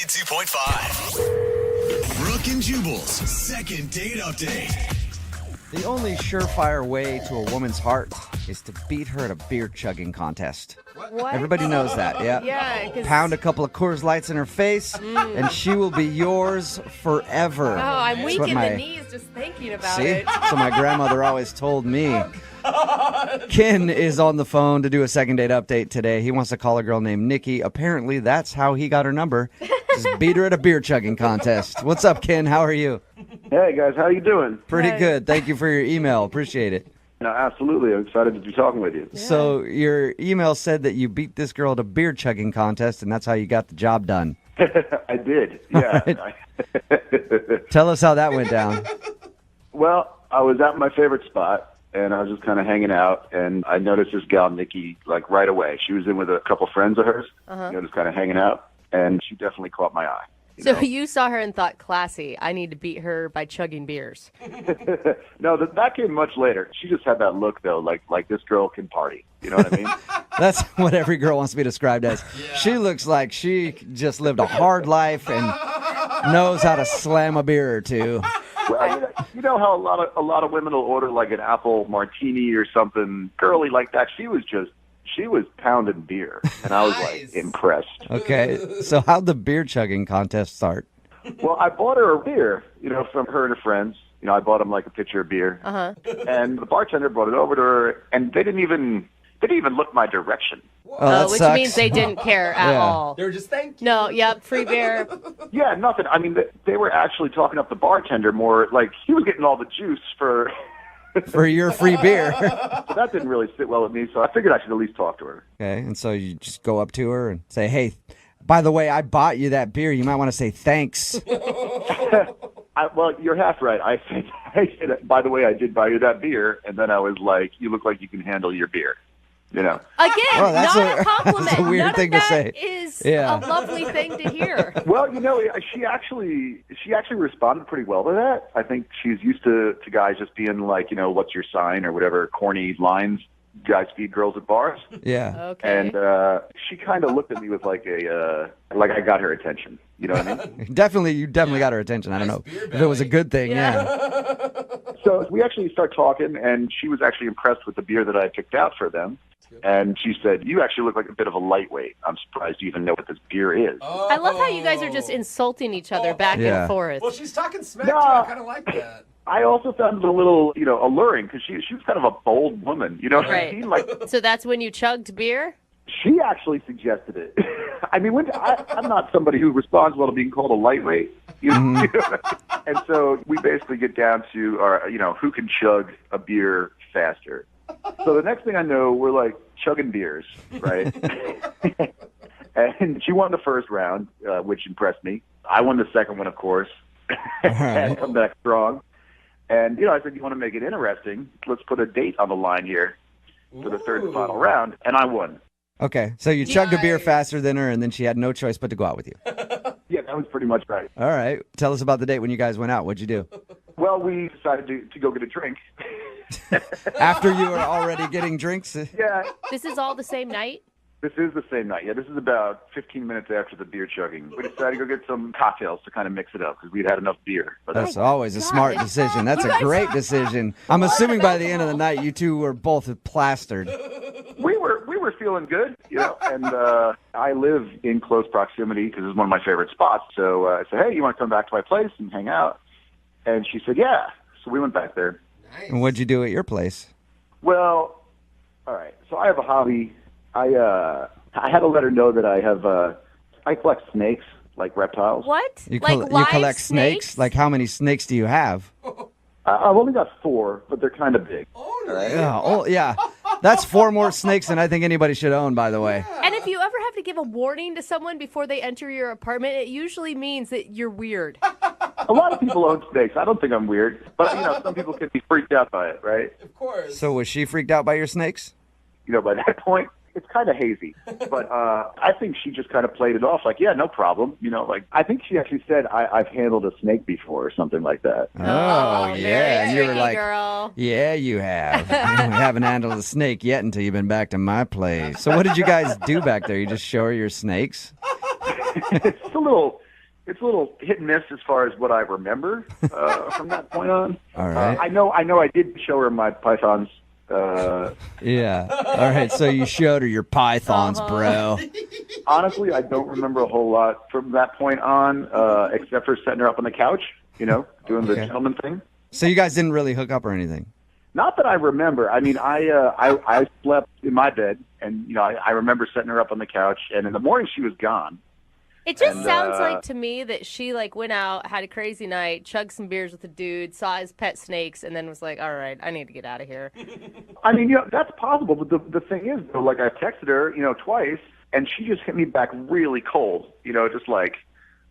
92.5. Brooke and Jubal's second date update. The only surefire way to a woman's heart is to beat her at a beer chugging contest. What? Everybody knows that, yeah. Yeah, 'cause- Pound a couple of Coors Lights in her face, and she will be yours forever. Oh, I'm That's weak what in the knees just thinking about See? it. So my grandmother always told me. Ken is on the phone to do a second date update today. He wants to call a girl named Nikki. Apparently, that's how he got her number. Just beat her at a beer chugging contest. What's up, Ken? How are you? Hey guys, how you doing? Pretty Hey. good. Thank you for your email. Appreciate it. No, absolutely. I'm excited to be talking with you. So your email said that you beat this girl at a beer chugging contest, and that's how you got the job done. I did. Yeah. Tell us how that went down. Well, I was at my favorite spot, and I was just kind of hanging out, and I noticed this gal, Nikki, like right away. She was in with a couple friends of hers, just kind of hanging out, and she definitely caught my eye. So you saw her and thought, classy, I need to beat her by chugging beers. No, that came much later. She just had that look, though, like this girl can party. You know what I mean? That's what every girl wants to be described as. Yeah. She looks like she just lived a hard life and knows how to slam a beer or two. Well, you know how a lot of women will order like an apple martini or something girly like that. She was pounding beer, and I was like impressed. Okay, so how'd the beer chugging contest start? Well, I bought her a beer, from her and her friends. I bought them like a pitcher of beer, and the bartender brought it over to her, and they didn't even look my direction. Oh, that Which sucks. means they didn't care at all. They were just thank you. No, yep, free beer. Yeah, nothing. I mean, they were actually talking up the bartender more. Like he was getting all the juice for. For your free beer. So that didn't really sit well with me, so I figured I should at least talk to her. Okay, and so you just go up to her and say, hey, by the way, I bought you that beer. You might want to say thanks. Well, you're half right. I said, by the way, I did buy you that beer, and then I was like, you look like you can handle your beer. Again, Well, that's not a compliment. that's a weird None thing of to say. that is Yeah. a lovely thing to hear. Well, she actually responded pretty well to that. I think she's used to guys just being like, what's your sign or whatever corny lines guys feed girls at bars. Yeah. Okay. And she kind of looked at me with like I got her attention. You know what I mean? You definitely got her attention. I don't know if it was a good thing. Yeah. So we actually start talking, and she was actually impressed with the beer that I picked out for them. And she said, you actually look like a bit of a lightweight. I'm surprised you even know what this beer is. I love how you guys are just insulting each other back Yeah. and forth. Well, she's talking smack. No. I kind of like that. I also found it a little, alluring because she was kind of a bold woman. You know what I Right. mean? Like, So that's when you chugged beer? she actually suggested it. I mean, I'm not somebody who responds well to being called a lightweight. And so we basically get down to, who can chug a beer faster. So the next thing I know, we're like chugging beers, right? And she won the first round, which impressed me. I won the second one, of course, and come back strong. And, I said, you want to make it interesting? Let's put a date on the line here for the third and final round. And I won. Okay, so you chugged a beer faster than her, and then she had no choice but to go out with you. Yeah, that was pretty much right. All right. Tell us about the date when you guys went out. What'd you do? Well, we decided to go get a drink. After you were already getting drinks? Yeah, This is all the same night? this is the same night. Yeah, this is about 15 minutes after the beer chugging. We decided to go get some cocktails to kind of mix it up because we'd had enough beer. But That's always a smart decision. That's a great decision. I'm assuming by the end of the night, you two were both plastered. we were feeling good, and I live in close proximity because it's one of my favorite spots. So I said, hey, you want to come back to my place and hang out? And she said, yeah. So we went back there. And what'd you do at your place? Well, all right. So I have a hobby. I had to let her know that I collect snakes, like reptiles. What? You, like you live collect snakes? Like how many snakes do you have? I've only got 4, but they're kind of big. Yeah. That's 4 more snakes than I think anybody should own, by the way. And if you ever have to give a warning to someone before they enter your apartment, it usually means that you're weird. A lot of people own snakes. I don't think I'm weird, but some people can be freaked out by it, right? Of course. So was she freaked out by your snakes? By that point, it's kind of hazy. But I think she just kind of played it off like, yeah, no problem. I think she actually said, I've handled a snake before or something like that. Oh, very yeah. And you were tricky, like, girl. yeah, you have. You haven't handled a snake yet until you've been back to my place. So what did you guys do back there? You just show her your snakes? It's a little it's a little hit and miss as far as what I remember from that point on. All right. I know I did show her my pythons. Yeah. All right. So you showed her your pythons, bro. Honestly, I don't remember a whole lot from that point on, except for setting her up on the couch, doing the gentleman thing. So you guys didn't really hook up or anything? Not that I remember. I mean, I slept in my bed, and I remember setting her up on the couch, and in the morning she was gone. It just sounds like to me that she went out, had a crazy night, chugged some beers with a dude, saw his pet snakes, and then was like, "All right, I need to get out of here." I mean, that's possible, but the thing is, though, I texted her, twice, and she just hit me back really cold. Just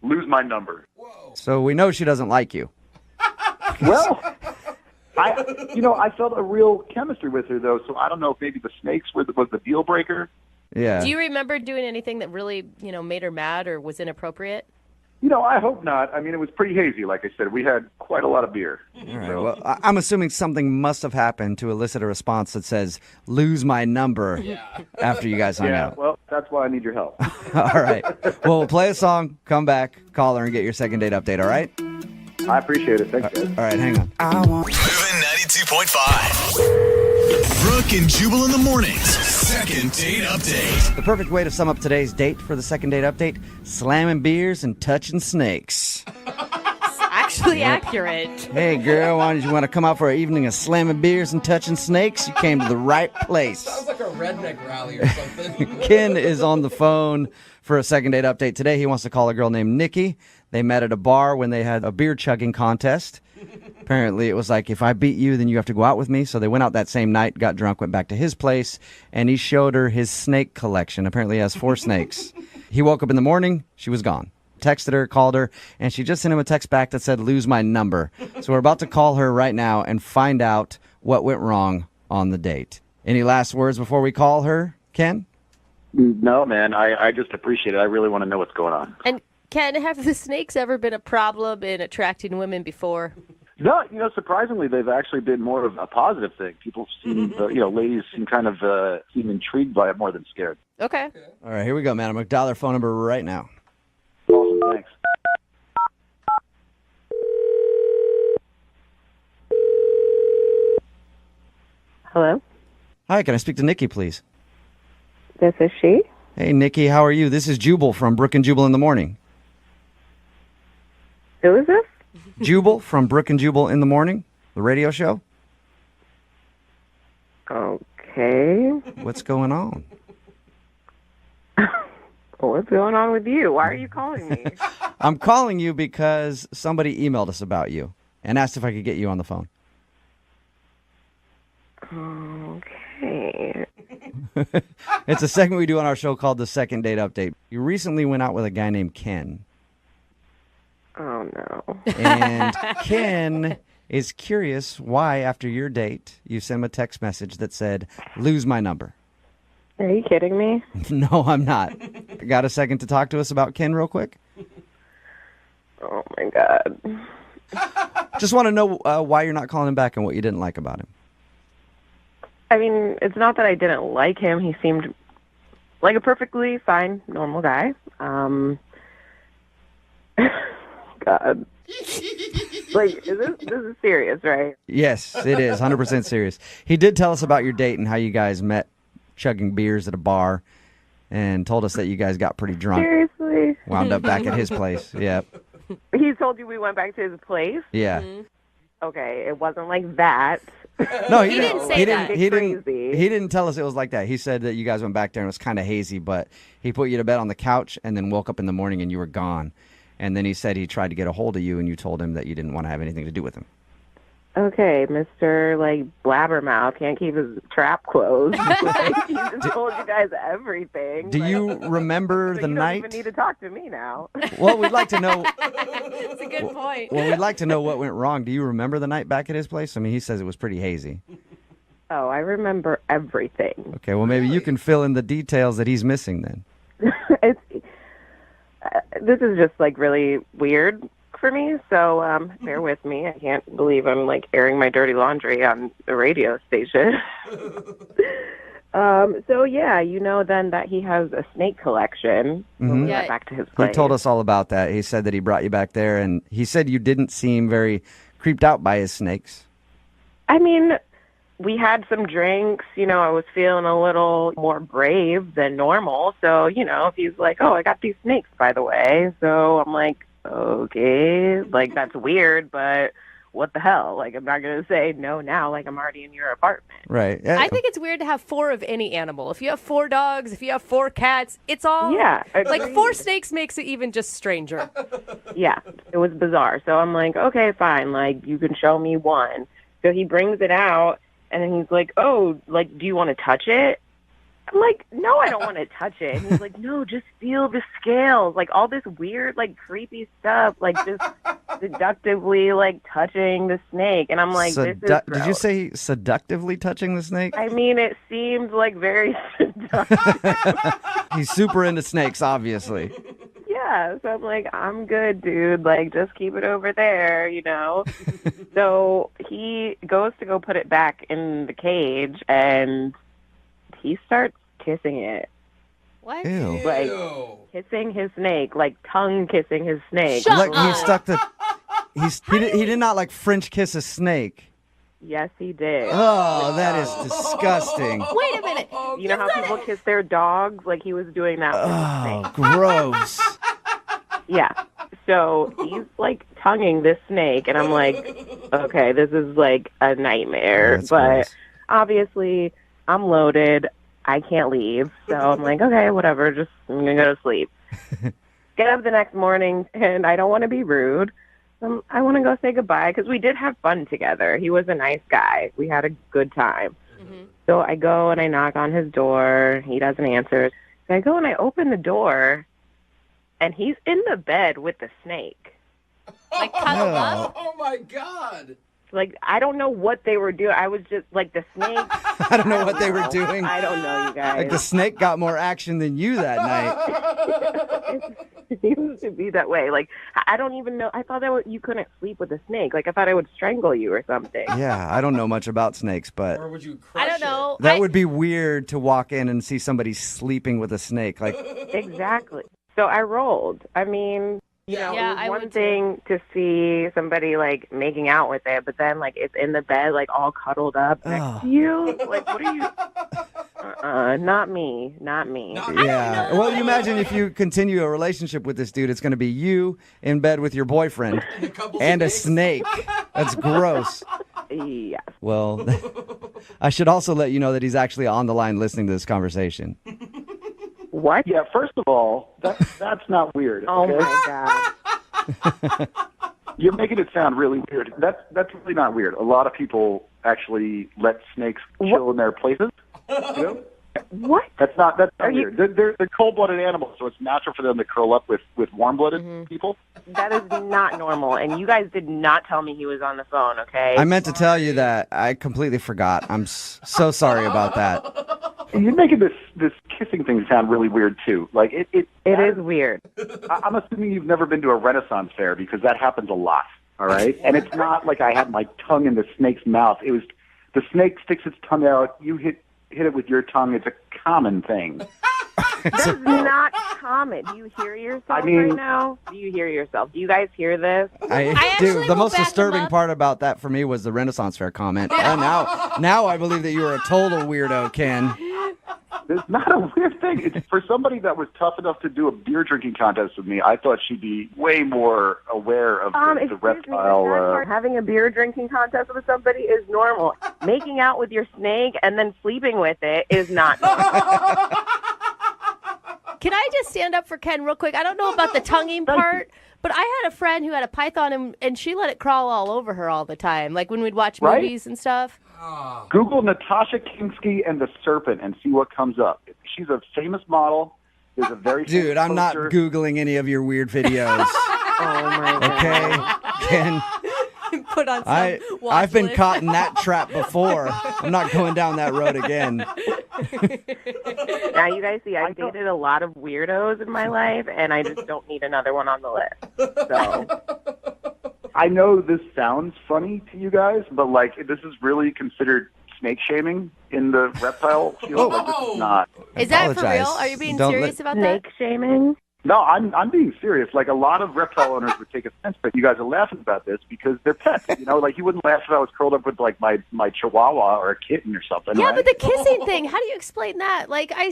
lose my number. So we know she doesn't like you. Well, I felt a real chemistry with her, though, so I don't know if maybe the snakes was the deal breaker. Yeah. Do you remember doing anything that really, made her mad or was inappropriate? I hope not. I mean, it was pretty hazy. Like I said, we had quite a lot of beer. All right. Well, I'm assuming something must have happened to elicit a response that says, lose my number after you guys hung out. Well, that's why I need your help. All right. Well, we'll play a song, come back, call her, and get your second date update, all right? I appreciate it. Thanks, guys. All right, hang on. Moving 92.5. Brooke and Jubal in the mornings. Second date update. The perfect way to sum up today's date for the second date update, slamming beers and touching snakes. It's actually accurate. Hey, girl, why did you want to come out for an evening of slamming beers and touching snakes? You came to the right place. Sounds like a redneck rally or something. Ken is on the phone for a second date update today. He wants to call a girl named Nikki. They met at a bar when they had a beer chugging contest. Apparently, it was like, if I beat you, then you have to go out with me. So they went out that same night, got drunk, went back to his place, and he showed her his snake collection. Apparently, he has 4 snakes. He woke up in the morning. She was gone. Texted her, called her, and she just sent him a text back that said, lose my number. So we're about to call her right now and find out what went wrong on the date. Any last words before we call her, Ken? No, man. I just appreciate it. I really want to know what's going on. And Ken, have the snakes ever been a problem in attracting women before? No, surprisingly, they've actually been more of a positive thing. People seem, ladies seem kind of seem intrigued by it more than scared. Okay. All right, here we go, man. I'm going to dial their phone number right now. Awesome, thanks. Hello, Hi, can I speak to Nikki, please? this is she. Hey, Nikki, how are you? This is Jubal from Brooke and Jubal in the Morning. Who is this? Jubal from Brooke and Jubal in the Morning, the radio show. Okay. What's going on? What's going on with you? Why are you calling me? I'm calling you because somebody emailed us about you and asked if I could get you on the phone. Okay. It's a segment we do on our show called the Second Date Update. You recently went out with a guy named Ken. Oh, no. And Ken is curious why, after your date, you sent him a text message that said, lose my number. Are you kidding me? No, I'm not. Got a second to talk to us about Ken real quick? Oh, my God. Just want to know why you're not calling him back and what you didn't like about him. I mean, it's not that I didn't like him. He seemed like a perfectly fine, normal guy. God. Like, this is serious, right? Yes, it is. 100% serious. He did tell us about your date and how you guys met chugging beers at a bar and told us that you guys got pretty drunk. Seriously? Wound up back at his place. Yep. He told you we went back to his place? Yeah. Okay, it wasn't like that. No, He didn't say he that. Didn't, he didn't. Crazy. He didn't tell us it was like that. He said that you guys went back there and it was kind of hazy, but he put you to bed on the couch and then woke up in the morning and you were gone. And then he said he tried to get a hold of you and you told him that you didn't want to have anything to do with him. Okay, Mr. Blabbermouth can't keep his trap closed. He just told you guys everything. Do you remember so the you night? don't even need to talk to me now. Well, we'd like to know. That's a good point. Well, we'd like to know what went wrong. Do you remember the night back at his place? I mean, he says it was pretty hazy. Oh, I remember everything. Okay, well, maybe you can fill in the details that he's missing then. It's this is just really weird for me. So bear with me. I can't believe I'm airing my dirty laundry on the radio station. So yeah, you know then that he has a snake collection. When we Yeah. went back to his He place. told us all about that. He said that he brought you back there, and he said you didn't seem very creeped out by his snakes. I mean, we had some drinks. You know, I was feeling a little more brave than normal. So, you know, if he's like, oh, I got these snakes, by the way. So I'm like, okay, like that's weird, but what the hell? Like, I'm not going to say no now, like I'm already in your apartment. Right. I think it's weird to have 4 of any animal. If you have 4 dogs, if you have 4 cats, it's all Yeah, like agreed. 4 snakes makes it even just stranger. Yeah, it was bizarre. So I'm like, okay, fine. Like, you can show me one. So he brings it out, and then he's like, oh, like, do you want to touch it? I'm like, no, I don't want to touch it. And he's like, no, just feel the scales. Like, all this weird, like, creepy stuff, like, just seductively, like, touching the snake. And I'm like, this is Did you gross. say seductively touching the snake? I mean, it seemed, like, very seductive. He's super into snakes, obviously. Yeah, so I'm like, I'm good, dude. Like, just keep it over there, you know? So he goes to go put it back in the cage, and he starts kissing it. What? Ew. Like, Ew. kissing his snake, like tongue kissing his snake. Shut Like he up. stuck the. He did not like French kiss a snake. Yes, he did. Oh, that is disgusting. Wait a minute. You know how people kiss their dogs? Like, he was doing that with his Oh, snake. gross. Yeah. So he's, like, tonguing this snake, and I'm like, okay, this is, like, a nightmare. That's but gross. obviously, I'm loaded. I can't leave. So I'm like, okay, whatever. Just, I'm going to go to sleep. Get up the next morning, and I don't want to be rude. I want to go say goodbye because we did have fun together. He was a nice guy. We had a good time. So I go and I knock on his door. He doesn't answer. So I go and I open the door, and he's in the bed with the snake. Like cuddled up? Oh my God. Like, I don't know what they were doing. I was just, like, the snake. I don't know what they were doing. I don't know, you guys. Like the snake got more action than you that night. It used to be that way. Like, I don't even know. I thought that you couldn't sleep with a snake. Like, I thought I would strangle you or something. Yeah, I don't know much about snakes, but Or would you crush I don't know. that would be weird to walk in and see somebody sleeping with a snake. Like, Exactly. So I rolled. I mean, you know, Yeah, it was I one would too. thing to see somebody, like, making out with it, but then, like, it's in the bed, like, all cuddled up next to you. Like, what are you? Not me. Not me. yeah. Well, you imagine if you continue a relationship with this dude, it's going to be you in bed with your boyfriend a couple and a snakes? snake. That's gross. Yeah. Well, I should also let you know that he's actually on the line listening to this conversation. What? Yeah, first of all, that's not weird. Oh, okay? my God. You're making it sound really weird. That's really not weird. A lot of people actually let snakes chill in their places. You know? What? That's not Are you- weird. They're cold-blooded animals, so it's natural for them to curl up with warm-blooded people. That is not normal. And you guys did not tell me he was on the phone, okay? I meant to tell you that. I completely forgot. I'm so sorry about that. You're making this kissing thing sound really weird too. Like it It is weird. I'm assuming you've never been to a Renaissance fair because that happens a lot. All right, and it's not like I had my tongue in the snake's mouth. It was the snake sticks its tongue out. You hit it with your tongue. It's a common thing. That's not common. Do you hear yourself I mean- right now? Do you hear yourself? Do you guys hear this? I actually do. The will most back him disturbing up. part about that for me was the Renaissance Fair comment. And now I believe that you are a total weirdo, Ken. It's not a weird thing. It's for somebody that was tough enough to do a beer drinking contest with me. I thought she'd be way more aware of the Excuse me, reptile. it's not hard. Having a beer drinking contest with somebody is normal. Making out with your snake and then sleeping with it is not normal. Can I just stand up for Ken real quick? I don't know about the tonguing part, but I had a friend who had a python and she let it crawl all over her all the time, like when we'd watch Right? movies and stuff. Google Natasha Kinski and the serpent and see what comes up. She's a famous model. There's a very Dude, famous I'm not poster. Googling any of your weird videos. Oh my god. Okay? Ken, Put on some I've been watch caught in that trap before. I'm not going down that road again. Now you guys see, I've dated a lot of weirdos in my life, and I just don't need another one on the list. So I know this sounds funny to you guys, but like this is really considered snake shaming in the reptile field. Like, this is not. Is that for Apologize. real? Are you being Don't serious about that? Snake shaming? No, I'm being serious. Like, a lot of reptile owners would take offense, but you guys are laughing about this because they're pets. You know, like, you wouldn't laugh if I was curled up with, like, my chihuahua or a kitten or something. Yeah, right? but the kissing thing, how do you explain that? Like I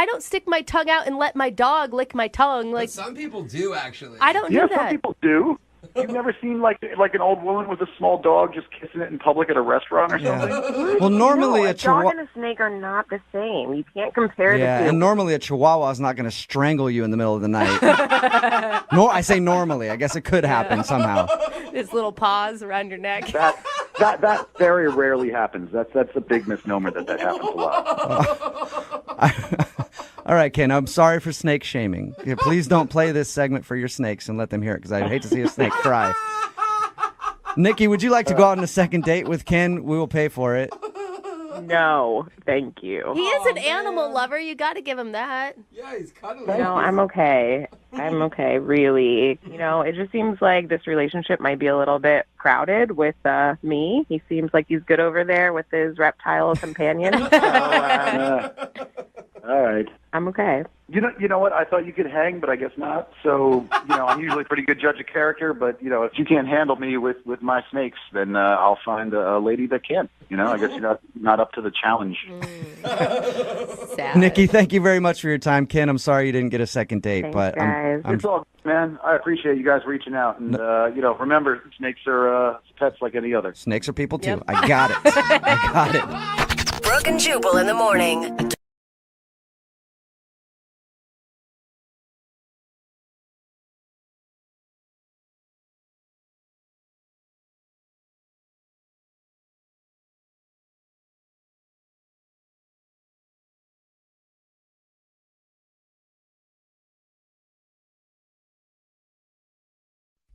don't stick my tongue out and let my dog lick my tongue. Like, But some people do, actually. I don't Yeah, do some that. people do. You've never seen like an old woman with a small dog just kissing it in public at a restaurant or something? Well, normally No, a a dog chihuahua. and a snake are not the same. You can't compare Yeah, the two. and normally a chihuahua is not going to strangle you in the middle of the night. No, I say normally. I guess it could happen somehow. His little paws around your neck. That very rarely happens. That's a big misnomer that happens a lot. All right, Ken, I'm sorry for snake shaming. Yeah, please don't play this segment for your snakes and let them hear it because I'd hate to see a snake cry. Nikki, would you like to go out on a second date with Ken? We will pay for it. No, thank you. He is an animal lover. You got to give him that. Yeah, he's cuddling. No, I'm okay. I'm okay, really. You know, it just seems like this relationship might be a little bit crowded with me. He seems like he's good over there with his reptile companion. So, All right. I'm okay. You know what? I thought you could hang, but I guess not. So, I'm usually a pretty good judge of character, but, if you can't handle me with my snakes, then I'll find a lady that can. I guess you're not up to the challenge. Sad. Nikki, thank you very much for your time. Ken, I'm sorry you didn't get a second date, Thanks, but guys. I'm It's all good, man. I appreciate you guys reaching out. And, remember, snakes are pets like any other. snakes are people too. Yep. I got it. I got it. Brooke and Jubal in the morning.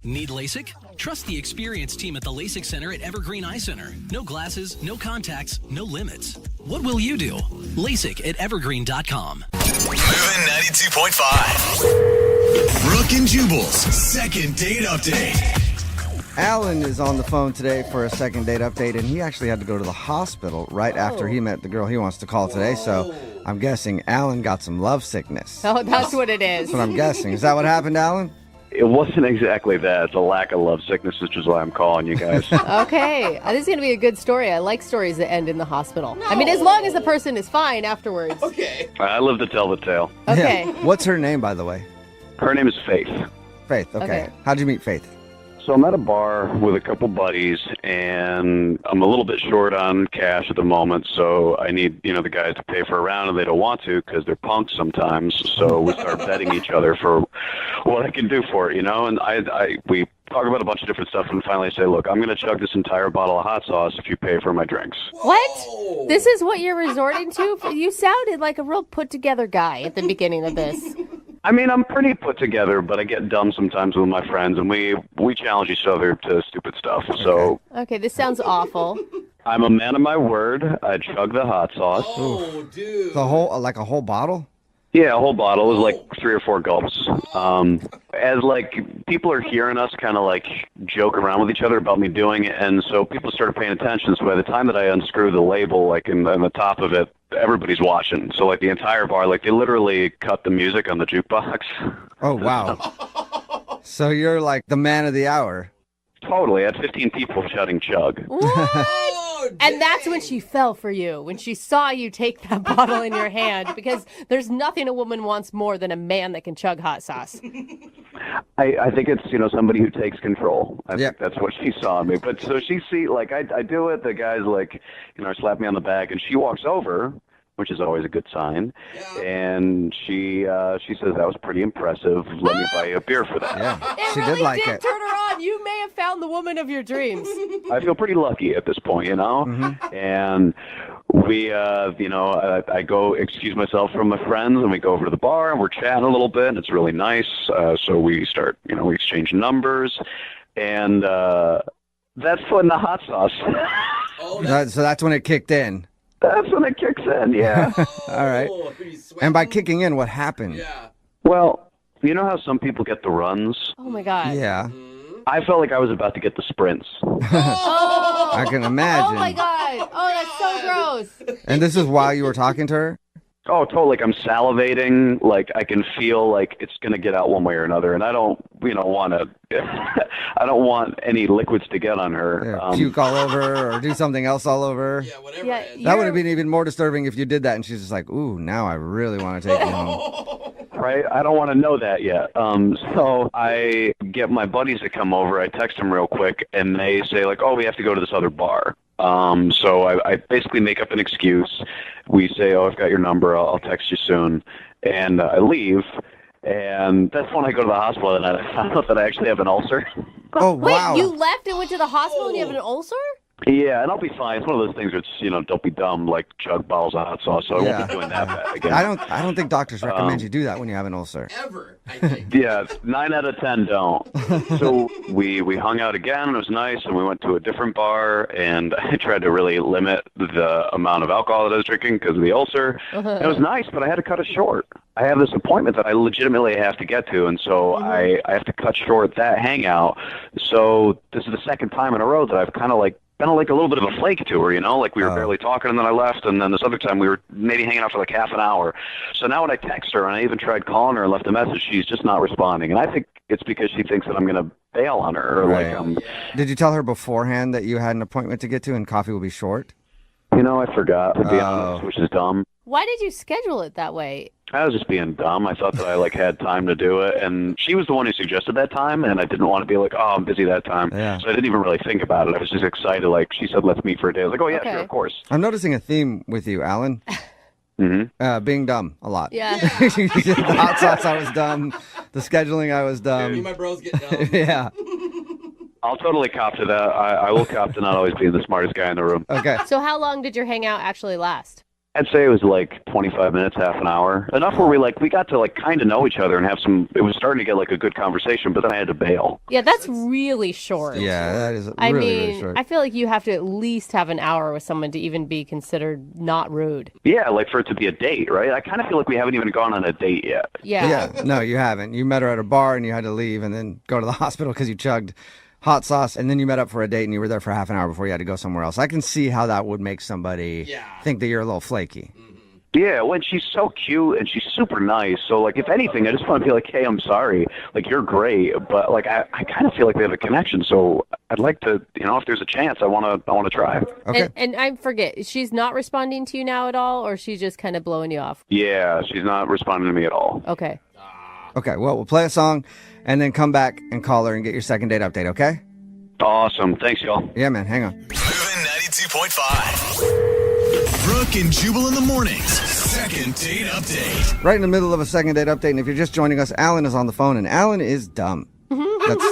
Need LASIK? Trust the experienced team at the LASIK Center at Evergreen Eye Center. No glasses, no contacts, no limits. What will you do? LASIK at evergreen.com. Moving 92.5. Brooke and Jubal's second date update. Alan is on the phone today for a second date update, and he actually had to go to the hospital right after he met the girl he wants to call today. So I'm guessing Alan got some love sickness. Oh, that's what it is. That's what I'm guessing. Is that what happened, Alan? It wasn't exactly that. It's a lack of love sickness, which is why I'm calling you guys. Okay. This is going to be a good story. I like stories that end in the hospital. I mean, as long as the person is fine afterwards. Okay. I live to tell the tale. Okay. Yeah. What's her name, by the way? Her name is Faith. Faith. Okay. Okay. How'd you meet Faith? So I'm at a bar with a couple buddies, and I'm a little bit short on cash at the moment, so I need, the guys to pay for a round, and they don't want to because they're punks sometimes. So we start betting each other for what I can do for it, and we talk about a bunch of different stuff, and finally say, look, I'm going to chug this entire bottle of hot sauce if you pay for my drinks. What? This is what you're resorting to? You sounded like a real put-together guy at the beginning of this. I mean, I'm pretty put together, but I get dumb sometimes with my friends, and we challenge each other to stupid stuff. So Okay, this sounds awful. I'm a man of my word. I chug the hot sauce. Oh, dude. The whole, like a whole bottle? Yeah, a whole bottle. It was like 3 or 4 gulps. As people are hearing us kind of joke around with each other about me doing it, and so people started paying attention. So by the time that I unscrew the label, in the top of it, everybody's watching. So the entire bar, they literally cut the music on the jukebox. Oh, wow. So you're like the man of the hour. Totally. I had 15 people shouting chug. Oh, And that's when she fell for you, when she saw you take that bottle in your hand, because there's nothing a woman wants more than a man that can chug hot sauce. I think it's, somebody who takes control. I Yep. think that's what she saw in me. But so she I do it, the guys slap me on the back, and she walks over, which is always a good sign. Yeah. And she says, that was pretty impressive. Let me buy you a beer for that. Yeah. It She really did like did it. turn her on. You may have found the woman of your dreams. I feel pretty lucky at this point, Mm-hmm. And we, I go excuse myself from my friends, and we go over to the bar, and we're chatting a little bit, and it's really nice. So we start, we exchange numbers, and that's when the hot sauce. Oh, So that's when it kicked in. That's when it kicks in, yeah. All right. And by kicking in, what happened? Yeah. Well, you know how some people get the runs? Oh, my God. Yeah. I felt like I was about to get the sprints. Oh, I can imagine. Oh my god. Oh, that's so gross. And this is while you were talking to her? Oh, totally. Like I'm salivating. Like I can feel like it's going to get out one way or another. And I don't, want to, I don't want any liquids to get on her. Yeah, puke all over or do something else all over. Yeah, whatever. Yeah, it is. That would have been even more disturbing if you did that and she's just like, ooh, now I really want to take you home. Right? I don't want to know that yet. So I get my buddies to come over. I text them real quick and they say like, oh, we have to go to this other bar. So I basically make up an excuse. We say, oh, I've got your number. I'll text you soon. And I leave. And that's when I go to the hospital and I found out that I actually have an ulcer. Oh, Wait, wow. you left and went to the hospital and you have an ulcer? Yeah, and I'll be fine. It's one of those things where it's, don't be dumb, like chug bottles of hot sauce. So I won't be doing that again. I don't think doctors recommend you do that when you have an ulcer. Ever, I think. Yeah, 9 out of 10 don't. So we hung out again. It was nice, and we went to a different bar, and I tried to really limit the amount of alcohol that I was drinking because of the ulcer. It was nice, but I had to cut it short. I have this appointment that I legitimately have to get to, and so I have to cut short that hangout. So this is the second time in a row that I've kind of like been like a little bit of a flake to her, like we were barely talking and then I left, and then this other time we were maybe hanging out for like half an hour. So now when I text her and I even tried calling her and left a message, she's just not responding. And I think it's because she thinks that I'm going to bail on her. Or Right. Did you tell her beforehand that you had an appointment to get to and coffee will be short? I forgot, to be honest, which is dumb. Why did you schedule it that way? I was just being dumb. I thought that I had time to do it, and she was the one who suggested that time, and I didn't want to be like, oh, I'm busy that time. Yeah. So I didn't even really think about it. I was just excited. Like she said, let's meet for a day. I was like, oh yeah, Okay. sure, of course. I'm noticing a theme with you, Alan. Being dumb a lot. Yeah. The hot sauce, I was dumb. The scheduling, I was Me and dumb. my bros get down. Yeah. I'll totally cop to that. I will cop to not always being the smartest guy in the room. Okay. So how long did your hangout actually last? I'd say it was like 25 minutes, half an hour. Enough where we got to kind of know each other and have some, it was starting to get a good conversation, but then I had to bail. Yeah, that's really short. Yeah, that is I really, mean, really short. I feel like you have to at least have an hour with someone to even be considered not rude. Yeah, for it to be a date, right? I kind of feel like we haven't even gone on a date yet. Yeah. Yeah, no, you haven't. You met her at a bar and you had to leave and then go to the hospital because you chugged hot sauce, and then you met up for a date and you were there for half an hour before you had to go somewhere else. I can see how that would make somebody think that you're a little flaky. Yeah, when she's so cute and she's super nice. So, if anything, I just want to be like, hey, I'm sorry. You're great, but I kind of feel like we have a connection. So I'd like to, if there's a chance, I want to try. Okay. And I forget, she's not responding to you now at all, or she's just kind of blowing you off? Yeah, she's not responding to me at all. Okay. Okay, well, we'll play a song and then come back and call her and get your second date update, okay? Awesome. Thanks, y'all. Yeah, man, hang on. Moving 92.5. Brooke and Jubal in the mornings. Second date update. Right in the middle of a second date update, and if you're just joining us, Alan is on the phone, and Alan is dumb. That's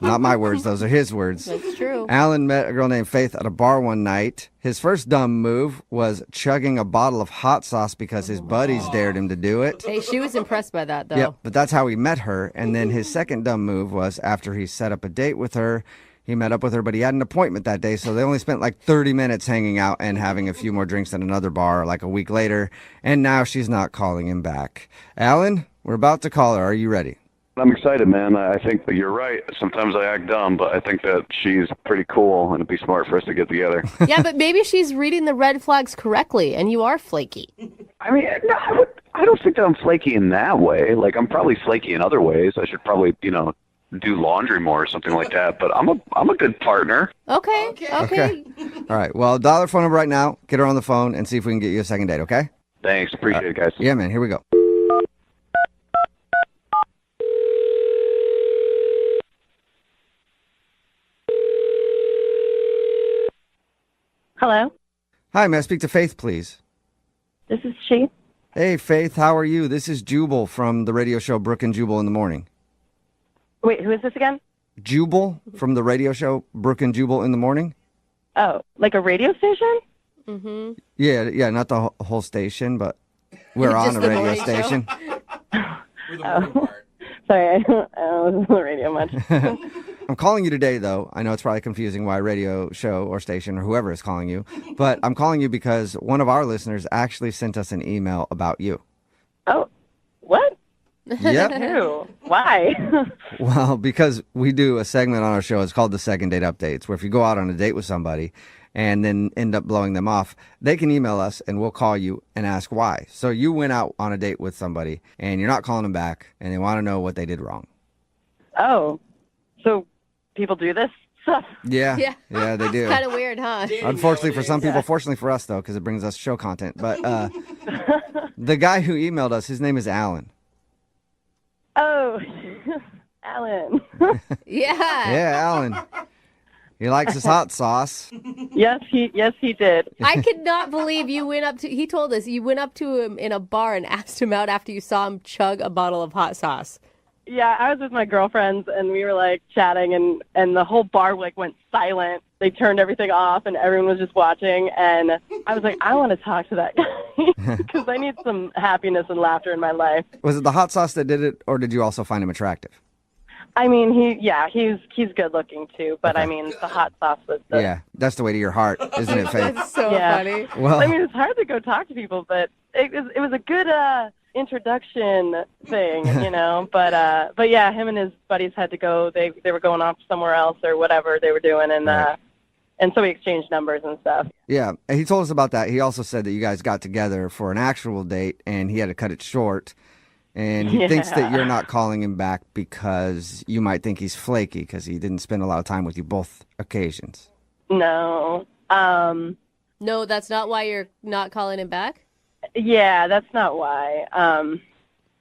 not my words, those are his words. That's true. Alan met a girl named Faith at a bar one night. His first dumb move was chugging a bottle of hot sauce because his buddies dared him to do it. Hey, she was impressed by that, though. Yep, but that's how he met her. And then his second dumb move was after he set up a date with her, he met up with her, but he had an appointment that day, so they only spent 30 minutes hanging out and having a few more drinks at another bar a week later, and now she's not calling him back. Alan, we're about to call her. Are you ready? I'm excited, man. I think that you're right. Sometimes I act dumb, but I think that she's pretty cool, and it'd be smart for us to get together. Yeah, but maybe she's reading the red flags correctly, and you are flaky. I mean, no, I don't think that I'm flaky in that way. I'm probably flaky in other ways. I should probably, do laundry more or something like that. But I'm a good partner. Okay. Okay. All right. Well, dial her phone number right now. Get her on the phone and see if we can get you a second date, okay? Thanks. Appreciate it, guys. Yeah, man. Here we go. Hello, Hi, may I speak to Faith, please? this is she. Hey, Faith, how are you? This is Jubal from the radio show Brooke and Jubal in the Morning. Wait, who is this again? Jubal from the radio show Brooke and Jubal in the Morning? Oh, like a radio station? Mm-hmm. Yeah, not the whole station, but we're on Just a the radio morning show. station. With the morning part. Sorry, I don't listen to the radio much. I'm calling you today, though. I know it's probably confusing why radio show or station or whoever is calling you, but I'm calling you because one of our listeners actually sent us an email about you. Oh, what? Yep. Ew. Why? Well, because we do a segment on our show. It's called the Second Date Updates, where if you go out on a date with somebody and then end up blowing them off, they can email us and we'll call you and ask why. So you went out on a date with somebody and you're not calling them back and they want to know what they did wrong. Oh, so people do this stuff? Yeah. Yeah. Yeah, they do. Kind of weird, huh? Unfortunately for some people, fortunately for us, though, because it brings us show content. But the guy who emailed us, his name is Alan. Oh, Alan. Yeah. Yeah, Alan. He likes his hot sauce. Yes, he did. I could not believe you went up to, he told us you went up to him in a bar and asked him out after you saw him chug a bottle of hot sauce. Yeah, I was with my girlfriends and we were like chatting and the whole bar like went silent. They turned everything off and everyone was just watching and I was like, I want to talk to that guy because I need some happiness and laughter in my life. Was it the hot sauce that did it, or did you also find him attractive? I mean, he's good looking too, but I mean, the hot sauce was the... Yeah, that's the way to your heart, isn't it, Faith? That's so Yeah. funny. Well, I mean, it's hard to go talk to people, but it was a good introduction thing, you know. But yeah, him and his buddies had to go. They were going off somewhere else or whatever they were doing, and Right. and so we exchanged numbers and stuff. yeah, and he told us about that. He also said that you guys got together for an actual date, and he had to cut it short. And he thinks that you're not calling him back because you might think he's flaky because he didn't spend a lot of time with you both occasions. No, No, that's not why you're not calling him back? yeah, that's not why.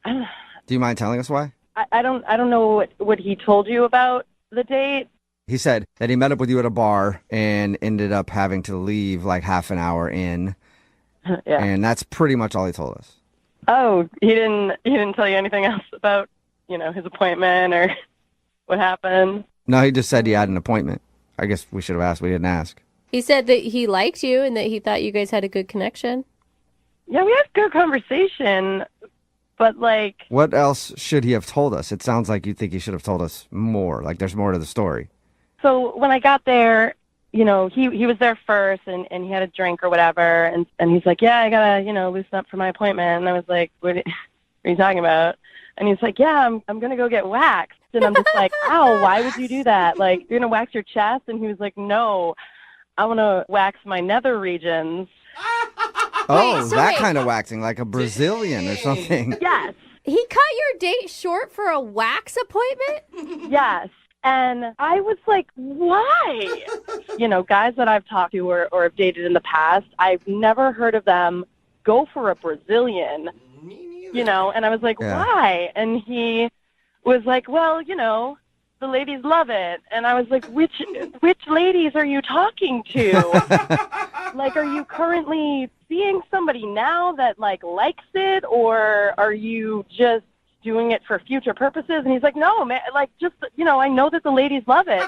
Do you mind telling us why? I don't know what he told you about the date. He said that he met up with you at a bar and ended up having to leave like half an hour in. Yeah. And that's pretty much all he told us. Oh, he didn't tell you anything else about, you know, his appointment or what happened? No, he just said he had an appointment. I guess we should have asked. We didn't ask. He said that he liked you and that he thought you guys had a good connection. Yeah, we had good conversation, but like, What else should he have told us? It sounds like you think he should have told us more. Like there's more to the story. so when I got there, you know, he was there first and he had a drink or whatever. And he's like, yeah, I gotta, you know, loosen up for my appointment. And I was like, what are you talking about? And he's like, yeah, I'm going to go get waxed. And I'm just like, ow, why would you do that? Like, you're going to wax your chest? And he was like, no, I want to wax my nether regions. Oh, so that wait. kind of waxing, like a Brazilian or something. Yes, He cut your date short for a wax appointment? yes. And I was like, why? You know, guys that I've talked to or have dated in the past, I've never heard of them go for a Brazilian, you know, and I was like, Yeah. why? And he was like, well, you know, the ladies love it. And I was like, which ladies are you talking to? Like, are you currently seeing somebody now that like likes it, or are you just doing it for future purposes? And he's like, no, man, like, just, you know, I know that the ladies love it.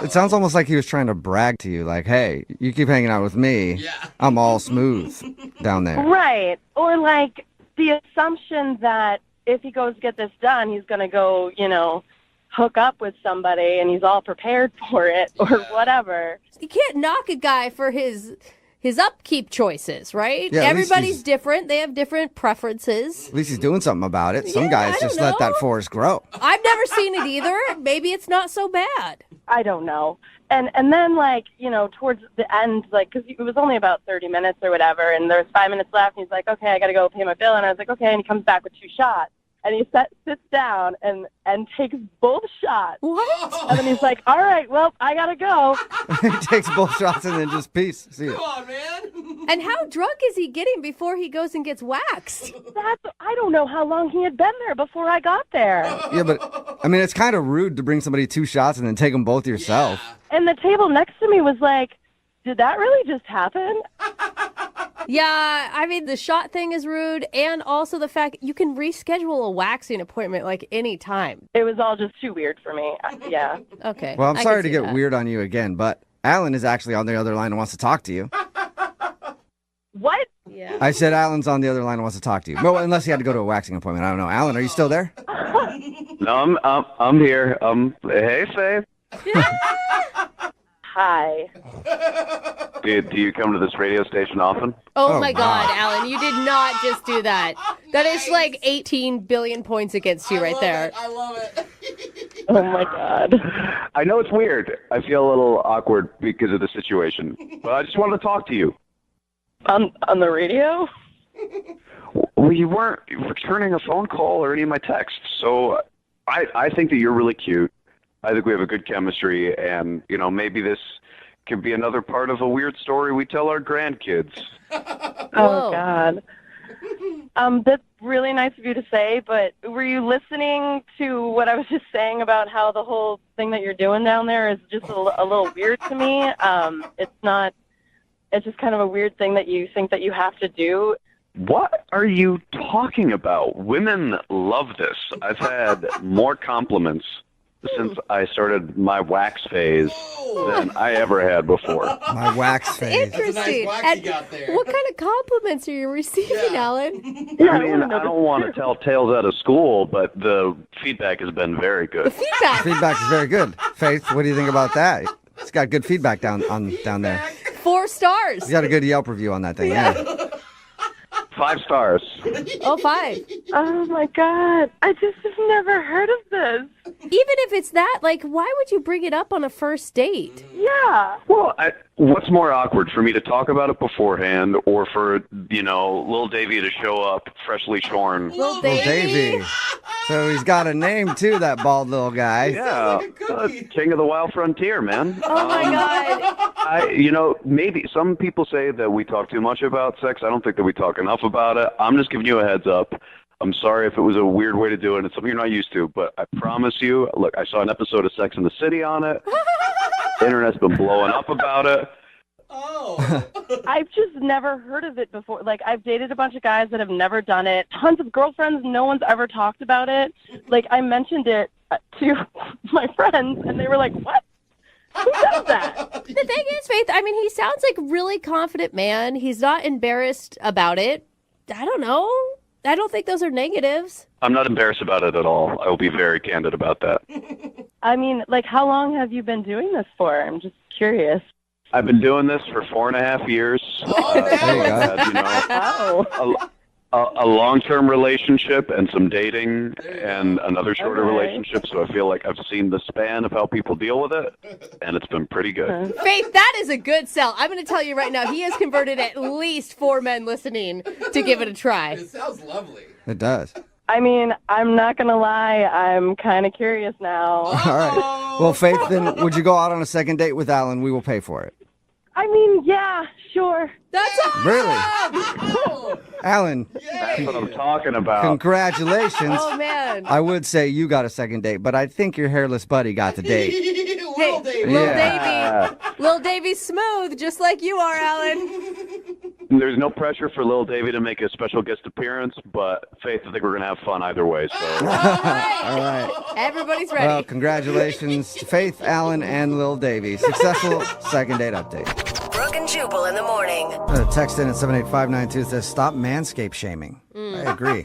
It sounds almost like he was trying to brag to you, like, hey, you keep hanging out with me. Yeah. I'm all smooth down there. Right. Or like the assumption that if he goes get this done, he's going to go, you know, hook up with somebody and he's all prepared for it or whatever. You can't knock a guy for his upkeep choices, right? Yeah, at least Everybody's he's- different. They have different preferences. At least he's doing something about it. Some Yeah, guys I just don't let that know. forest grow. I've never seen it either. Maybe it's not so bad. I don't know. And then, like, you know, towards the end, like, because it was only about 30 minutes or whatever, and there was 5 minutes left, and he's like, okay, I got to go pay my bill. And I was like, okay. And he comes back with 2 shots. And he sits down and takes both shots. What? And then he's like, all right, well, I got to go. He takes both shots and then just peace. See ya. Come on, man. And how drunk is he getting before he goes and gets waxed? I don't know how long he had been there before I got there. Yeah, but I mean, it's kind of rude to bring somebody 2 shots and then take them both yourself. And the table next to me was like, did that really just happen? Yeah, I mean, the shot thing is rude, and also the fact you can reschedule a waxing appointment like any time. It was all just too weird for me. Yeah. Okay. Well, I'm I sorry can to see get that. weird on you again, but Alan is actually on the other line and wants to talk to you. What? Yeah. I said Alan's on the other line and wants to talk to you. Well, unless he had to go to a waxing appointment. I don't know. Alan, are you still there? No, I'm here. Hey, Faith. Hi. Do you come to this radio station often? Oh, Oh, my wow. God, Alan, you did not just do that. That is like 18 billion points against you right there. I love it. Oh, my God. I know it's weird. I feel a little awkward because of the situation, but I just wanted to talk to you. On the radio? Well, you weren't returning a phone call or any of my texts, so I think that you're really cute. I think we have a good chemistry, and, maybe this could be another part of a weird story we tell our grandkids. Whoa. Oh, God. That's really nice of you to say, but were you listening to what I was just saying about how the whole thing that you're doing down there is just a little weird to me? It's just kind of a weird thing that you think that you have to do. What are you talking about? Women love this. I've had more compliments since I started my wax phase than I ever had before. My wax phase. That's a nice Interesting. wax And you got there. what kind of compliments are you receiving, Alan? Yeah, I mean, I don't want to tell tales out of school, but the feedback has been very good. Feedback. Feedback is very good. Faith, what do you think about that? It's got good feedback down there. 4 stars. You got a good Yelp review on that thing, yeah. 5 stars. Oh, 5. Oh, my God. I just have never heard of this. Even if it's that, like, why would you bring it up on a first date? Yeah. Well, what's more awkward, for me to talk about it beforehand or for, Lil Davey to show up freshly shorn? Little Little Davey. So he's got a name, too, that bald little guy. Yeah, king of the wild frontier, man. Oh, my God. Maybe some people say that we talk too much about sex. I don't think that we talk enough about it. I'm just giving you a heads up. I'm sorry if it was a weird way to do it. It's something you're not used to, but I promise you, look, I saw an episode of Sex and the City on it. The internet's been blowing up about it. Oh. I've just never heard of it before. Like, I've dated a bunch of guys that have never done it. Tons of girlfriends, no one's ever talked about it. Like, I mentioned it to my friends, and they were like, what? Who does that? The thing is, Faith, I mean, he sounds like a really confident man. He's not embarrassed about it. I don't know. I don't think those are negatives. I'm not embarrassed about it at all. I will be very candid about that. I mean, like, how long have you been doing this for? I'm just curious. I've been doing this for 4.5 years. There you go. Wow. A long-term relationship and some dating and another shorter Okay. relationship, so I feel like I've seen the span of how people deal with it, and it's been pretty good. Faith, that is a good sell. I'm going to tell you right now, he has converted at least 4 men listening to give it a try. It sounds lovely. It does. I mean, I'm not going to lie. I'm kind of curious now. All right. Well, Faith, then would you go out on a second date with Alan? We will pay for it. I mean, yeah, sure. That's awesome! Really? Alan, That's what I'm talking about. congratulations. Oh, man. I would say you got a second date, but I think your hairless buddy got the date. Hey, Little Davey. Lil Yeah. Davey. Lil Davey's smooth, just like you are, Alan. There's no pressure for Lil Davey to make a special guest appearance, but Faith, I think we're going to have fun either way. So All right. Everybody's ready. Well, congratulations to Faith, Alan, and Lil Davey. Successful second date update. Brooke and Jubal in the morning. Text in at 78592 says, stop manscape shaming. I agree.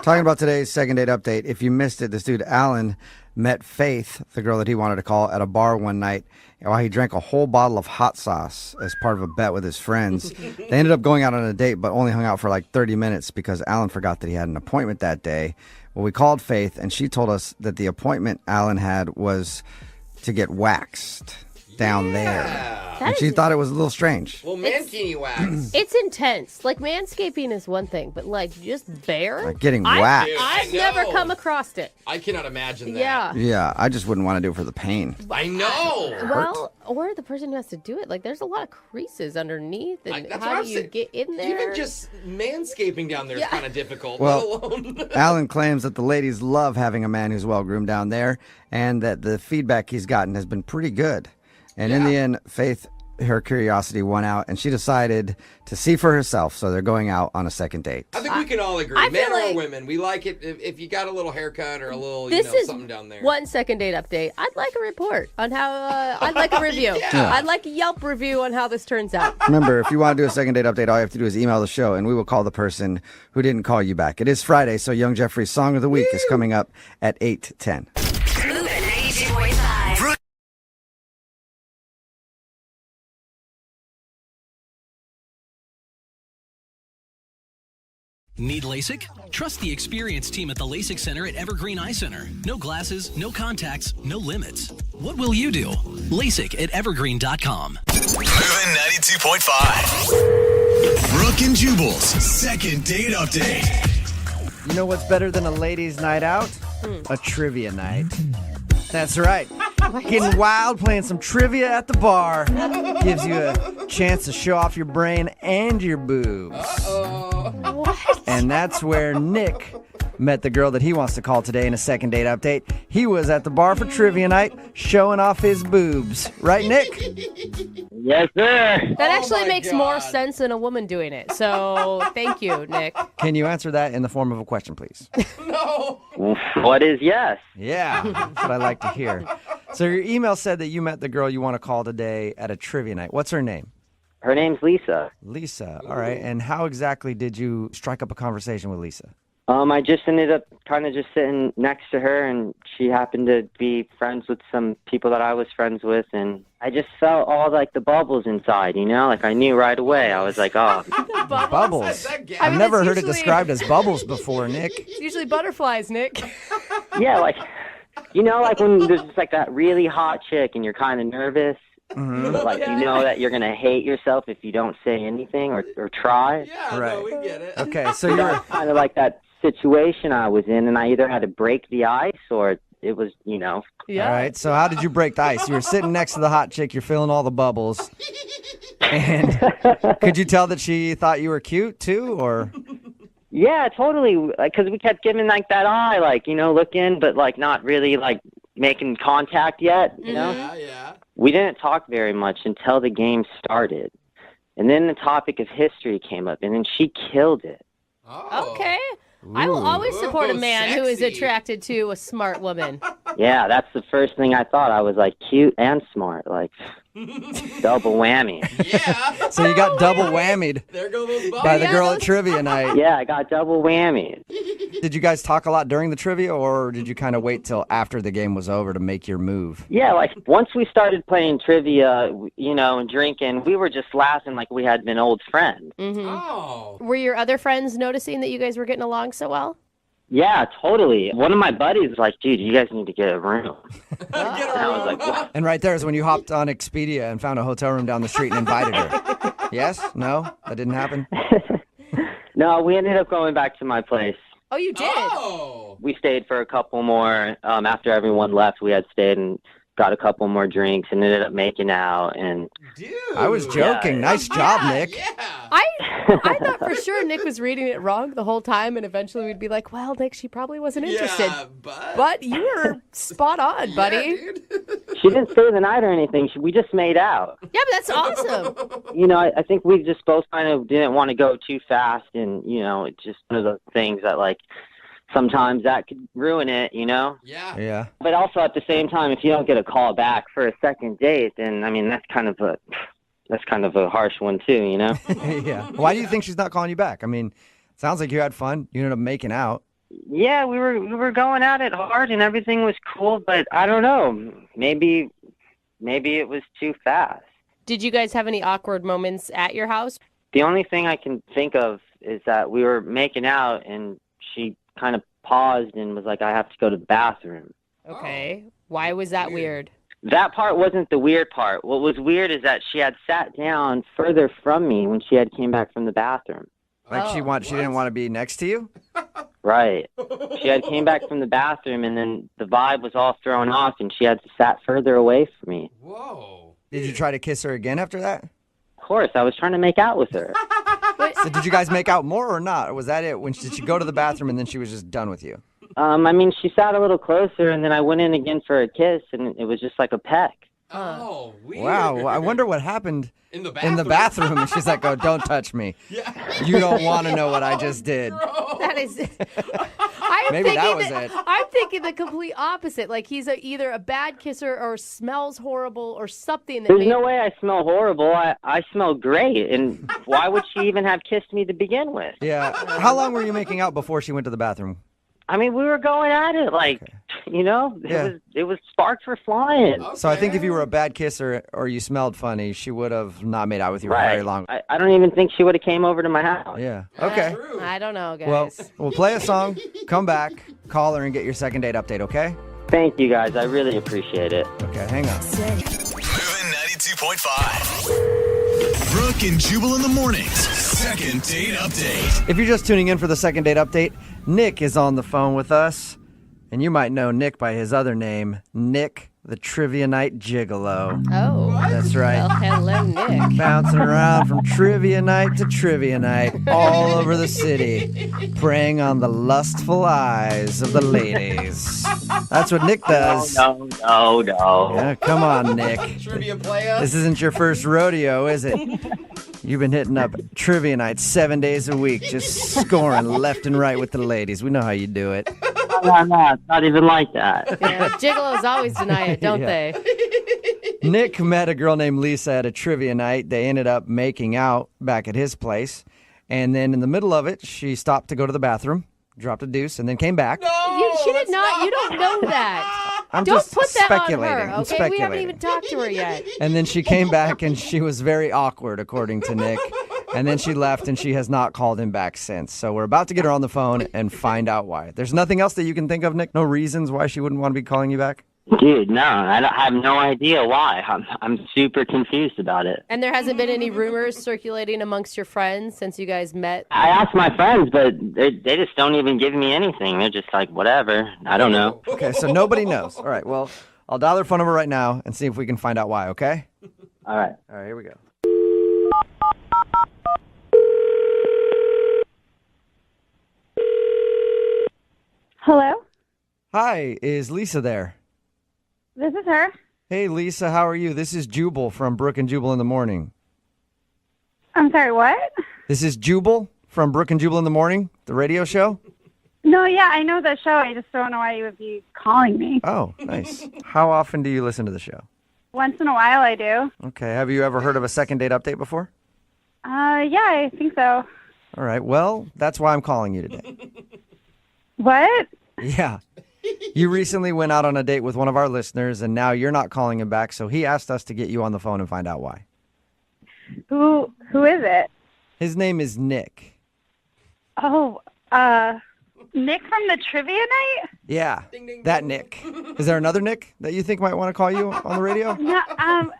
Talking about today's second date update. If you missed it, this dude, Alan, met Faith, the girl that he wanted to call, at a bar one night while he drank a whole bottle of hot sauce as part of a bet with his friends. They ended up going out on a date, but only hung out for like 30 minutes because Alan forgot that he had an appointment that day. Well, we called Faith, and she told us that the appointment Alan had was to get waxed down there. And she thought it was a little strange. Well, mankini wax. It's intense. Like, manscaping is one thing, but, like, just bare? Like getting I've- waxed. Dude, I've I never know. come across it. I cannot imagine that. Yeah. Yeah, I just wouldn't want to do it for the pain. I know. Well, or the person who has to do it. Like, there's a lot of creases underneath, and That's what how I'm do you saying. get in there? Even just manscaping down there is Yeah. kind of difficult. Well, let alone. Alan claims that the ladies love having a man who's well groomed down there, and that the feedback he's gotten has been pretty good. And in the end, Faith, her curiosity won out, and she decided to see for herself. So they're going out on a second date. I think we can all agree, I men feel or like- women, we like it if you got a little haircut or a little, This is something down there. one second date update. I'd like a report on how. I'd like a review. Yeah. I'd like a Yelp review on how this turns out. Remember, if you want to do a second date update, all you have to do is email the show, and we will call the person who didn't call you back. It is Friday, so Young Jeffrey's Song of the Week is coming up at 8:10. Need LASIK? Trust the experienced team at the LASIK Center at Evergreen Eye Center. No glasses, no contacts, no limits. What will you do? LASIK at evergreen.com. Moving 92.5. Brooke and Jubal's second date update. You know what's better than a ladies' night out? A trivia night. That's right. Getting wild, playing some trivia at the bar gives you a chance to show off your brain and your boobs. What? And that's where Nick met the girl that he wants to call today in a second date update. He was at the bar for trivia night showing off his boobs. Right, Nick? Yes, sir. That actually my makes God. more sense than a woman doing it. So thank you, Nick. Can you answer that in the form of a question, please? No. What is yes? Yeah, that's what I like to hear. So your email said that you met the girl you want to call today at a trivia night. What's her name? Her name's Lisa. Lisa. All right. And how exactly did you strike up a conversation with Lisa? I just ended up kind of just sitting next to her, and she happened to be friends with some people that I was friends with, and I just felt all like the bubbles inside, you know? Like I knew right away. I was like, oh, Bubbles. That guy- I I've mean, never it's heard it usually- described as bubbles before, Nick. It's usually butterflies, Nick. yeah, like, you know, like when there's just like that really hot chick and you're kind of nervous, but like you know that you're going to hate yourself if you don't say anything or try. Yeah, Right. no, we get it. Okay, so you're Kind of like that situation I was in, and I either had to break the ice or it was, you know. Yeah. all right. So how did you break the ice? You were sitting next to the hot chick. You're feeling all the bubbles. And could you tell that she thought you were cute too, or? Yeah, totally. Like, cause we kept giving like that eye, like, you know, looking, but like not really like making contact yet. You know, Yeah. we didn't talk very much until the game started, and then the topic of history came up, and then she killed it. Oh. Okay. I will always support a Ooh, man who is sexy. attracted to a smart woman. Yeah, that's the first thing I thought. I was like cute and smart, like double whammy. Yeah. So you got double whammied There go those bubbles. by the girl at trivia night. Yeah, I got double whammy. Did you guys talk a lot during the trivia, or did you kind of wait till after the game was over to make your move? Yeah, like once we started playing trivia, you know, and drinking, we were just laughing like we had been old friends. Oh. Were your other friends noticing that you guys were getting along so well? Yeah, totally. One of my buddies was like, dude, you guys need to get a room. Get And I was like, what? And right there is when you hopped on Expedia and found a hotel room down the street and invited her. Yes? No? That didn't happen? No, we ended up going back to my place. Oh, you did? Oh. We stayed for a couple more. After everyone left, we had stayed and got a couple more drinks and ended up making out. And Dude. I was joking. Nice job, Nick. Yeah. I thought for sure Nick was reading it wrong the whole time, and eventually we'd be like, well, Nick, she probably wasn't interested. Yeah, But you were spot on, buddy. Yeah, dude. she didn't stay the night or anything. We just made out. Yeah, but that's awesome. You know, I think we just both kind of didn't want to go too fast. And, you know, it's just one of those things that, like, sometimes that could ruin it, you know? Yeah. Yeah. But also at the same time, if you don't get a call back for a second date, then, I mean, that's kind of a harsh one too, you know? Yeah. Why do you think she's not calling you back? I mean, sounds like you had fun. You ended up making out. Yeah, we were going at it hard and everything was cool, but I don't know. Maybe it was too fast. Did you guys have any awkward moments at your house? The only thing I can think of is that we were making out and she kind of paused and was like, I have to go to the bathroom. Okay. Why was that weird? That part wasn't the weird part. What was weird is that she had sat down further from me when she had came back from the bathroom. Like she didn't want to be next to you? Right. She had came back from the bathroom and then the vibe was all thrown off and she had sat further away from me. Whoa. Did you try to kiss her again after that? Of course, I was trying to make out with her. So did you guys make out more or not? Or was that it? Did she go to the bathroom and then she was just done with you? I mean, she sat a little closer and then I went in again for a kiss and it was just like a peck. Oh, weird. Wow. I wonder what happened In the in the bathroom. And she's like, oh, don't touch me. Yeah. You don't want to know what I just did. That is. Maybe that was it. I'm thinking the complete opposite. Like he's either a bad kisser or smells horrible or something. There's no way I smell horrible. I smell great. And why would she even have kissed me to begin with? Yeah. How long were you making out before she went to the bathroom? I mean, we were going at it like, it was sparks were flying. So I think if you were a bad kisser or you smelled funny, she would have not made out with you for very long. I don't even think she would have came over to my house. Yeah. Okay. I don't know, guys. Well, we'll play a song, come back, call her, and get your second date update, okay? Thank you, guys. I really appreciate it. Okay, hang on. Moving 92.5. Brooke and Jubal in the mornings. Second date update. If you're just tuning in for the second date update, Nick is on the phone with us. And you might know Nick by his other name, Nick the Trivia Night Gigolo. Oh. That's right. Well, hello, Nick. Bouncing around from trivia night to trivia night all over the city, preying on the lustful eyes of the ladies. That's what Nick does. No. Yeah, come on, Nick. Trivia player. This isn't your first rodeo, is it? You've been hitting up trivia nights 7 days a week, just scoring left and right with the ladies. We know how you do it. No, it's not even like that. Yeah, gigolos always deny it, don't Yeah. they? Nick met a girl named Lisa at a trivia night. They ended up making out back at his place. And then in the middle of it, she stopped to go to the bathroom, dropped a deuce, and then came back. She did not. You don't know that. I'm Don't just put that on speculating. her, I'm okay? We haven't speculating. even talked to her yet. And then she came back and she was very awkward, according to Nick. And then she left and she has not called him back since. So we're about to get her on the phone and find out why. There's nothing else that you can think of, Nick? No reasons why she wouldn't want to be calling you back? Dude, no, I have no idea why. I'm super confused about it. And there hasn't been any rumors circulating amongst your friends since you guys met? I asked my friends, but they just don't even give me anything. They're just like, whatever. I don't know. Okay, so nobody knows. All right, well, I'll dial their phone number right now and see if we can find out why, okay? All right. All right, here we go. Hello, Hi, is Lisa there? this is her. Hey, Lisa, how are you? This is Jubal from Brooke and Jubal in the Morning. I'm sorry, what? This is Jubal from Brooke and Jubal in the Morning, the radio show. No, yeah, I know the show. I just don't know why you would be calling me. Oh, nice. How often do you listen to the show? Once in a while, I do. Okay, have you ever heard of a second date update before? Yeah, I think so. All right, well, that's why I'm calling you today. What? Yeah. You recently went out on a date with one of our listeners, and now you're not calling him back, so he asked us to get you on the phone and find out why. Who is it? His name is Nick. Oh, Nick from the trivia night? Yeah, that Nick. Is there another Nick that you think might want to call you on the radio? No,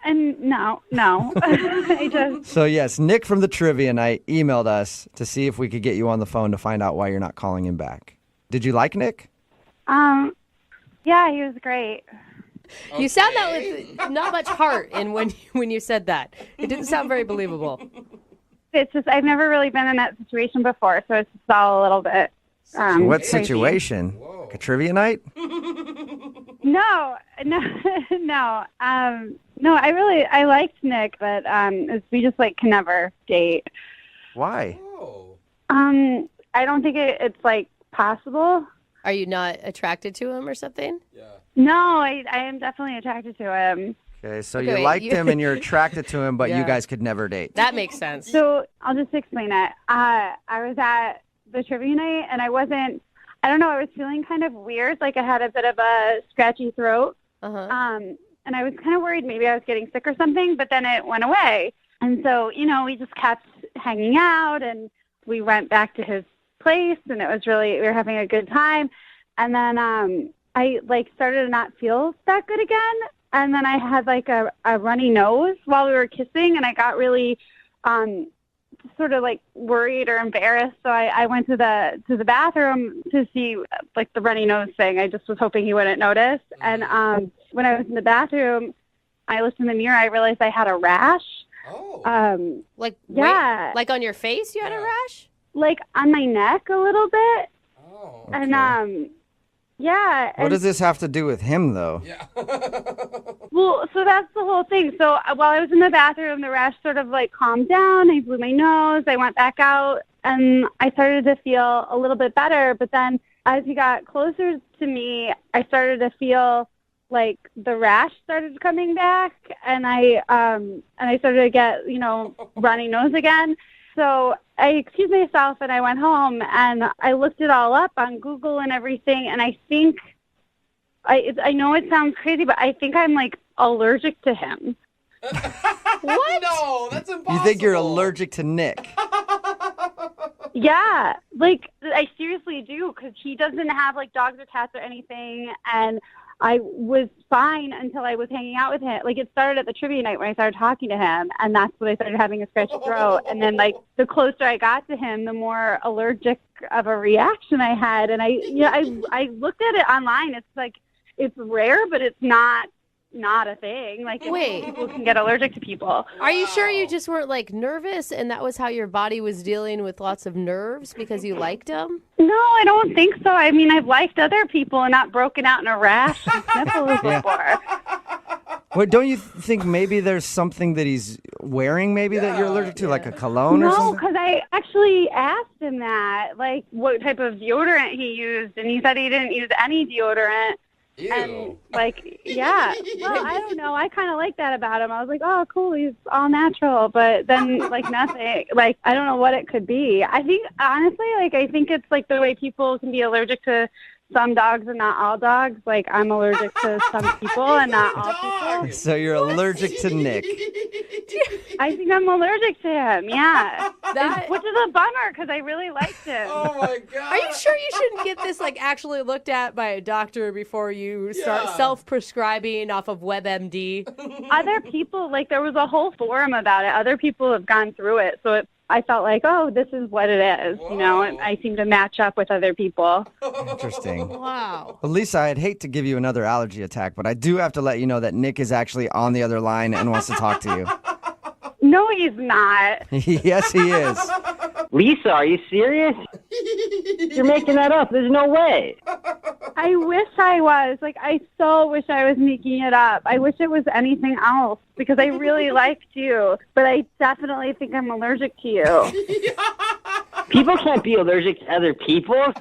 and no. I just So, yes, Nick from the trivia night emailed us to see if we could get you on the phone to find out why you're not calling him back. Did you like Nick? yeah, he was great. You sound that with not much heart in when you said that. It didn't sound very believable. It's just I've never really been in that situation before, so it's just all a little bit. What crazy. situation? Like a trivia night? No. I liked Nick, but we just like can never date. Why? I don't think it's like possible. Are you not attracted to him or something? No, I am definitely attracted to him. Okay, so Okay, you wait, liked him and you're attracted to him, but you Yeah. guys could never date. That makes sense. So I'll just explain it. I was at the trivia night, and I was feeling kind of weird, like I had a bit of a scratchy throat. Uh-huh. And I was kind of worried maybe I was getting sick or something, but then it went away. And so, we just kept hanging out, and we went back to his place, and we were having a good time. And then I started to not feel that good again. And then I had like a runny nose while we were kissing, and I got really sort of like worried or embarrassed. So I went to the bathroom to see like the runny nose thing. I just was hoping he wouldn't notice. And when I was in the bathroom, I looked in the mirror. I realized I had a rash. Oh. Yeah. Like on your face, you had a rash? Like on my neck a little bit. Oh. And yeah. What does this have to do with him, though? Yeah. Well, so that's the whole thing. So while I was in the bathroom, the rash sort of like calmed down. I blew my nose. I went back out, and I started to feel a little bit better. But then as he got closer to me, I started to feel like the rash started coming back, and I started to get runny nose again. So I excused myself and I went home and I looked it all up on Google and everything. And I think, I know it sounds crazy, but I think I'm like allergic to him. What? No, that's impossible. You think you're allergic to Nick? Yeah, like I seriously do, because he doesn't have like dogs or cats or anything, and I was fine until I was hanging out with him. Like it started at the trivia night when I started talking to him, and that's when I started having a scratchy throat. And then like the closer I got to him, the more allergic of a reaction I had. And I looked at it online. It's like it's rare, but it's not a thing. Like people can get allergic to people. Are you sure you just weren't like nervous and that was how your body was dealing with lots of nerves because you liked them? No, I don't think so. I mean, I've liked other people and not broken out in a rash and sniffles before. Well, don't you think maybe there's something that he's wearing maybe that you're allergic to, like a cologne or No, something? because I actually asked him that, like what type of deodorant he used, and he said he didn't use any deodorant. Ew. And like, yeah, well, I don't know. I kind of like that about him. I was like, oh, cool, he's all natural. But then, like, nothing. Like, I don't know what it could be. I think, honestly, like, I think it's like the way people can be allergic to some dogs and not all dogs. Like, I'm allergic to some people and not all people. So you're allergic to Nick. I think I'm allergic to him, yeah. Which is a bummer because I really liked him. Oh, my God. Are you sure you shouldn't get this like actually looked at by a doctor before you start self-prescribing off of WebMD? Other people, like there was a whole forum about it. Other people have gone through it. So I felt like, oh, this is what it is. Whoa. You know, and I seem to match up with other people. Interesting. Wow. Well, Lisa, I'd hate to give you another allergy attack, but I do have to let you know that Nick is actually on the other line and wants to talk to you. No, he's not. Yes, he is. Lisa, are you serious? You're making that up. There's no way. I wish I was. Like, I so wish I was making it up. I wish it was anything else because I really liked you. But I definitely think I'm allergic to you. People can't be allergic to other people.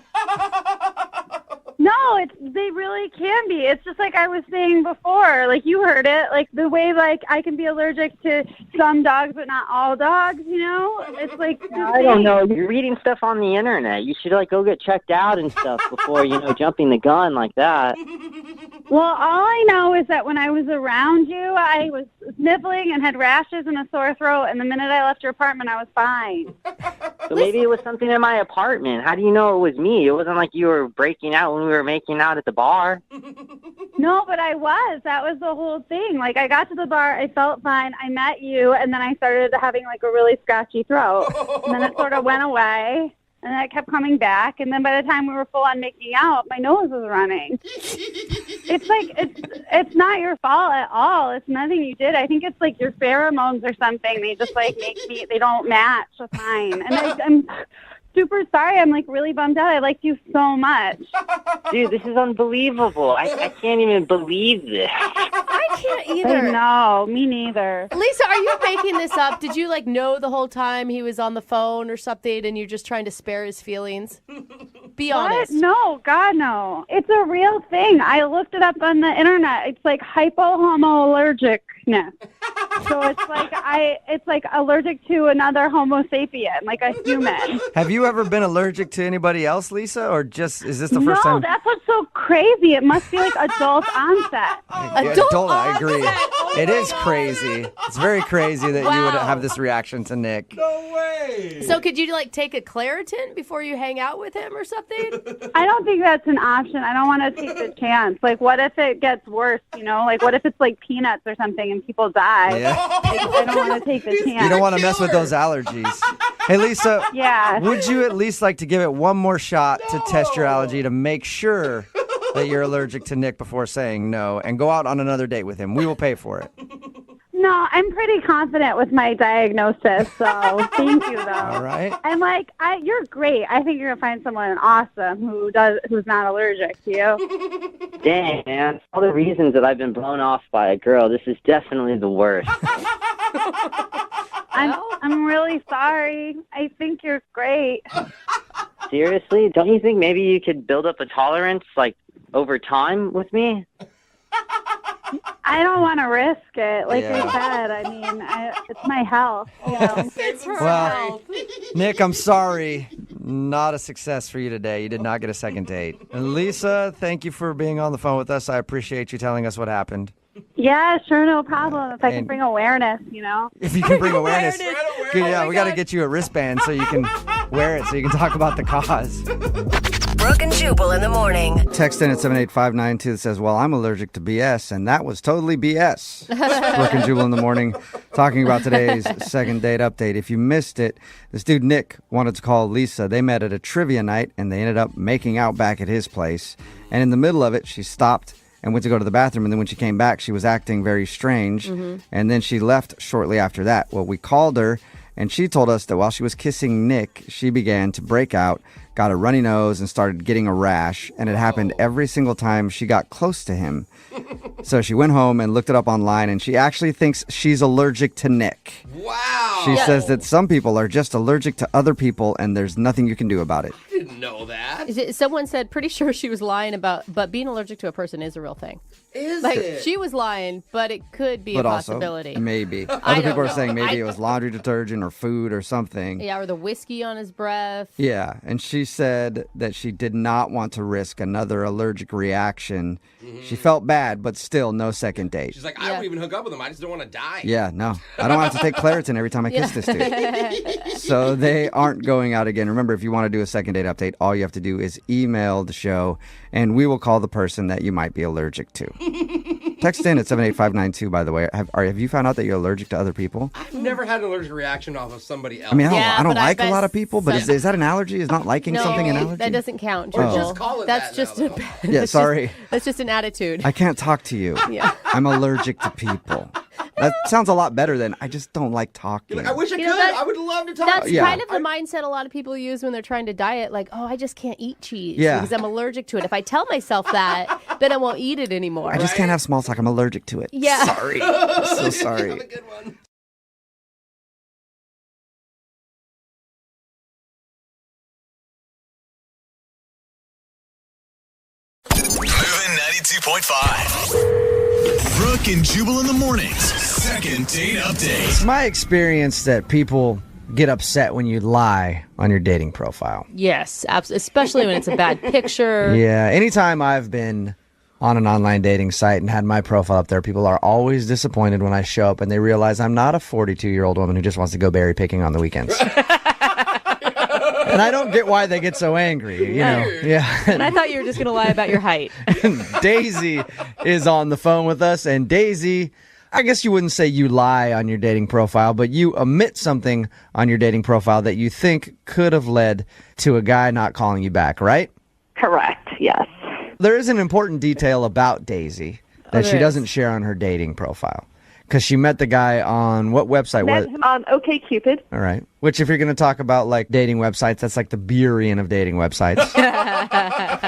No, they really can be. It's just like I was saying before. Like, you heard it. Like, the way, like, I can be allergic to some dogs but not all dogs, you know? It's like... I don't know. You're reading stuff on the internet. You should, like, go get checked out and stuff before, jumping the gun like that. Well, all I know is that when I was around you, I was sniffling and had rashes and a sore throat, and the minute I left your apartment, I was fine. So maybe it was something in my apartment. How do you know it was me? It wasn't like you were breaking out when we were making out at the bar. No, but I was. That was the whole thing. Like, I got to the bar, I felt fine, I met you, and then I started having, like, a really scratchy throat. And then it sort of went away. And then it kept coming back, and then by the time we were full on making out, my nose was running. It's like, it's not your fault at all. It's nothing you did. I think it's like your pheromones or something. They just like they don't match with mine. And I'm super sorry. I'm like really bummed out. I liked you so much. Dude, this is unbelievable. I can't even believe this. I can't either. No, me neither. Lisa, are you making this up? Did you like know the whole time he was on the phone or something and you're just trying to spare his feelings? Be honest. No, God, no. It's a real thing. I looked it up on the internet. It's like hypohomoallergicness. So it's like allergic to another Homo sapien, like a human. Have you ever been allergic to anybody else, Lisa, or is this the first time? No, that's what's so crazy. It must be like adult onset. Adult, I agree. It is crazy. It's very crazy that you would have this reaction to Nick. No way. So could you like take a Claritin before you hang out with him or something? I don't think that's an option. I don't want to take the chance. Like, what if it gets worse, Like, what if it's like peanuts or something and people die? Yeah. I don't want to take the chance. You don't want to mess with those allergies. Hey, Lisa, Yeah. would you at least like to give it one more shot to test your allergy to make sure that you're allergic to Nick before saying no and go out on another date with him? We will pay for it. No, I'm pretty confident with my diagnosis, so thank you, though. All right. And you're great. I think you're gonna find someone awesome who's not allergic to you. Dang, man. All the reasons that I've been blown off by a girl, this is definitely the worst. I'm really sorry. I think you're great. Seriously? Don't you think maybe you could build up a tolerance, like, over time with me? I don't want to risk it. Like Yeah. I said, I mean, it's my health. You know? It's her Well, health. Nick, I'm sorry. Not a success for you today. You did not get a second date. And Lisa, thank you for being on the phone with us. I appreciate you telling us what happened. Yeah, sure, no problem. If I And- can bring awareness, you know. If you can bring awareness. Awareness. Good, Oh yeah, my we got to God. get you a wristband so you can wear it so you can talk about the cause. Brooke and Jubal in the morning. Text in at 78592 that says, well, I'm allergic to BS, and that was totally BS. Brooke and Jubal in the morning talking about today's second date update. If you missed it, this dude Nick wanted to call Lisa. They met at a trivia night, and they ended up making out back at his place. And in the middle of it, she stopped and went to go to the bathroom, and then when she came back, she was acting very strange, and then she left shortly after that. Well, we called her, and she told us that while she was kissing Nick, she began to break out, got a runny nose, and started getting a rash, and it happened every single time she got close to him. So she went home and looked it up online, and she actually thinks she's allergic to Nick. Wow. She says that some people are just allergic to other people, and there's nothing you can do about it. I didn't know that. Someone said, pretty sure she was lying but being allergic to a person is a real thing. Is Like, it? she was lying, but it could be But a also, possibility. maybe. I Other don't people are know. saying maybe it was laundry detergent or food or something. Yeah, or the whiskey on his breath. Yeah, and she said that she did not want to risk another allergic reaction. She felt bad, but still no second date. She's like, I won't even hook up with him. I just don't want to die. Yeah, no. I don't have to take Claritin every time I kiss this dude. So they aren't going out again. Remember, if you want to do a second date update, all you have to do is email the show, and we will call the person that you might be allergic to. Text in at 78592, by the way. Have you found out that you're allergic to other people? I've never had an allergic reaction off of somebody else. I mean, Yeah, I don't but I like a bet lot of people, but some- is that an allergy? Is not liking No, something an allergy? that doesn't count, Or Jubal. just call it That's that just now, a though. Yeah, that's sorry. That's just an attitude. I can't talk to you. Yeah. I'm allergic to people. That sounds a lot better than I just don't like talking. Like, I wish I You could. know, that- I would love to talk. That's Yeah. kind of the mindset a lot of people use when they're trying to diet. Like, oh, I just can't eat cheese Yeah. because I'm allergic to it. If I tell myself that, then I won't eat it anymore. I just can't have small talk. I'm allergic to it. Yeah. Sorry. So sorry. Have a good one. Moving 92.5. Brooke and Jubal in the mornings. Second date update. It's my experience that people get upset when you lie on your dating profile. Yes, especially when it's a bad picture. Yeah. Anytime I've been on an online dating site and had my profile up there, people are always disappointed when I show up and they realize I'm not a 42-year-old woman who just wants to go berry picking on the weekends. And I don't get why they get so angry, you know. Yeah. And I thought you were just going to lie about your height. Daisy is on the phone with us. And Daisy, I guess you wouldn't say you lie on your dating profile, but you omit something on your dating profile that you think could have led to a guy not calling you back, right? Correct, yes. There is an important detail about Daisy that there she is. doesn't share on her dating profile. Because she met the guy on what website? Met him on OkCupid. All right. Which, if you're going to talk about like dating websites, that's like the Burien of dating websites.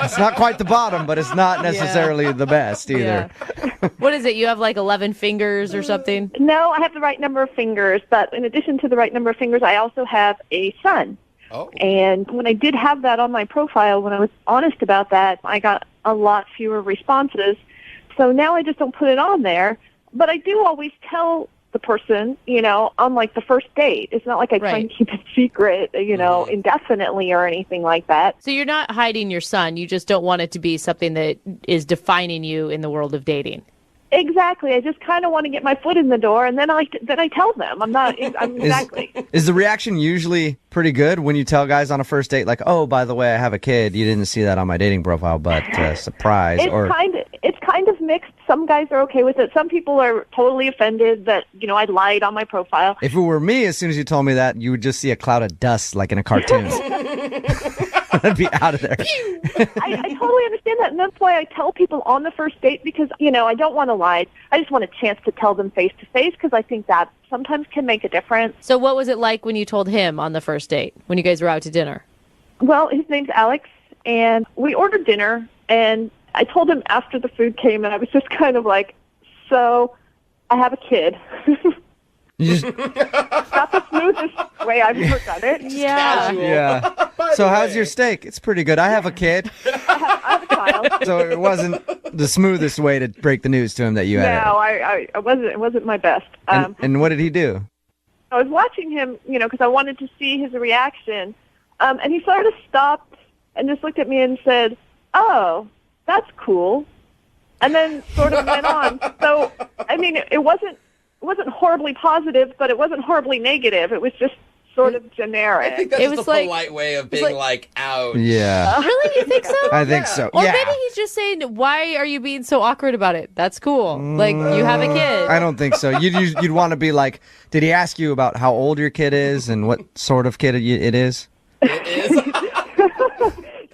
It's not quite the bottom, but it's not necessarily the best either. Yeah. What is it? You have like 11 fingers or something? No, I have the right number of fingers, but in addition to the right number of fingers, I also have a son. Oh. And when I did have that on my profile, when I was honest about that, I got a lot fewer responses. So now I just don't put it on there. But I do always tell the person, you know, on like the first date. It's not like I try and keep it secret, you know, indefinitely or anything like that. So you're not hiding your son. You just don't want it to be something that is defining you in the world of dating. Exactly. I just kind of want to get my foot in the door, and then I tell them. Exactly. Is the reaction usually pretty good when you tell guys on a first date, like, oh, by the way, I have a kid. You didn't see that on my dating profile, but surprise. It's kind of mixed. Some guys are okay with it. Some people are totally offended that, you know, I lied on my profile. If it were me, as soon as you told me that, you would just see a cloud of dust like in a cartoon. I'd be out of there. I totally understand that, and that's why I tell people on the first date, because, you know, I don't want to lie. I just want a chance to tell them face to face, because I think that sometimes can make a difference. So what was it like when you told him on the first date, when you guys were out to dinner? Well, his name's Alex, and we ordered dinner, and I told him after the food came, and I was just kind of like, so I have a kid. Not the smoothest way I've ever done it. Yeah. Yeah. So how's your steak? It's pretty good. I have a kid. I have a child. So it wasn't the smoothest way to break the news to him that you had No, I wasn't. It wasn't my best. and what did he do? I was watching him, because I wanted to see his reaction, and he sort of stopped and just looked at me and said, "Oh, that's cool," and then sort of went on. So, I mean, it wasn't horribly positive, but it wasn't horribly negative. It was just sort of generic. I think that's It just was a like- polite way of being like, ouch. Yeah. Really? You think so? I think so. Or yeah. maybe he's just saying, "Why are you being so awkward about it? That's cool. Like you have a kid." I don't think so. You'd want to be like, did he ask you about how old your kid is and what sort of kid it is? It is.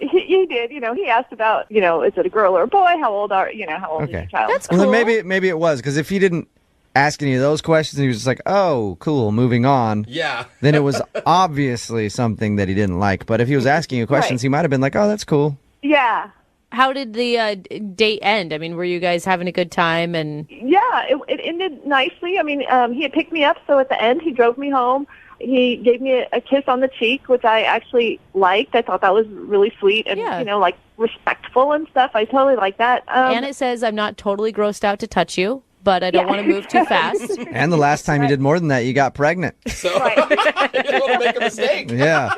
He did. He asked about, is it a girl or a boy? How old is your child? That's cool. Well, then maybe it was, because if he didn't ask any of those questions, he was just like, oh, cool, moving on. Yeah. Then it was obviously something that he didn't like. But if he was asking you questions, Right. he might have been like, oh, that's cool. Yeah. How did the date end? I mean, were you guys having a good time? And Yeah, it ended nicely. I mean, he had picked me up, so at the end, he drove me home. He gave me a kiss on the cheek, which I actually liked. I thought that was really sweet and, Yeah. like, respectful and stuff. I totally like that. and it says, "I'm not totally grossed out to touch you, but I don't want to move too fast." And the last time you did more than that, you got pregnant. So you don't want to make a mistake. Yeah.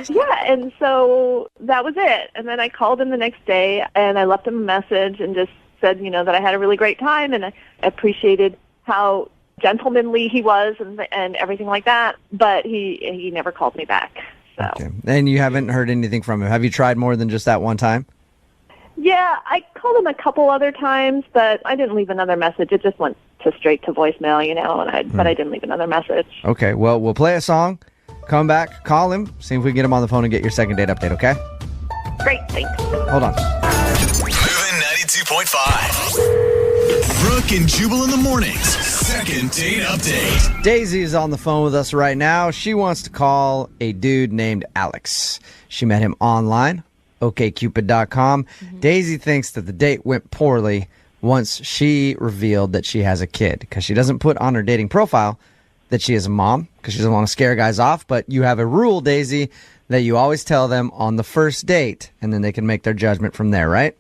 Yeah, and so that was it. And then I called him the next day, and I left him a message and just said, that I had a really great time, and I appreciated how gentlemanly he was and everything like that. But he never called me back. So Okay. And you haven't heard anything from him. Have you tried more than just that one time? yeah, I called him a couple other times, but I didn't leave another message. It just went straight to voicemail, but I didn't leave another message. Okay, well, we'll play a song, come back, call him, see if we can get him on the phone and get your second date update, okay? Great, thanks. Hold on. Moving 92.5. Brooke and Jubal in the mornings. Second date update. Daisy is on the phone with us right now. She wants to call a dude named Alex. She met him online, okcupid.com. Daisy thinks that the date went poorly once she revealed that she has a kid, because she doesn't put on her dating profile that she is a mom, because she doesn't want to scare guys off. But you have a rule, Daisy, that you always tell them on the first date, and then they can make their judgment from there, right?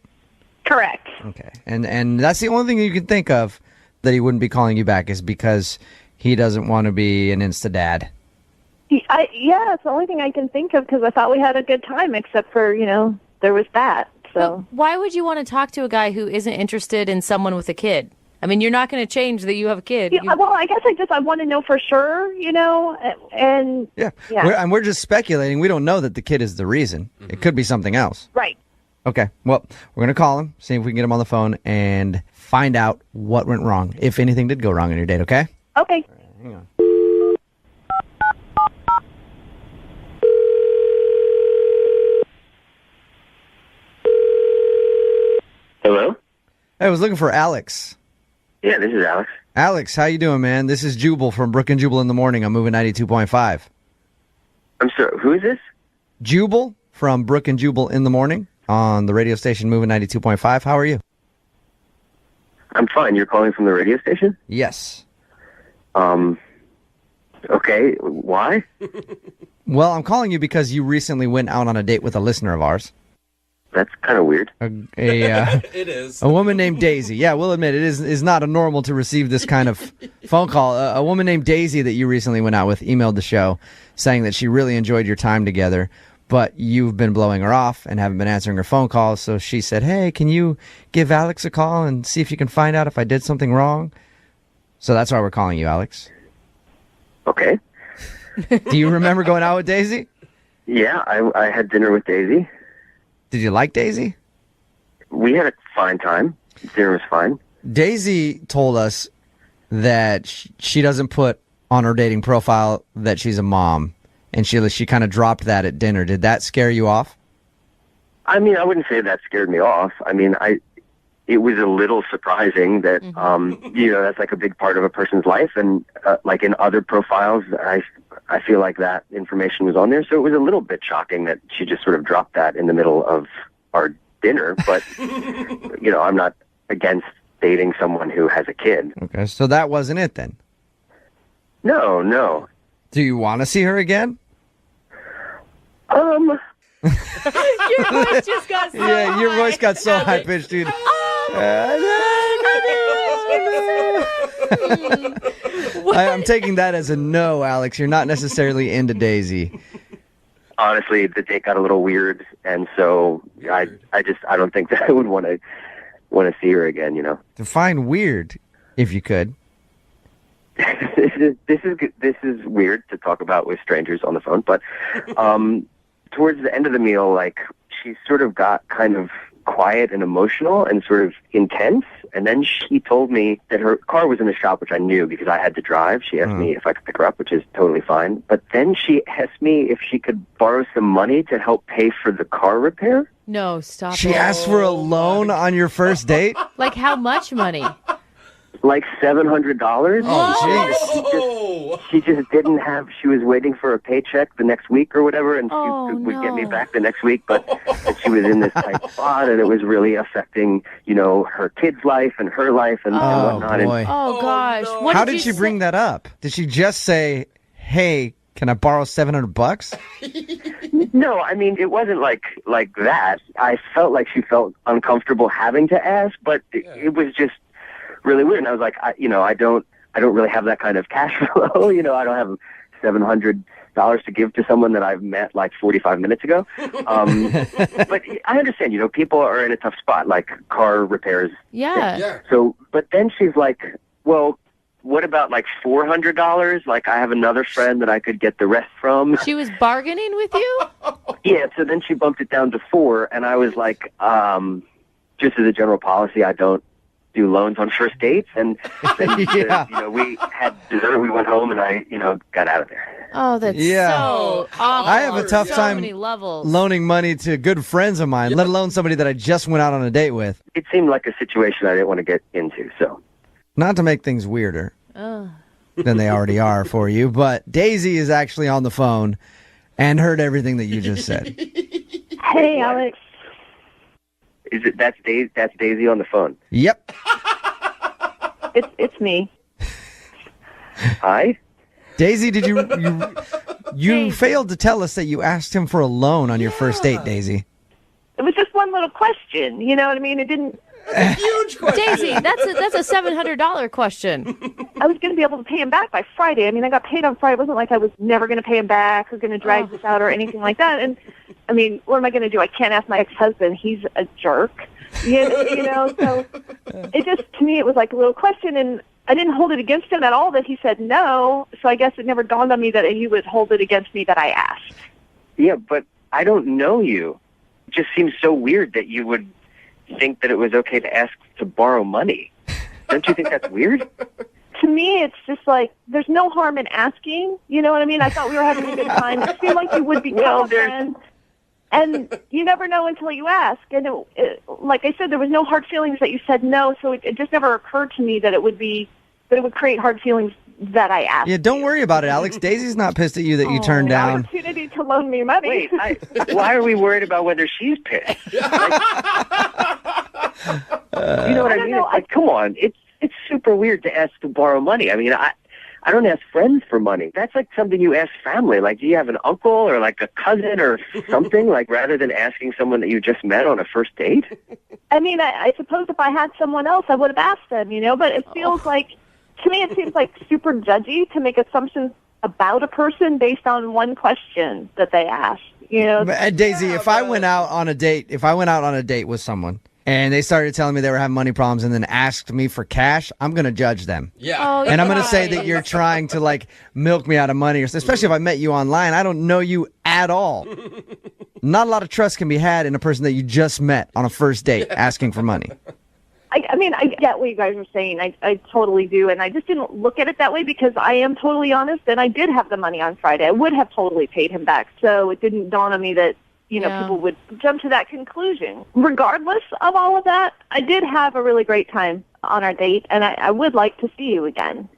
Correct. Okay. And that's the only thing you can think of that he wouldn't be calling you back, is because he doesn't want to be an insta dad. Yeah, it's the only thing I can think of, because I thought we had a good time, except for, there was that. So But why would you want to talk to a guy who isn't interested in someone with a kid? I mean, you're not going to change that you have a kid. Yeah, well, I guess I want to know for sure, and Yeah. Yeah. We're just speculating. We don't know that the kid is the reason. It could be something else. right. Okay. Well, we're going to call him, see if we can get him on the phone, and find out what went wrong, if anything did go wrong in your date, okay? Okay. Hang on. Hello? Hey, I was looking for Alex. Yeah, this is Alex. Alex, how you doing, man? This is Jubal from Brooke and Jubal in the morning. I'm moving 92.5. I'm sorry, who is this? Jubal from Brooke and Jubal in the morning on the radio station moving 92.5. How are you? I'm fine. You're calling from the radio station? Yes. Okay, why? Well, I'm calling you because you recently went out on a date with a listener of ours. That's kind of weird. It is. A woman named Daisy. Yeah, we'll admit it is not a normal to receive this kind of phone call. A woman named Daisy that you recently went out with emailed the show saying that she really enjoyed your time together, but you've been blowing her off and haven't been answering her phone calls. So she said, hey, can you give Alex a call and see if you can find out if I did something wrong? So that's why we're calling you, Alex. Okay. Do you remember going out with Daisy? Yeah, I had dinner with Daisy. Did you like Daisy? We had a fine time. Dinner was fine. Daisy told us that she doesn't put on her dating profile that she's a mom, and she kind of dropped that at dinner. Did that scare you off? I mean, I wouldn't say that scared me off. I mean, it was a little surprising that, that's like a big part of a person's life. And like in other profiles, I feel like that information was on there. So it was a little bit shocking that she just sort of dropped that in the middle of our dinner. But, I'm not against dating someone who has a kid. Okay, so that wasn't it then? No. Do you want to see her again? Your voice just got so Yeah, your high. voice got so high-pitched, dude. I'm taking that as a no, Alex. You're not necessarily into Daisy. Honestly, the date got a little weird, and so I don't think that I would want to see her again. You know. Define weird, if you could. This is weird to talk about with strangers on the phone, but towards the end of the meal, like, she sort of got kind of quiet and emotional and sort of intense. And then she told me that her car was in the shop, which I knew because I had to drive. She asked me if I could pick her up, which is totally fine. But then she asked me if she could borrow some money to help pay for the car repair. No, stop She it. asked for a loan on your first date? Like how much money? Like $700. Oh, She just didn't have. She was waiting for a paycheck the next week or whatever, and she would get me back the next week. But she was in this tight spot, and it was really affecting, her kid's life and her life and whatnot. Boy. Oh gosh. What How did she bring that up? Did she just say, "Hey, can I borrow $700?" No, I mean, it wasn't like that. I felt like she felt uncomfortable having to ask, but it was just really weird. And I was like, I don't really have that kind of cash flow. I don't have $700 to give to someone that I've met like 45 minutes ago. But I understand, people are in a tough spot, like car repairs. Yeah. So, but then she's like, well, what about like $400? Like, I have another friend that I could get the rest from. She was bargaining with you? Yeah. So then she bumped it down to $4, and I was like, just as a general policy, I don't do loans on first dates. And then, we had dessert, we went home, and I, got out of there. Oh, that's so awful. I have a tough so time many levels. loaning money to good friends of mine, let alone somebody that I just went out on a date with. It seemed like a situation I didn't want to get into, so. Not to make things weirder than they already are for you, but Daisy is actually on the phone and heard everything that you just said. Hey, Alex. That's Daisy on the phone? Yep. It's me. Hi? Daisy, did you failed to tell us that you asked him for a loan on your first date, Daisy? It was just one little question. You know what I mean? It didn't. Huge question. Daisy, that's a $700 question. I was going to be able to pay him back by Friday. I mean, I got paid on Friday. It wasn't like I was never going to pay him back or going to drag this out or anything like that. And I mean, what am I going to do? I can't ask my ex-husband. He's a jerk. So it just, to me, it was like a little question, and I didn't hold it against him at all that he said no. So I guess it never dawned on me that he would hold it against me that I asked. Yeah, but I don't know you. It just seems so weird that you would think that it was okay to ask to borrow money. Don't you think that's weird? To me, it's just like, there's no harm in asking. You know what I mean? I thought we were having a good time. It seemed like you would become friends. And you never know until you ask. And like I said, there was no hard feelings that you said no, so it just never occurred to me that it would create hard feelings that I asked. Yeah, don't worry about it, Alex. Daisy's not pissed at you that you turned down. Opportunity to loan me money. Wait, why are we worried about whether she's pissed? You know what I mean? It's like, come on, it's super weird to ask to borrow money. I mean, I don't ask friends for money. That's like something you ask family. Like, do you have an uncle or like a cousin or something? Like, rather than asking someone that you just met on a first date? I mean, I suppose if I had someone else, I would have asked them, but it feels like, to me, it seems like super judgy to make assumptions about a person based on one question that they asked. Daisy, if I went out on a date with someone and they started telling me they were having money problems and then asked me for cash, I'm going to judge them. Yeah. Oh, And I'm going to say that you're trying to like milk me out of money, especially if I met you online. I don't know you at all. Not a lot of trust can be had in a person that you just met on a first date asking for money. I mean, I get what you guys are saying. I totally do. And I just didn't look at it that way because I am totally honest, and I did have the money on Friday. I would have totally paid him back. So it didn't dawn on me that, people would jump to that conclusion. Regardless of all of that, I did have a really great time on our date, and I would like to see you again.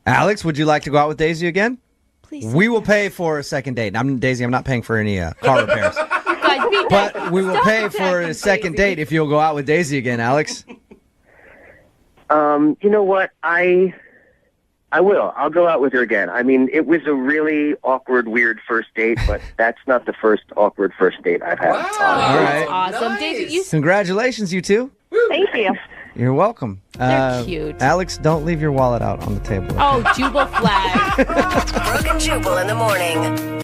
Alex, would you like to go out with Daisy again? Please. We will pay for a second date. Daisy, I'm not paying for any car repairs. Guys, but we will pay for a second date if you'll go out with Daisy again, Alex. You know what? I will. I'll go out with her again. I mean, it was a really awkward, weird first date, but that's not the first awkward first date I've had. Wow. All right. Awesome. Nice. Daisy, Congratulations, you two. Thank you. You're welcome. They're cute. Alex, don't leave your wallet out on the table. Oh, Jubal flag. Brooke and Jubal in the morning.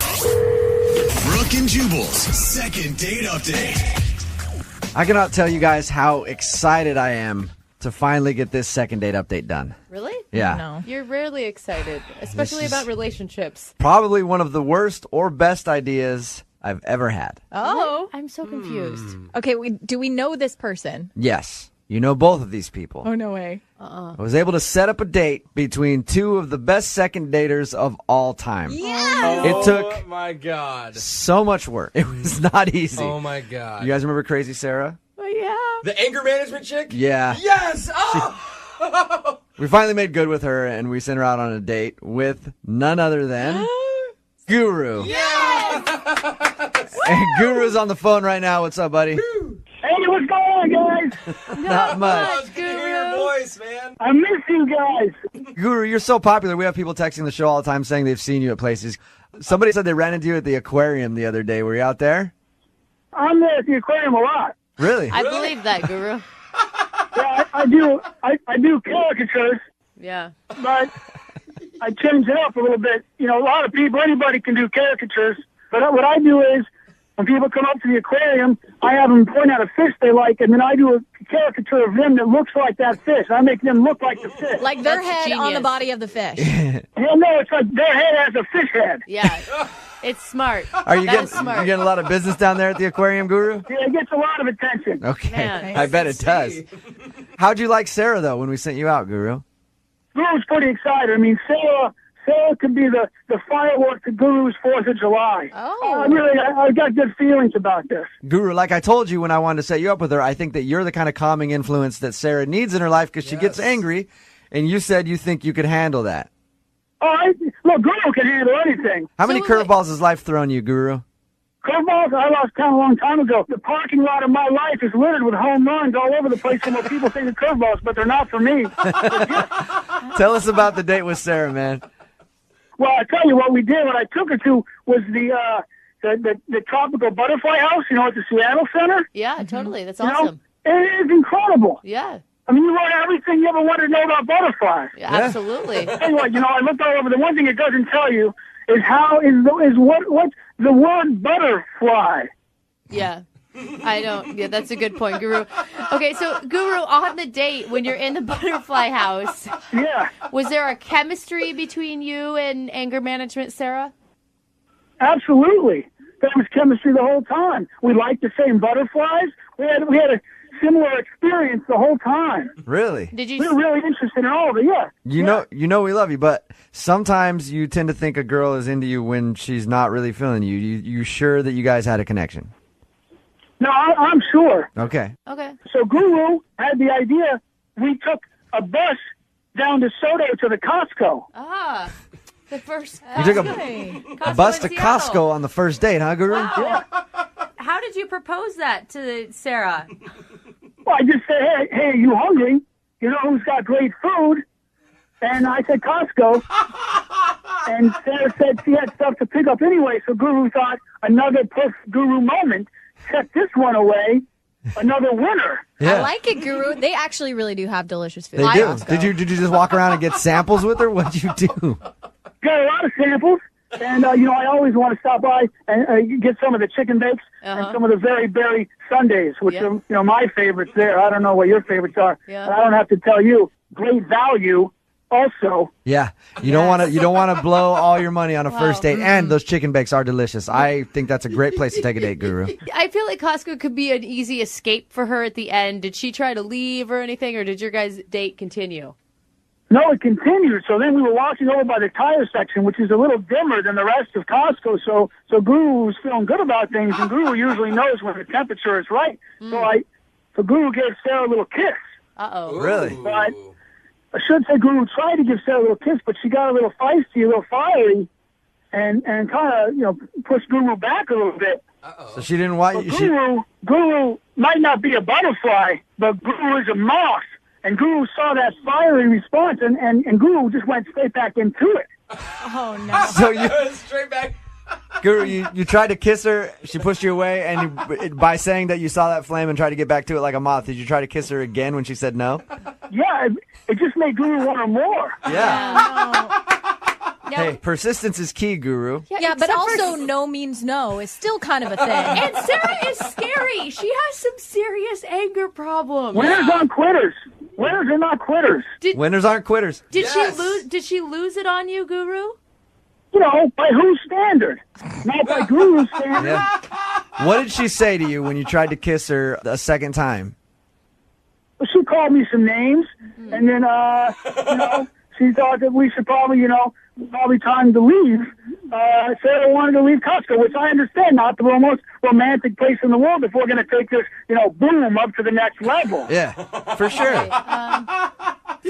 Brooke and Jubal's second date update. I cannot tell you guys how excited I am to finally get this second date update done. Really? Yeah. No. You're rarely excited, especially This is- about relationships. Probably one of the worst or best ideas I've ever had. Oh. I'm so confused. Okay, do we know this person? Yes. You know both of these people. Oh, no way. I was able to set up a date between two of the best second daters of all time. It took Oh my God. so much work. It was not easy. Oh my God. You guys remember Crazy Sarah? Oh, yeah. The anger management chick? Yeah. Yes! Oh! We finally made good with her, and we sent her out on a date with none other than Guru. And Guru's on the phone right now. What's up, buddy? Hey, what's going on, guys? Not much. It's good to hear your voice, man. I miss you guys. Guru, you're so popular. We have people texting the show all the time saying they've seen you at places. Somebody said they ran into you at the aquarium the other day. Were you out there? I'm there at the aquarium a lot. Really? I believe that, Guru. Yeah, I do. I do caricatures, Yeah. but I change it up a little bit. You know, a lot of people, anybody can do caricatures, but what I do is when people come up to the aquarium, I have them point out a fish they like, and then I do a caricature of them that looks like that fish. I make them look like the fish. Like their That's head on the genius. body of the fish. Hell no, it's like their head has a fish head. Yeah. It's smart. Are you That getting is smart. you getting a lot of business down there at the aquarium, Guru? Yeah, it gets a lot of attention. Okay. Man. I bet it does. How'd you like Sarah, though, when we sent you out, Guru? Guru's pretty excited. I mean, Sarah could be the firework to Guru's 4th of July. Oh. I got good feelings about this. Guru, like I told you when I wanted to set you up with her, I think that you're the kind of calming influence that Sarah needs in her life because she gets angry, and you said you think you could handle that. Look, Guru can handle anything. How many curveballs has life thrown you, Guru? Curveballs, I lost count a long time ago. The parking lot of my life is littered with home runs all over the place from what people think are curveballs, but they're not for me. Tell us about the date with Sarah, man. Well, I tell you what we did. What I took her to was the tropical butterfly house, you know, at the Seattle Center. Yeah, totally. That's You know, awesome. it is incredible. Yeah. I mean, you learn everything you ever wanted to know about butterflies. Yeah, absolutely. Tell you what, you know, I looked all over. The one thing it doesn't tell you is what's the word butterfly. Yeah. I don't. Yeah, that's a good point, Guru. Okay, so Guru, on the date when you're in the butterfly house, Yeah, was there a chemistry between you and anger management, Sarah? absolutely. There was chemistry the whole time. We liked the same butterflies. We had a similar experience the whole time. Really? Did We were really interested in all of it. Yeah. You know we love you, but sometimes you tend to think a girl is into you when she's not really feeling you. You sure that you guys had a connection? No, I'm sure. Okay. Okay. So Guru had the idea. We took a bus down to Soto to the Costco. Ah, the first. You took a Costco bus in to Seattle. Costco on the first date, huh, Guru? Wow. How did you propose that to Sarah? Well, I just said, hey, are you hungry? You know who's got great food? And I said Costco. And Sarah said she had stuff to pick up anyway, so Guru thought another perfect Guru moment. Set this one away. Another winner. I like it, Guru. They actually really do have delicious food. They do. Did you just walk around and get samples with her? What'd you do? Got a lot of samples. And, you know, I always want to stop by and get some of the chicken bakes and some of the very berry sundaes, which are, you know, my favorites there. I don't know what your favorites are. Yeah. And I don't have to tell you. Great value also. Yeah, you don't want to blow all your money on a first date, and those chicken bakes are delicious. I think that's a great place to take a date, Guru. I feel like Costco could be an easy escape for her at the end. Did she try to leave or anything, or did your guys' date continue? No, it continued. So then we were walking over by the tire section, which is a little dimmer than the rest of Costco. So Guru was feeling good about things, and Guru usually knows when the temperature is right. So Guru gave Sarah a little kiss. Uh-oh. Really? But I should say Guru tried to give Sarah a little kiss, but she got a little feisty, a little fiery. and kind of pushed Guru back a little bit. So she didn't want you. Guru might not be a butterfly, but Guru is a moth. And Guru saw that fiery response, and Guru just went straight back into it. Oh, no. So you, Straight back. Guru, you tried to kiss her. She pushed you away, and by saying that you saw that flame and tried to get back to it like a moth, did you try to kiss her again when she said no? Yeah, it just made Guru want her more. Yeah. No. Hey, persistence is key, Guru. Yeah, but also no means no is still kind of a thing. And Sarah is scary. She has some serious anger problems. Winners aren't quitters. Winners are not quitters. Winners aren't quitters. Did she lose it on you, Guru? By whose standard? Not by Guru's standard. Yeah. What did she say to you when you tried to kiss her a second time? Well, she called me some names, and then, she thought that we should probably, probably time to leave. Sarah wanted to leave Costco, which I understand, not the most romantic place in the world if we're going to take this, boom, up to the next level. Yeah, for sure.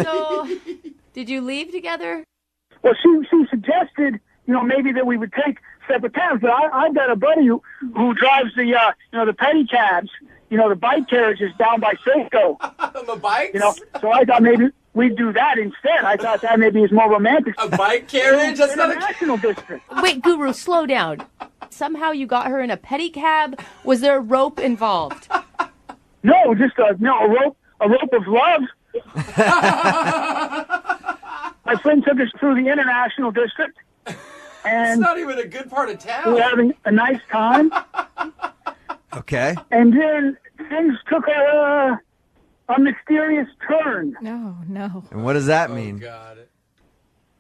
So, did you leave together? Well, she suggested, maybe that we would take separate cabs, but I've got a buddy who drives the, the pedicabs, the bike carriages down by Safeco. The bikes? So I thought maybe we'd do that instead. I thought that maybe is more romantic. A bike carriage? That's not a national district. Wait, Guru, slow down. Somehow you got her in a pedicab. Was there a rope involved? No, just a rope of love. My friend took us through the international district, and it's not even a good part of town. we were having a nice time. Okay. And then things took a mysterious turn. No. And what does that mean? God.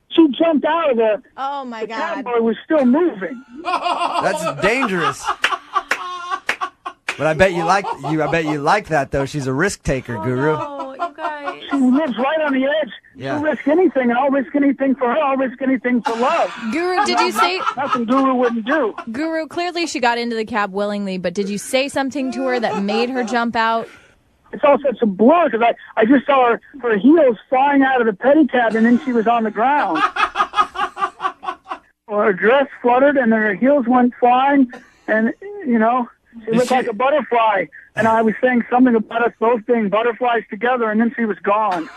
She jumped out of the. Oh, my the God. cowboy was still moving. That's dangerous. But I bet you like that though. She's a risk taker, Guru. Oh, you guys. She lives right on the edge. Yeah. She'll risk anything, and I'll risk anything for her. I'll risk anything for love. Guru, did you say... Nothing Guru wouldn't do. Guru, clearly she got into the cab willingly, but did you say something to her that made her jump out? It's all such a blur, because I just saw her heels flying out of the pedicab, and then she was on the ground. Her dress fluttered, and then her heels went flying, and, she looked like a butterfly. And I was saying something about us both being butterflies together, and then she was gone.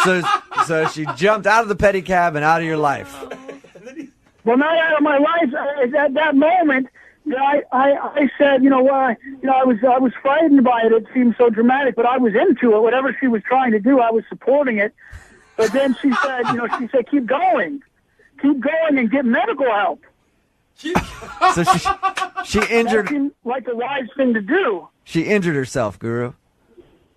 So she jumped out of the pedicab and out of your life. Well, not out of my life. At that moment, I said, I was frightened by it. It seemed so dramatic, but I was into it. Whatever she was trying to do, I was supporting it. But then she said, keep going and get medical help. So she injured. That seemed like the wise thing to do. She injured herself, Guru.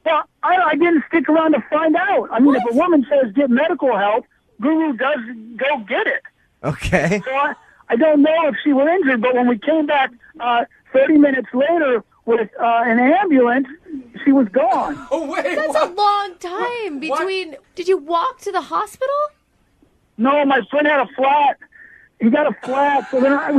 Well, I didn't stick around to find out. I mean, if a woman says get medical help, Guru does go get it. Okay. So I don't know if she was injured, but when we came back 30 minutes later with an ambulance, she was gone. Oh, wait. That's a long time between... What? Did you walk to the hospital? No, my friend had a flat. He got a flat, so then I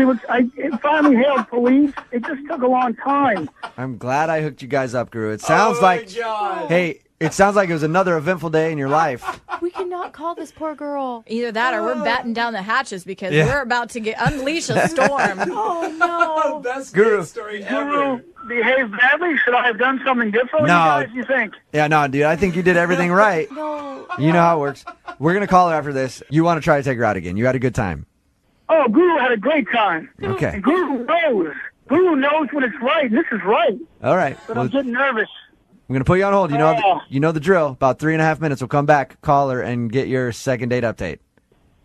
finally hailed police. It just took a long time. I'm glad I hooked you guys up, Guru. It sounds like... God. Hey, it sounds like it was another eventful day in your life. We cannot call this poor girl. Either that or we're batten down the hatches because we're about to unleash a storm. Oh, no. Best Guru. story Guru ever. behaved badly? Should I have done something different? No. What do you think? Yeah, no, dude. I think you did everything right. No. You know how it works. We're going to call her after this. You want to try to take her out again. You had a good time. Oh, Guru had a great time. Okay. And Guru knows. Guru knows when it's right. This is right. All right. But Well, I'm getting nervous. I'm going to put you on hold. You know the drill. About 3.5 minutes. We'll come back, call her, and get your second date update.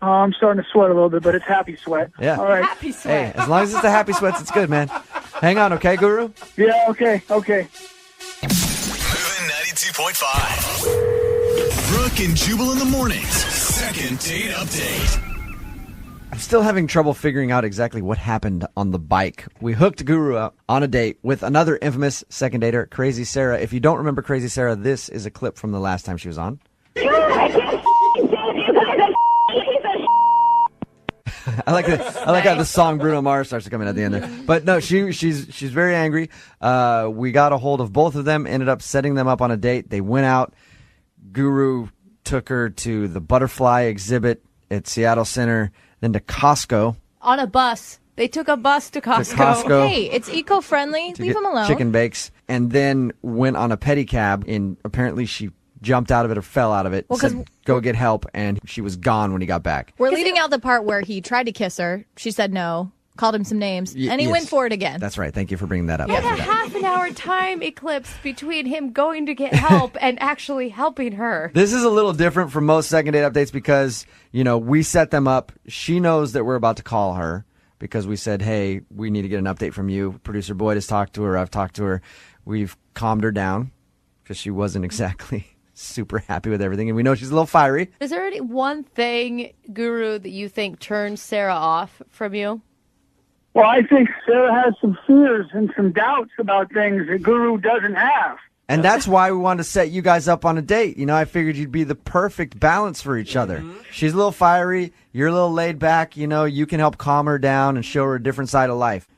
Oh, I'm starting to sweat a little bit, but it's happy sweat. Yeah. All right. Happy sweat. Hey, as long as it's the happy sweats, it's good, man. Hang on, okay, Guru? Yeah, okay. Moving 92.5. Brooke and Jubal in the mornings. Second date update. I'm still having trouble figuring out exactly what happened on the bike. We hooked Guru up on a date with another infamous second dater, Crazy Sarah. If you don't remember Crazy Sarah, this is a clip from the last time she was on. I like how the song Bruno Mars starts to come in at the end there. But no, she's very angry. We got a hold of both of them, ended up setting them up on a date. They went out. Guru took her to the butterfly exhibit at Seattle Center, then to Costco, On a bus. They took a bus to Costco. Hey, it's eco-friendly. to Leave get him alone. chicken bakes, and then went on a pedicab, and apparently she jumped out of it or fell out of it, Well, 'cause- said, go get help, and she was gone when he got back. We're leaving out the part where he tried to kiss her. She said no, called him some names, and he yes. went for it again. That's right. Thank you for bringing that up. What a half an hour time eclipse between him going to get help and actually helping her. This is a little different from most second date updates because, we set them up. She knows that we're about to call her because we said, hey, we need to get an update from you. Producer Boyd has talked to her. I've talked to her. We've calmed her down because she wasn't exactly super happy with everything. And we know she's a little fiery. Is there any one thing, Guru, that you think turns Sarah off from you? Well, I think Sarah has some fears and some doubts about things that Guru doesn't have. And that's why we wanted to set you guys up on a date. I figured you'd be the perfect balance for each other. She's a little fiery. You're a little laid back. You can help calm her down and show her a different side of life.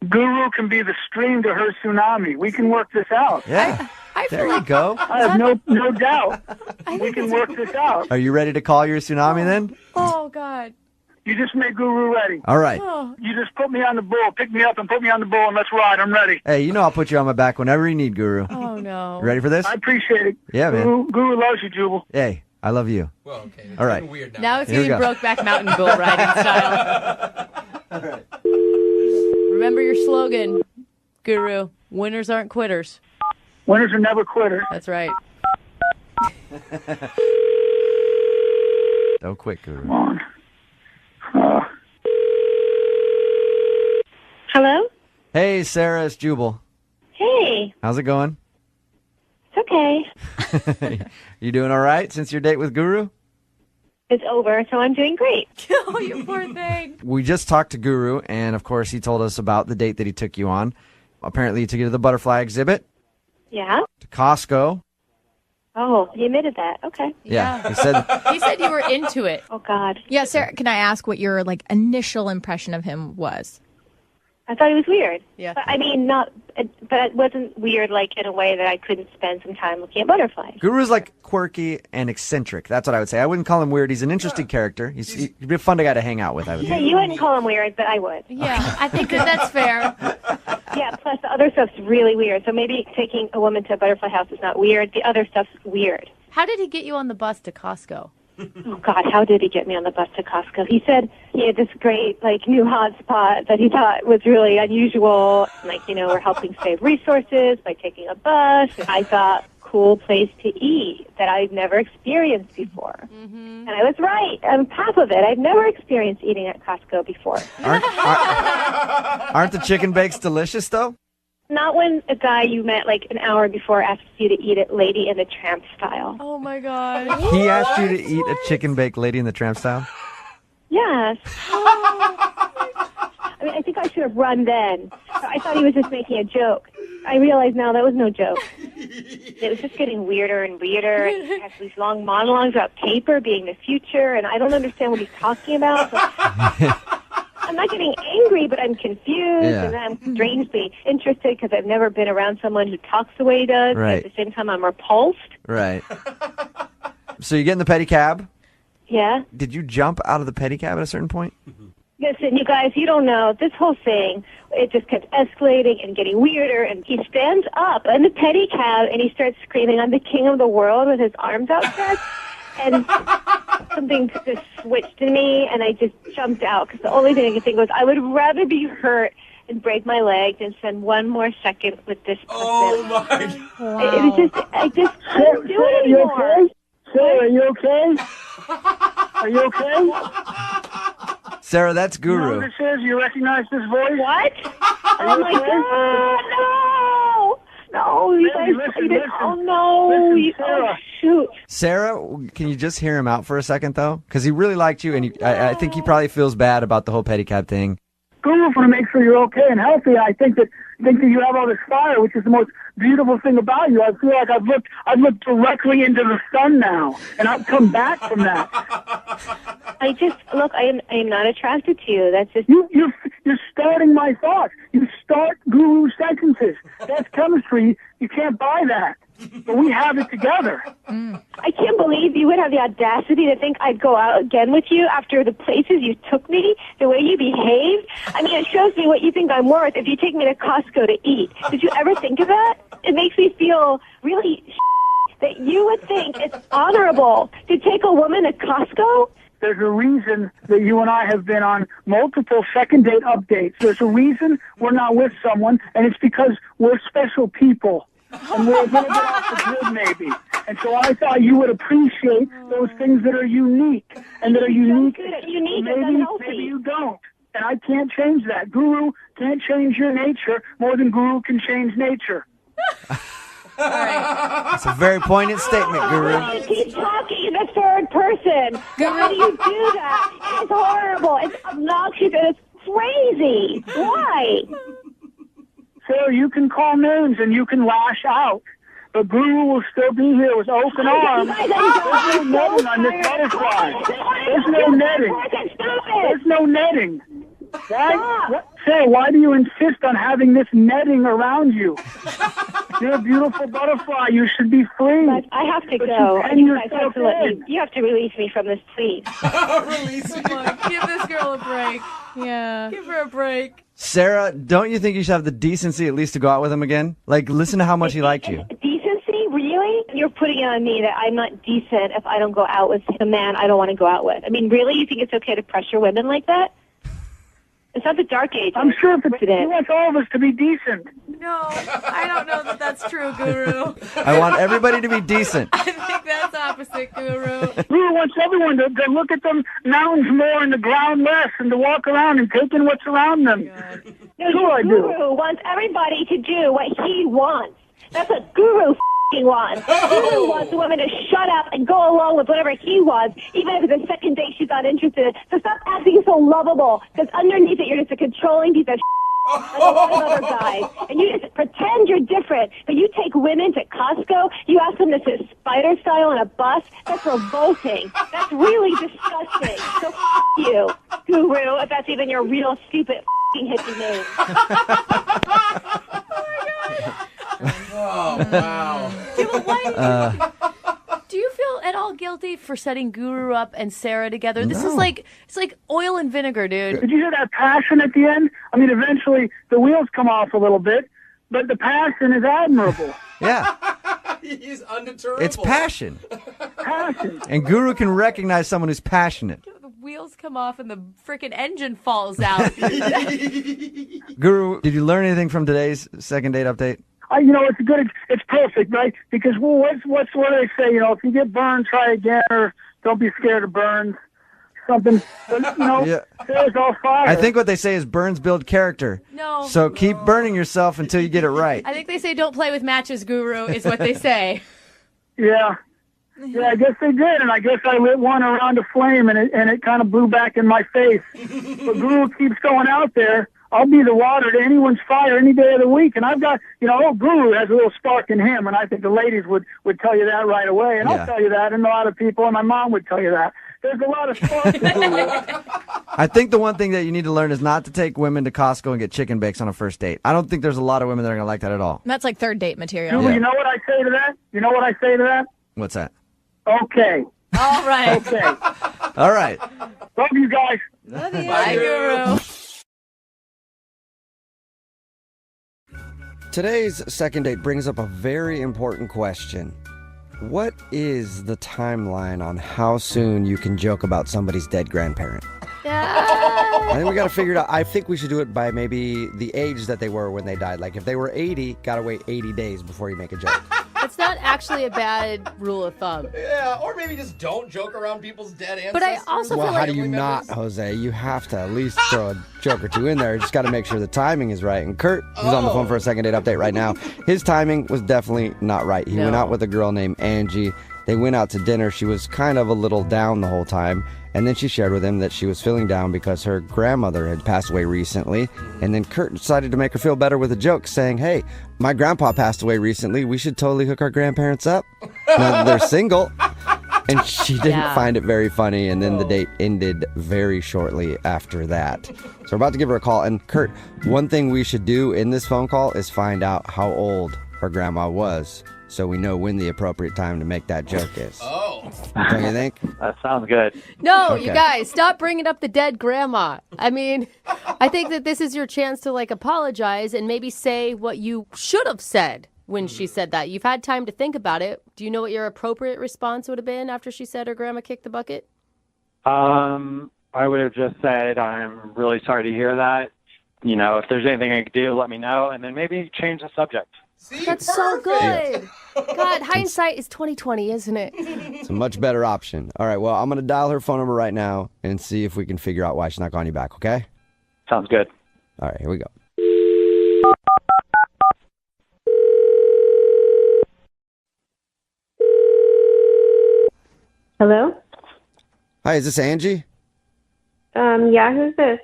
Guru can be the stream to her tsunami. We can work this out. Yeah. There you go. I have no doubt. We can work this out. Are you ready to call your tsunami then? Oh, God. You just make Guru ready. All right. You just put me on the bull. Pick me up and put me on the bull, and let's ride. I'm ready. Hey, I'll put you on my back whenever you need, Guru. Oh, no. You ready for this? I appreciate it. Yeah, man. Guru loves you, Jubal. Hey, I love you. Well, okay. All right. Weird Now it's Here we getting go. Brokeback Mountain bull riding style. All right. Remember your slogan, Guru. Winners aren't quitters. Winners are never quitters. That's right. Don't quit, Guru. Come on. Hello? Hey, Sarah, it's Jubal. Hey, How's it going? it's okay. You doing all right since your date with Guru? It's over, so I'm doing great. Oh, you poor thing. We just talked to Guru, and of course, he told us about the date that he took you on. Apparently, he took you to the butterfly exhibit, Yeah? to Costco. Oh, he admitted that. Okay. Yeah, he said He said you were into it. Oh, God. Yeah, Sarah, can I ask what your initial impression of him was? I thought he was weird. Yeah. But, I mean, but it wasn't weird, in a way that I couldn't spend some time looking at butterflies. Guru's quirky and eccentric. That's what I would say. I wouldn't call him weird. He's an interesting character. He'd be a fun guy to hang out with, I would Yeah, think. you wouldn't call him weird, but I would. Yeah, I think that's fair. Yeah, plus the other stuff's really weird. So maybe taking a woman to a butterfly house is not weird. The other stuff's weird. How did he get you on the bus to Costco? Oh, God, how did he get me on the bus to Costco? He said he had this great, new hotspot that he thought was really unusual. We're helping save resources by taking a bus. And I thought, cool place to eat that I've never experienced before. Mm-hmm. And I was right. On top of it, I've never experienced eating at Costco before. Aren't the chicken bakes delicious, though? Not when a guy you met an hour before asks you to eat it Lady in the Tramp style. Oh, my God. He asked you to eat a chicken bake Lady in the Tramp style? Yes. I think I should have run then. I thought he was just making a joke. I realize now that was no joke. It was just getting weirder and weirder. And he has these long monologues about paper being the future, and I don't understand what he's talking about. I'm not getting angry, but I'm confused, and then I'm strangely interested because I've never been around someone who talks the way he does. Right. At the same time, I'm repulsed. Right. So you get in the pedicab. Yeah. Did you jump out of the pedicab at a certain point? Listen, you guys, you don't know. This whole thing, it just kept escalating and getting weirder. And he stands up in the pedicab and he starts screaming, "I'm the king of the world," with his arms outstretched. And something just switched in me, and I just jumped out because the only thing I could think was I would rather be hurt and break my leg than spend one more second with this person. Oh, my God. It was just, I just couldn't do it You anymore. okay? Sarah, are you okay? Are you okay? Sarah, that's You know Guru. who this is? You recognize this voice? What? Are Oh you my okay? God! No! No, you guys! Listen. Oh no! Listen, Sarah. Oh shoot! Sarah, can you just hear him out for a second, though? Because he really liked you, and I think he probably feels bad about the whole pedicab thing. Guru, want to make sure you're okay and healthy. I think that you have all this fire, which is the most beautiful thing about you. I feel like I've looked directly into the sun now, and I've come back from that. I just look. I am not attracted to you. That's just You're starting my thoughts. You start Guru sentences. That's chemistry. You can't buy that. but we have it together. I can't believe you would have the audacity to think I'd go out again with you after the places you took me, the way you behave. I mean, it shows me what you think I'm worth if you take me to Costco to eat. Did you ever think of that? It makes me feel really that you would think it's honorable to take a woman to Costco. There's a reason that you and I have been on multiple second date updates. There's a reason we're not with someone, and it's because we're special people. And we're a little bit off the grid, maybe. And so I thought you would appreciate those things that are unique. And that are unique. Maybe you don't. And I can't change that. Guru can't change your nature more than Guru can change nature. That's a very poignant statement, Guru. You keep talking in the third person. Why do you do that? It's horrible. It's obnoxious and it's crazy. Why? Sarah, you can call names and you can lash out. But Guru will still be here with open arms. There's no netting on this butterfly. There's no netting. There's no netting. Why? Sarah, why do you insist on having this netting around you? You're a beautiful butterfly. You should be free. But I have to go. You guys have to let me. You have to release me from this, please. Release me. Give this girl a break. Yeah. Give her a break. Sarah, don't you think you should have the decency at least to go out with him again? Like, listen to how much he liked you. Decency? Really? You're putting it on me that I'm not decent if I don't go out with a man I don't want to go out with. I mean, really? You think it's okay to pressure women like that? It's not the dark age. I'm sure he wants all of us to be decent. No, I don't know that that's true, Guru. I want everybody to be decent. I think that's opposite, Guru. Guru wants everyone to look at the mountains more and the ground less and to walk around and take in what's around them. No, Sure I do. Guru wants everybody to do what he wants. That's what Guru wants. Guru wants a woman to shut up and go along with whatever he wants, even if it's a second date she's not interested. So stop acting so lovable, because underneath it you're just a controlling piece of like a lot of other guys. And you just pretend you're different, but you take women to Costco, you ask them to sit spider style on a bus. That's revolting. That's really disgusting. So you, Guru, if that's even your real stupid hippie name. Oh, wow. Do you feel at all guilty for setting Guru up and Sarah together? This is like, it's like oil and vinegar, dude. Did you hear that passion at the end? I mean, eventually the wheels come off a little bit, but the passion is admirable. Yeah. He's undeterrable. It's passion. Passion. And Guru can recognize someone who's passionate. The wheels come off and the freaking engine falls out. Guru, did you learn anything from today's second date update? It's perfect, right? Because what do they say? If you get burned, try again, or don't be scared of burns. Something, but, Sarah's all fire. I think what they say is burns build character. No. So keep burning yourself until you get it right. I think they say don't play with matches, Guru, is what they say. Yeah, I guess they did, and I guess I lit one around a flame, and it kind of blew back in my face. But Guru keeps going out there. I'll be the water to anyone's fire any day of the week. And I've got, Guru has a little spark in him, and I think the ladies would tell you that right away. And I'll tell you that, and a lot of people, and my mom would tell you that. There's a lot of spark in Guru. I think the one thing that you need to learn is not to take women to Costco and get chicken bakes on a first date. I don't think there's a lot of women that are going to like that at all. That's like third date material. You know what I say to that? What's that? Okay. All right. Okay. All right. Love you guys. Love you. Bye, Guru. Today's second date brings up a very important question. What is the timeline on how soon you can joke about somebody's dead grandparent? I think we got to figure it out. I think we should do it by maybe the age that they were when they died. Like if they were 80, got to wait 80 days before you make a joke. It's not actually a bad rule of thumb. Yeah, or maybe just don't joke around people's dead ancestors. But I also well, feel how like... do you not, Jose? You have to at least throw a joke or two in there. You just got to make sure the timing is right. And Kurt, who's on the phone for a second date update right now, his timing was definitely not right. He went out with a girl named Angie. They went out to dinner. She was kind of a little down the whole time. And then she shared with him that she was feeling down because her grandmother had passed away recently. And then Kurt decided to make her feel better with a joke, saying, hey, my grandpa passed away recently. We should totally hook our grandparents up. Now that they're single. And she didn't find it very funny. And then the date ended very shortly after that. So we're about to give her a call. And Kurt, one thing we should do in this phone call is find out how old her grandma was. so we know when the appropriate time to make that joke is. Oh. Don't you think? That sounds good. No, Okay. you guys, stop bringing up the dead grandma. I mean, I think that this is your chance to like apologize and maybe say what you should have said when she said that. You've had time to think about it. Do you know what your appropriate response would have been after she said her grandma kicked the bucket? I would have just said, I'm really sorry to hear that. You know, if there's anything I could do, let me know, and then maybe change the subject. See, That's perfect. so good. God, hindsight is 20/20, isn't it? It's a much better option. All right, well, I'm going to dial her phone number right now and see if we can figure out why she's not calling you back, okay? Sounds good. All right, here we go. Hello? Hi, is this Angie? Yeah, who's this?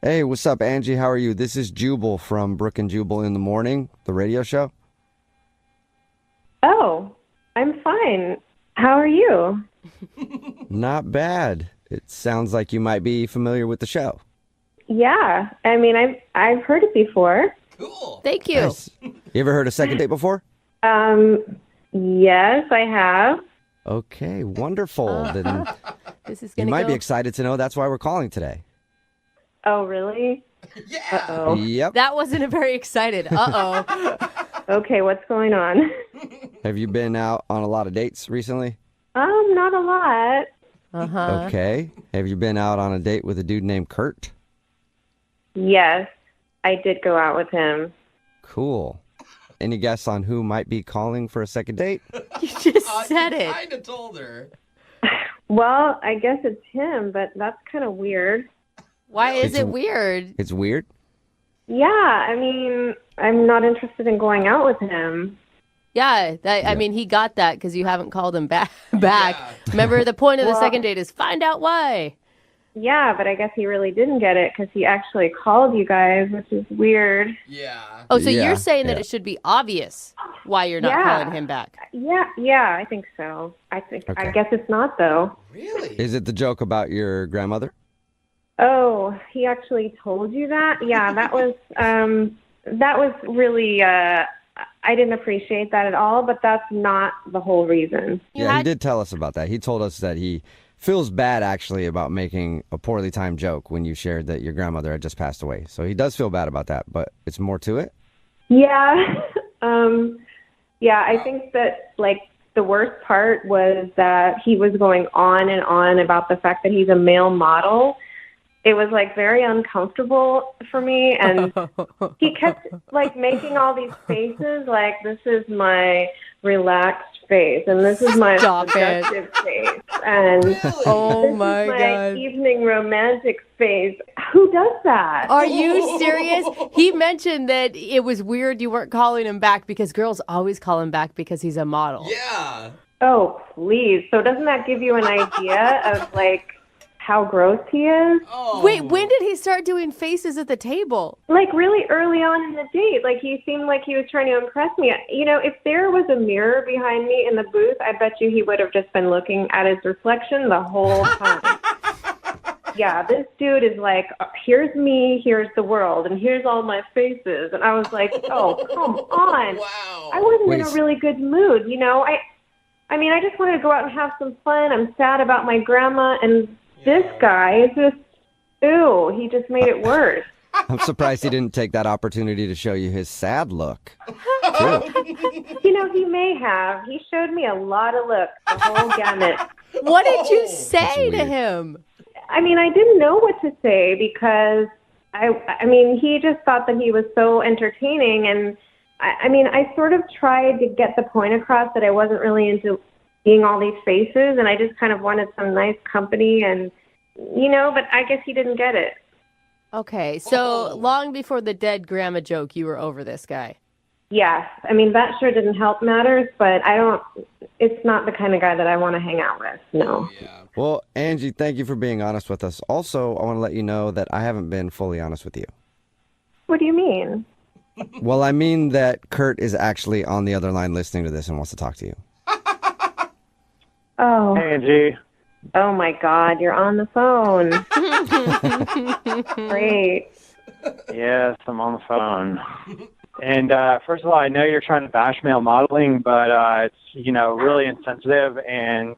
Hey, what's up, Angie? How are you? This is Jubal from Brooke and Jubal in the Morning, the radio show. Oh, I'm fine. How are you? Not bad. It sounds like you might be familiar with the show. Yeah, I mean, I've heard it before. Cool. Thank you. Nice. You ever heard of Second Date before? Yes, I have. Okay, wonderful. Then This is you gonna might go. be excited to know that's why we're calling today. Oh, really? Yeah. Uh-oh. Yep. That wasn't a very excited. Uh-oh. Okay, what's going on? Have you been out on a lot of dates recently? Not a lot. Uh-huh. Okay. Have you been out on a date with a dude named Kurt? Yes, I did go out with him. Cool. Any guess on who might be calling for a second date? You just said You it. kind of told her. Well, I guess it's him, but that's kind of weird. Why is It's- it weird? It's weird. Yeah, I mean, I'm not interested in going out with him. Yeah, I mean, he got that because you haven't called him back. Remember, the point of the Well- second date is find out why. Yeah, but I guess he really didn't get it because he actually called you guys, which is weird. Yeah. Oh, so Yeah, you're saying that yeah. it should be obvious why you're not Yeah. calling him back. Yeah, I think so. I Okay. guess it's not though. Really? Is it the joke about your grandmother? Oh, he actually told you that? Yeah, that was really I didn't appreciate that at all, but that's not the whole reason. Yeah, he did tell us about that. He told us that he feels bad actually about making a poorly timed joke when you shared that your grandmother had just passed away. So he does feel bad about that, but it's more to it. Yeah. I think that like the worst part was that he was going on and on about the fact that he's a male model. It was like very uncomfortable for me, and he kept like making all these faces like this is my relaxed face and this is my seductive face and Oh this my is my God. evening romantic face. Who does that? Are you serious? He mentioned that it was weird you weren't calling him back because girls always call him back because he's a model. Yeah. Oh, please. So doesn't that give you an idea of like how gross he is? Oh. Wait, when did he start doing faces at the table? Like really early on in the date. Like he seemed like he was trying to impress me. You know, if there was a mirror behind me in the booth, I bet you he would have just been looking at his reflection the whole time. Yeah, this dude is like, here's me, here's the world, and here's all my faces. And I was like, oh, come on. Wow. I wasn't in Wait. a really good mood, you know. I mean, I just wanted to go out and have some fun. I'm sad about my grandma, and this guy is just, ew, he just made it worse. I'm surprised he didn't take that opportunity to show you his sad look. You know, he may have. He showed me a lot of looks, the whole gamut. What did you That's say to weird. him? I mean, I didn't know what to say because I mean, he just thought that he was so entertaining, and I mean, I sort of tried to get the point across that I wasn't really into seeing all these faces, and I just kind of wanted some nice company, and you know, but I guess he didn't get it. Okay, so long before the dead grandma joke, you were over this guy. Yeah, I mean, that sure didn't help matters, but it's not the kind of guy that I want to hang out with, no. Well, Angie, thank you for being honest with us. Also, I want to let you know that I haven't been fully honest with you. What do you mean? Well, I mean that Kurt is actually on the other line listening to this and wants to talk to you. Oh. Hey, Angie. Oh my God, you're on the phone. Great. Yes, I'm on the phone. And first of all, I know you're trying to bash male modeling, but it's, really insensitive. And,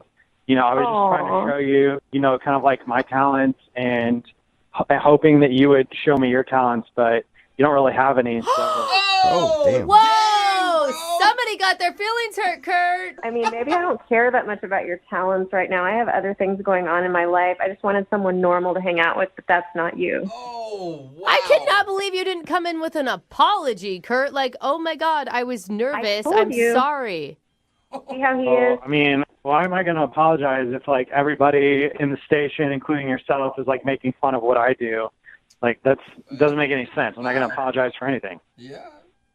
I was just trying to show you, kind of like my talents and hoping that you would show me your talents, but you don't really have any. So. Oh, damn. Whoa! Somebody got their feelings hurt, Kurt. I mean, maybe I don't care that much about your talents right now. I have other things going on in my life. I just wanted someone normal to hang out with, but that's not you. Oh, wow. I cannot believe you didn't come in with an apology, Kurt. Like, oh my God, I was nervous. I'm sorry. See how he is? I mean, why am I going to apologize if, like, everybody in the station, including yourself, is, like, making fun of what I do? Like, doesn't make any sense. I'm not going to apologize for anything. Yeah.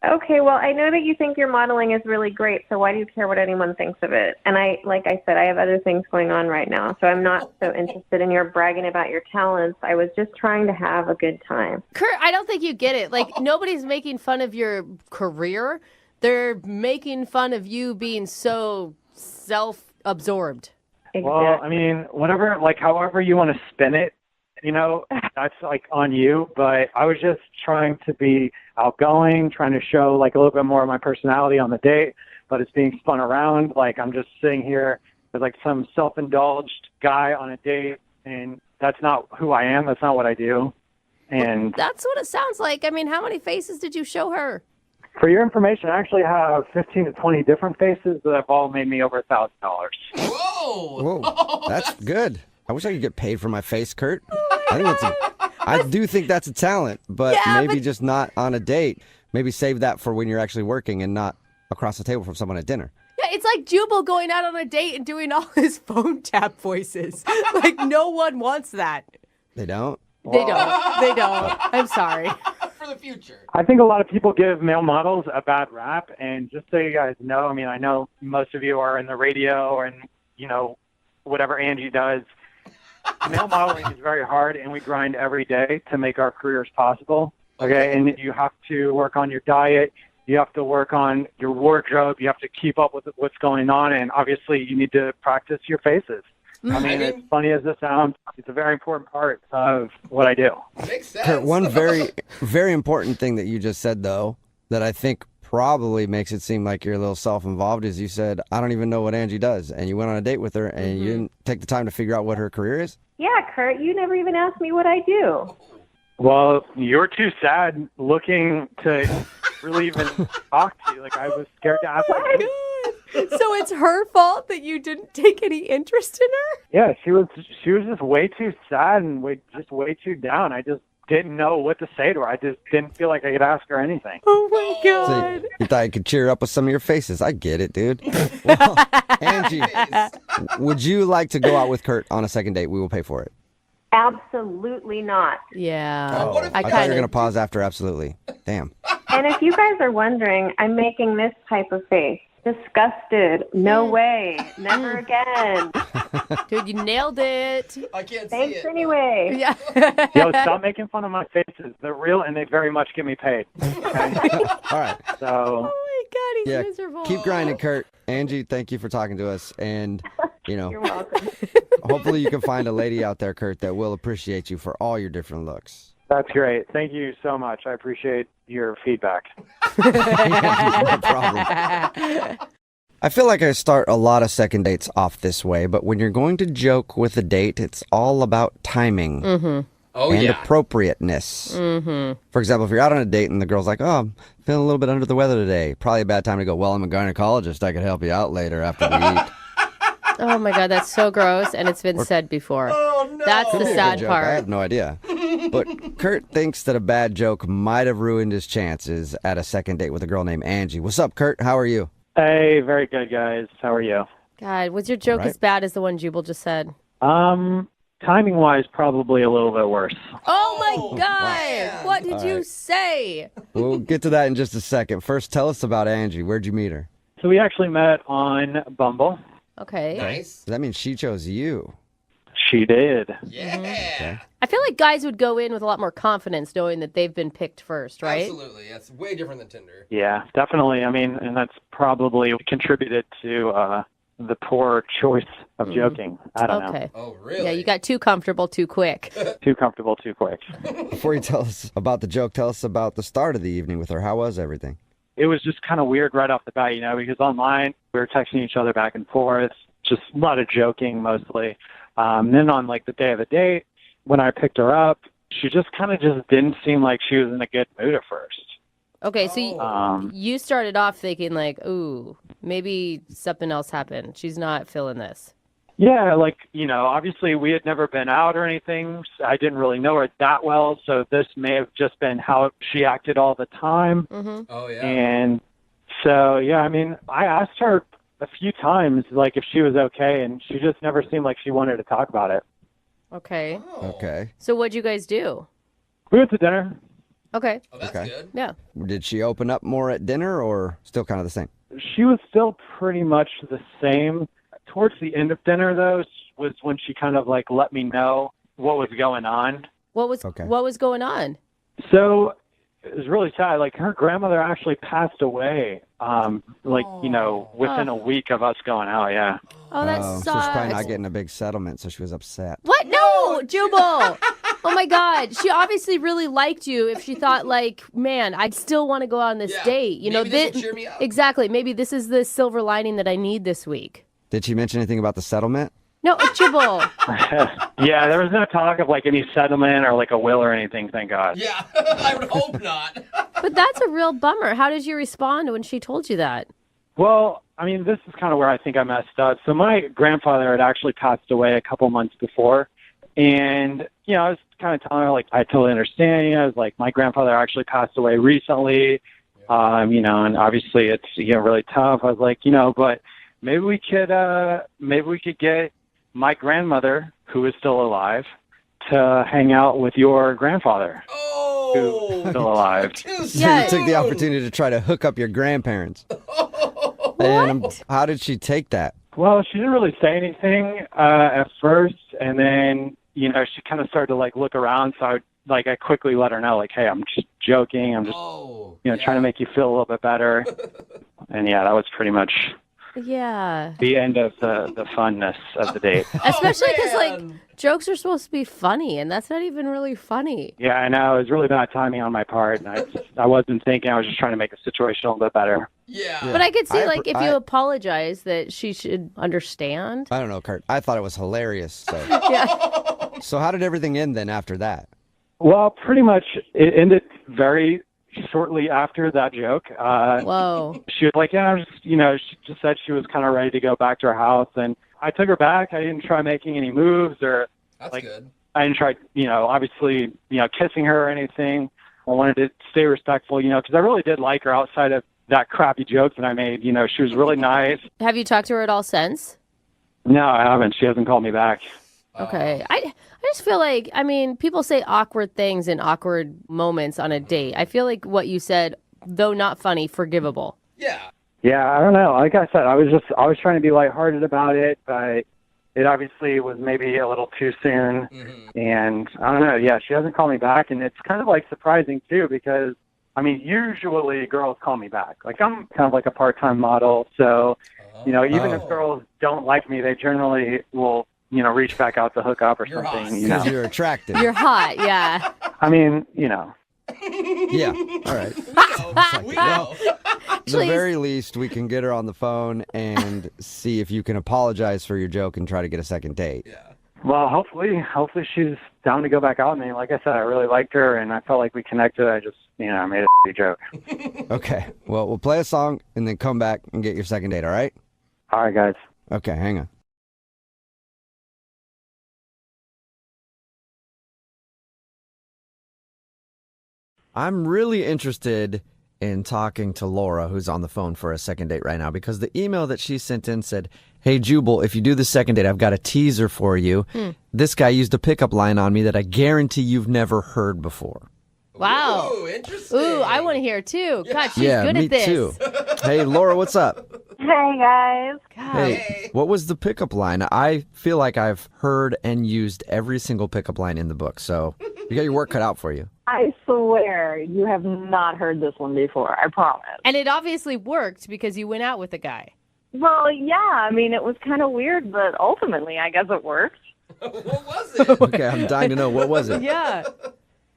Okay, well, I know that you think your modeling is really great, so why do you care what anyone thinks of it? And like I said, I have other things going on right now, so I'm not so interested in your bragging about your talents. I was just trying to have a good time. Kurt, I don't think you get it. Like, nobody's making fun of your career. They're making fun of you being so self-absorbed. Exactly. Well, I mean, whatever, like, however you want to spin it, that's, like, on you. But I was just trying to be outgoing, trying to show, like, a little bit more of my personality on the date, but it's being spun around. Like, I'm just sitting here as, like, some self-indulged guy on a date, and that's not who I am. That's not what I do. And that's what it sounds like. I mean, how many faces did you show her? for your information, I actually have 15 to 20 different faces that have all made me over $1,000. Whoa, that's good. I wish I could get paid for my face, Kurt. I do think that's a talent, but maybe just not on a date. Maybe save that for when you're actually working and not across the table from someone at dinner. Yeah, it's like Jubal going out on a date and doing all his phone tap voices. Like, no one wants that. They don't? They don't. I'm sorry. For the future. I think a lot of people give male models a bad rap, and just so you guys know, I mean, I know most of you are in the radio and, you know, whatever Angie does. Male modeling is very hard, and we grind every day to make our careers possible. Okay, and you have to work on your diet. You have to work on your wardrobe. You have to keep up with what's going on, and obviously you need to practice your faces. I mean, as funny as this sounds, it's a very important part of what I do. Makes sense. Kurt, one very, very important thing that you just said, though, that I think probably makes it seem like you're a little self-involved is you said, I don't even know what Angie does. And you went on a date with her, and you didn't take the time to figure out what her career is? Yeah, Kurt, you never even asked me what I do. Well, you're too sad looking to really even talk to you. Like, I was scared to ask you. So it's her fault that you didn't take any interest in her? Yeah, she was just way too sad and way too down. I just didn't know what to say to her. I just didn't feel like I could ask her anything. Oh my God. So you thought you could cheer up with some of your faces. I get it, dude. Well, Angie, would you like to go out with Kurt on a second date? We will pay for it. Absolutely not. Yeah. I thought you were going to pause after absolutely. Damn. And if you guys are wondering, I'm making this type of face. Disgusted. No way. Never again. Dude, you nailed it. I can't Thanks see it. anyway. Yeah. Yo, stop making fun of my faces. They're real, and they very much get me paid. Okay? All right. So, Oh my God, he's miserable. Keep grinding, Kurt. Angie, thank you for talking to us. And, you know, You're welcome. hopefully you can find a lady out there, Kurt, that will appreciate you for all your different looks. that's great. Thank you so much. I appreciate your feedback. No problem. I feel like I start a lot of second dates off this way, but when you're going to joke with a date, it's all about timing and appropriateness. For example, if you're out on a date and the girl's like, oh, I'm feeling a little bit under the weather today, probably a bad time to go, well, I'm a gynecologist. I could help you out later after we eat. Oh my God, that's so gross, and it's been said before. Oh no. That's Could the be a sad good joke. I part. have no idea. But Kurt thinks that a bad joke might have ruined his chances at a second date with a girl named Angie. What's up, Kurt? How are you? Hey, very good, guys. How are you? God, was your joke Right. as bad as the one Jubal just said? Timing-wise, probably a little bit worse. Oh my God! What did you say? We'll get to that in just a second. First, tell us about Angie. Where'd you meet her? So we actually met on Bumble. Okay. Nice. That means she chose you. She did. Yeah. Okay. I feel like guys would go in with a lot more confidence knowing that they've been picked first, right? Absolutely. That's way different than Tinder. Yeah, definitely. I mean, and that's probably contributed to the poor choice of joking. I don't know. Okay. Oh, really? Yeah, you got too comfortable too quick. Too comfortable, too quick. Before you tell us about the joke, tell us about the start of the evening with her. How was everything? It was just kind of weird right off the bat, because online we were texting each other back and forth, just a lot of joking mostly. Then on like the day of the date, when I picked her up, she just kind of just didn't seem like she was in a good mood at first. Okay, so you started off thinking like, ooh, maybe something else happened. She's not feeling this. Yeah, like, obviously we had never been out or anything. So I didn't really know her that well, so this may have just been how she acted all the time. Mm-hmm. Oh, yeah. And so, yeah, I mean, I asked her a few times, like, if she was okay, and she just never seemed like she wanted to talk about it. Okay. Okay. So what'd you guys do? We went to dinner. Okay. Oh, that's Okay. good. Yeah. Did she open up more at dinner or still kind of the same? She was still pretty much the same. Towards the end of dinner, though, was when she kind of, like, let me know what was going on. What was going on? So it was really sad. Like, her grandmother actually passed away, within a week of us going out, yeah. Oh, that So she's sucks. probably not getting a big settlement, so she was upset. What? No, Jubal. Oh my God. She obviously really liked you if she thought like, man, I'd still want to go on this date. Maybe this will cheer me up. Exactly. Maybe this is the silver lining that I need this week. Did she mention anything about the settlement? No, Jubal. Yeah, there was no talk of, like, any settlement or, like, a will or anything, thank God. Yeah, I would hope not. But that's a real bummer. How did you respond when she told you that? Well, I mean, this is kind of where I think I messed up. So my grandfather had actually passed away a couple months before. And, I was kind of telling her, like, I totally understand. I was like, my grandfather actually passed away recently. And obviously it's, really tough. I was like, but maybe we could get my grandmother, who is still alive, to hang out with your grandfather, who's still alive. So you took the opportunity to try to hook up your grandparents. And how did she take that? Well, she didn't really say anything at first, and then, she kind of started to, like, look around, so I quickly let her know, like, hey, I'm just joking. I'm just, trying to make you feel a little bit better. And, yeah, that was pretty much Yeah. the end of the funness of the date. Especially because, like, jokes are supposed to be funny, and that's not even really funny. Yeah, I know. It was really bad timing on my part. And I wasn't thinking. I was just trying to make the situation a little bit better. Yeah. But I could see, if you apologize, that she should understand. I don't know, Kurt. I thought it was hilarious. So. Yeah. So how did everything end then after that? Well, pretty much it ended very shortly after that joke. Whoa. She was like, yeah, she just said she was kind of ready to go back to her house. And I took her back. I didn't try making any moves or That's good. I didn't try, obviously, kissing her or anything. I wanted to stay respectful, because I really did like her outside of that crappy joke that I made. She was really nice. Have you talked to her at all since? No, I haven't. She hasn't called me back. Okay. I just feel like, people say awkward things in awkward moments on a date. I feel like what you said, though not funny, forgivable. Yeah. Yeah, I don't know. Like I said, I was trying to be lighthearted about it, but it obviously was maybe a little too soon. Mm-hmm. And I don't know. Yeah, she hasn't called me back, and it's kind of like surprising too because usually girls call me back. Like I'm kind of like a part-time model, so even if girls don't like me, they generally will reach back out to hook up or something. Because you're attractive. You're hot, yeah. Yeah. All right. We know. At the very least, we can get her on the phone and see if you can apologize for your joke and try to get a second date. Yeah. Well, hopefully she's down to go back out. Like I said, I really liked her, and I felt like we connected. I just, I made a joke. Okay. Well, we'll play a song and then come back and get your second date, all right? All right, guys. Okay, hang on. I'm really interested in talking to Laura, who's on the phone for a second date right now, because the email that she sent in said, hey, Jubal, if you do the second date, I've got a teaser for you. This guy used a pickup line on me that I guarantee you've never heard before. Wow. Ooh, interesting. Ooh, I want to hear it too. God, she's yeah, good me at this. too. Hey, Laura, what's up? Hey, guys. Hey, what was the pickup line? I feel like I've heard and used every single pickup line in the book, so you got your work cut out for you. I swear you have not heard this one before. I promise. And it obviously worked because you went out with a guy. Well, yeah, I mean, it was kind of weird, but ultimately, I guess it worked. What was it? Okay, I'm dying to know. What was it? Yeah.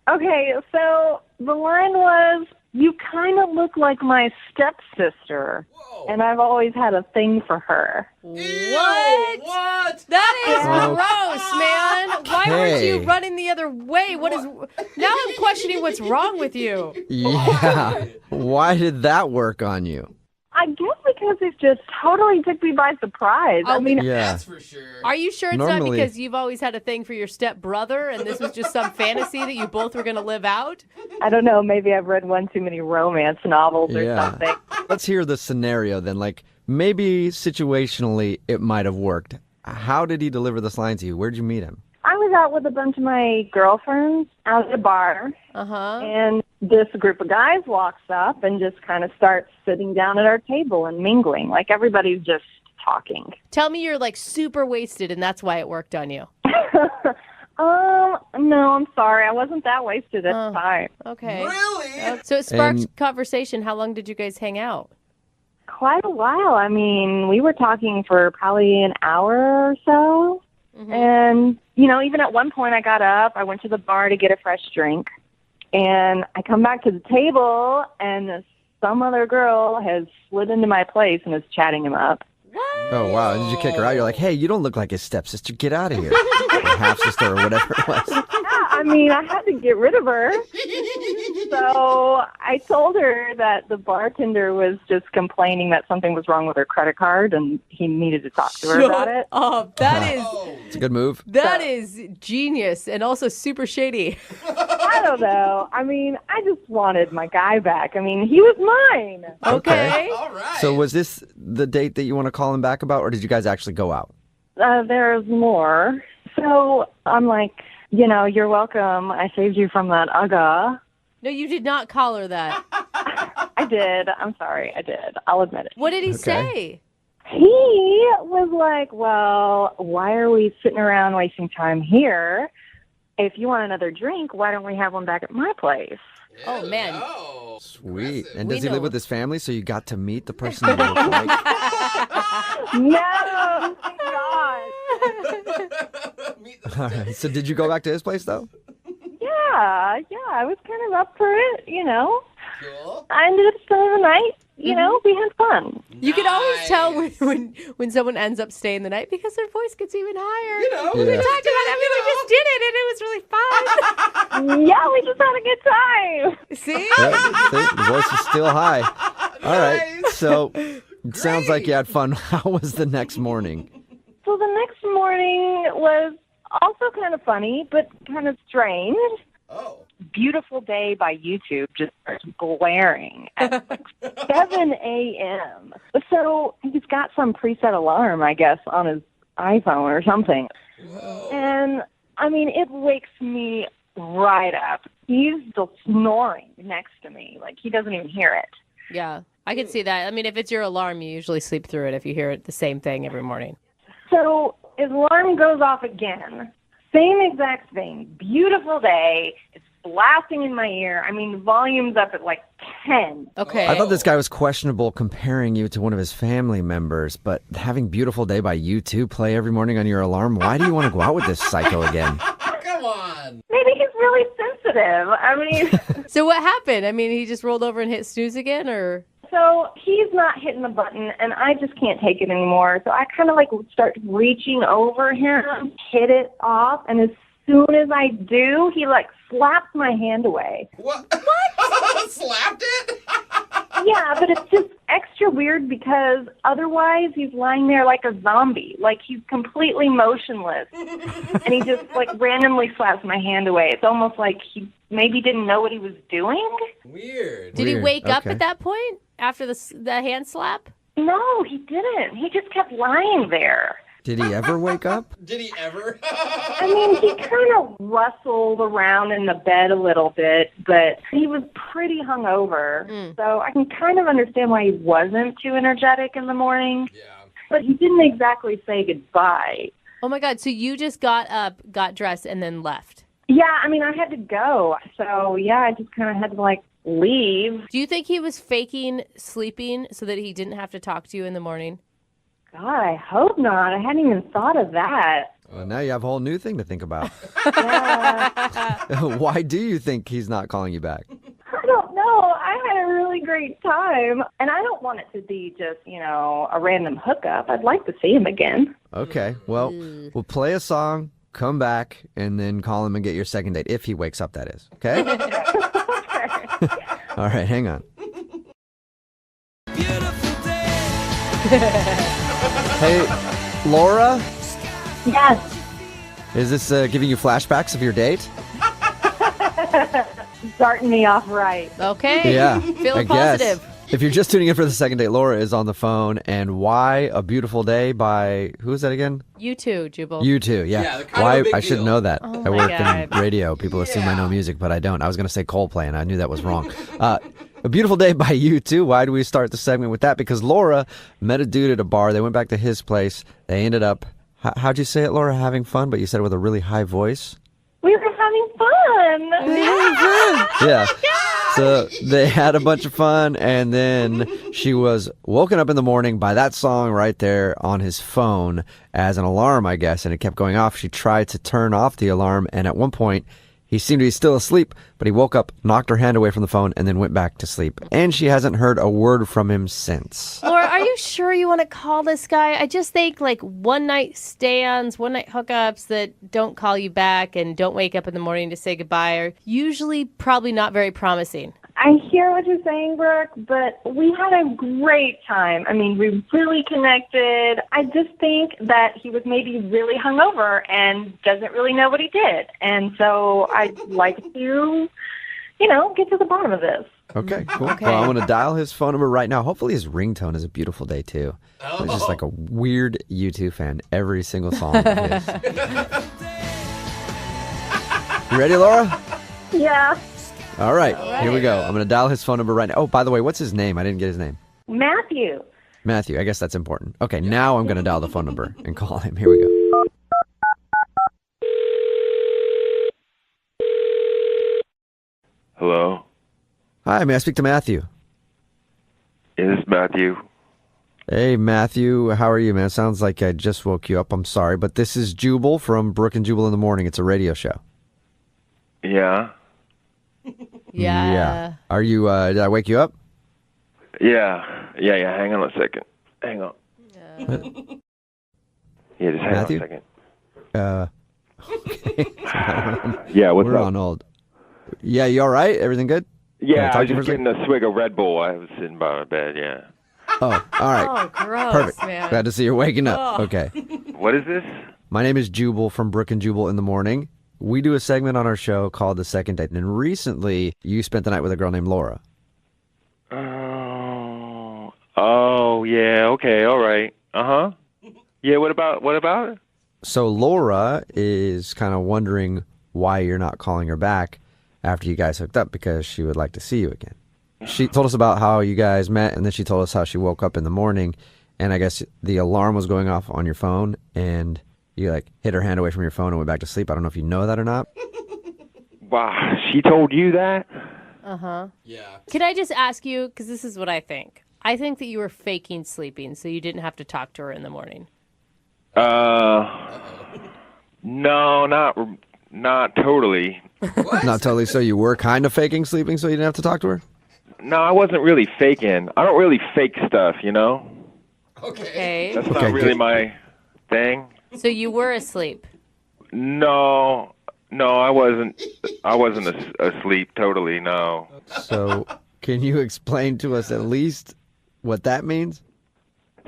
Okay, so the line was, "You kind of look like my stepsister, and I've always had a thing for her." What? What? That is Oh. gross, man. Why weren't you Okay. running the other way? What is? Now I'm questioning what's wrong with you. Yeah. Why did that work on you? I guess because it just totally took me by surprise. I mean, Yeah. That's for sure. Are you sure it's not Normally- because you've always had a thing for your stepbrother and this was just some fantasy that you both were going to live out? I don't know, maybe I've read one too many romance novels or Yeah. something. Let's hear the scenario then. Like, maybe situationally it might have worked. How did he deliver this line to you? Where'd you meet him? I was out with a bunch of my girlfriends out at a bar, and this group of guys walks up and just kind of starts sitting down at our table and mingling. Like, everybody's just talking. Tell me you're like super wasted and that's why it worked on you. No, I'm sorry. I wasn't that wasted at the time. Okay. Really? So it sparked And- conversation. How long did you guys hang out? Quite a while. I mean, we were talking for probably an hour or so. And, you know, even at one point I got up, I went to the bar to get a fresh drink, and I come back to the table, and some other girl has slid into my place and is chatting him up. Oh, wow. Did you kick her out? You're like, hey, you don't look like his stepsister. Get out of here. Or half sister or whatever it was. Yeah, I mean, I had to get rid of her. So I told her that the bartender was just complaining that something was wrong with her credit card and he needed to talk to her about it. Oh, that is It's a good move. that is genius and also super shady. I don't know. I mean, I just wanted my guy back. I mean, he was mine. Okay. All right. So was this the date that you want to call him back about, or did you guys actually go out? There's more. So I'm like, you know, you're welcome. I saved you from that UGA. No, you did not call her that. I did. I'm sorry. I did. I'll admit it. What did he Okay. say? He was like, well, why are we sitting around wasting time here? If you want another drink, why don't we have one back at my place? Oh, man. Oh, Sweet. And We does he know. live with his family, so you got to meet the person you look like? No, thank God. All right. So did you go back to his place, though? Yeah, I was kind of up for it, you know. Cool. I ended up spending the night, you know, we had fun. You can always tell when someone ends up staying the night because their voice gets even higher. You know, We Yeah. talked about it. I mean, we just did it, and it was really fun. Yeah, we just had a good time. See? Yeah, see, the voice is still high. All right. So it sounds like you had fun. How was the next morning? So the next morning was also kind of funny, but kind of strange. Oh. Beautiful Day by YouTube just starts blaring at like 7 a.m. So he's got some preset alarm, I guess, on his iPhone or something. And, I mean, it wakes me right up. He's still snoring next to me. Like, he doesn't even hear it. Yeah, I can see that. I mean, if it's your alarm, you usually sleep through it if you hear it the same thing every morning. So his alarm goes off again. Same exact thing. Beautiful day. It's blasting in my ear. I mean, the volume's up at like 10. Okay. I thought this guy was questionable comparing you to one of his family members, but having Beautiful Day by U2 play every morning on your alarm, why do you want to go out with this psycho again? Come on. Maybe he's really sensitive. I mean, So what happened? I mean, he just rolled over and hit snooze again, or? so he's not hitting the button, and I just can't take it anymore. So I kind of like start reaching over him, hit it off, and as soon as I do, he like slaps my hand away. What? Slapped it? Yeah, but it's just extra weird because otherwise he's lying there like a zombie. Like he's completely motionless. And he just like randomly slaps my hand away. It's almost like he maybe didn't know what he was doing. Weird. Did he Weird. wake up Okay. at that point after the hand slap? No, he didn't. He just kept lying there. Did he ever wake up? Did he ever? I mean, he kind of rustled around in the bed a little bit, but he was pretty hungover. So I can kind of understand why he wasn't too energetic in the morning. Yeah. But he didn't exactly say goodbye. Oh my God! So you just got up, got dressed, and then left. Yeah, I mean, I had to go. So, yeah, I just kind of had to, like, leave. Do you think he was faking sleeping so that he didn't have to talk to you in the morning? God, I hope not. I hadn't even thought of that. Well, now you have a whole new thing to think about. Yeah. Why do you think he's not calling you back? I don't know. I had a really great time. And I don't want it to be just, a random hookup. I'd like to see him again. Okay, well, we'll play a song, come back, and then call him and get your second date, if he wakes up, that is. Okay? All right, hang on. Hey, Laura? Yes. Is this giving you flashbacks of your date? Starting me off right. Okay. Yeah. Feeling I guess. positive. If you're just tuning in for the second date, Laura is on the phone. And Why a Beautiful Day by, who is that again? You too, Jubal. You too, yeah. Yeah, they're kind Why of a big I should deal. know that. Oh I my work God. in radio. People assume I know music, but I don't. I was going to say Coldplay, and I knew that was wrong. A Beautiful Day by U2. Why do we start the segment with that? Because Laura met a dude at a bar. They went back to his place. They ended up, how'd you say it, Laura? Having fun, but you said it with a really high voice. We were having fun. Yeah. So they had a bunch of fun, and then she was woken up in the morning by that song right there on his phone as an alarm, I guess, and it kept going off. She tried to turn off the alarm, and at one point, he seemed to be still asleep, but he woke up, knocked her hand away from the phone, and then went back to sleep. And she hasn't heard a word from him since. Laura, are you sure you want to call this guy? I just think one night stands, one night hookups that don't call you back and don't wake up in the morning to say goodbye are usually probably not very promising. I hear what you're saying, Brooke, but we had a great time. I mean, we really connected. I just think that he was maybe really hungover and doesn't really know what he did. And so I'd like to, get to the bottom of this. Okay, cool. Okay. Well, I'm going to dial his phone number right now. Hopefully his ringtone is A Beautiful Day, too. It's just like a weird U2 fan, every single song of his. You ready, Laura? Yeah. All right, here we go. I'm going to dial his phone number right now. Oh, by the way, what's his name? I didn't get his name. Matthew. Matthew. I guess that's important. Okay, now I'm going to dial the phone number and call him. Here we go. Hello? Hi, may I speak to Matthew? Is this Matthew? Hey, Matthew. How are you, man? Sounds like I just woke you up. I'm sorry, but this is Jubal from Brooke and Jubal in the Morning. It's a radio show. Yeah? Yeah. Are you, did I wake you up? Yeah. Hang on a second. Hang on. Yeah, just hang Matthew? on a second. Okay. Yeah, what's We're up? on hold. Yeah, you all right? Everything good? Can Yeah, talk I was to you just for a second? getting a swig of Red Bull. I was sitting by my bed, yeah. Oh, all right. Oh, gross, Perfect. man. Glad to see you're waking up. Oh. Okay. What is this? My name is Jubal from Brooke and Jubal in the Morning. We do a segment on our show called The Second Date. And recently, you spent the night with a girl named Laura. Oh, yeah, okay, all right. Uh-huh. Yeah, what about it? So Laura is kind of wondering why you're not calling her back after you guys hooked up, because she would like to see you again. She told us about how you guys met, and then she told us how she woke up in the morning, and I guess the alarm was going off on your phone, and you hid her hand away from your phone and went back to sleep. I don't know if you know that or not. Wow, she told you that? Uh-huh. Yeah. Can I just ask you, because this is what I think. I think that you were faking sleeping so you didn't have to talk to her in the morning. No, not totally. Not totally. So you were kind of faking sleeping so you didn't have to talk to her? No, I wasn't really faking. I don't really fake stuff, you know? Okay. That's Okay, not really good. my thing. So you were asleep. No, I wasn't. I wasn't asleep totally. No. So can you explain to us at least what that means?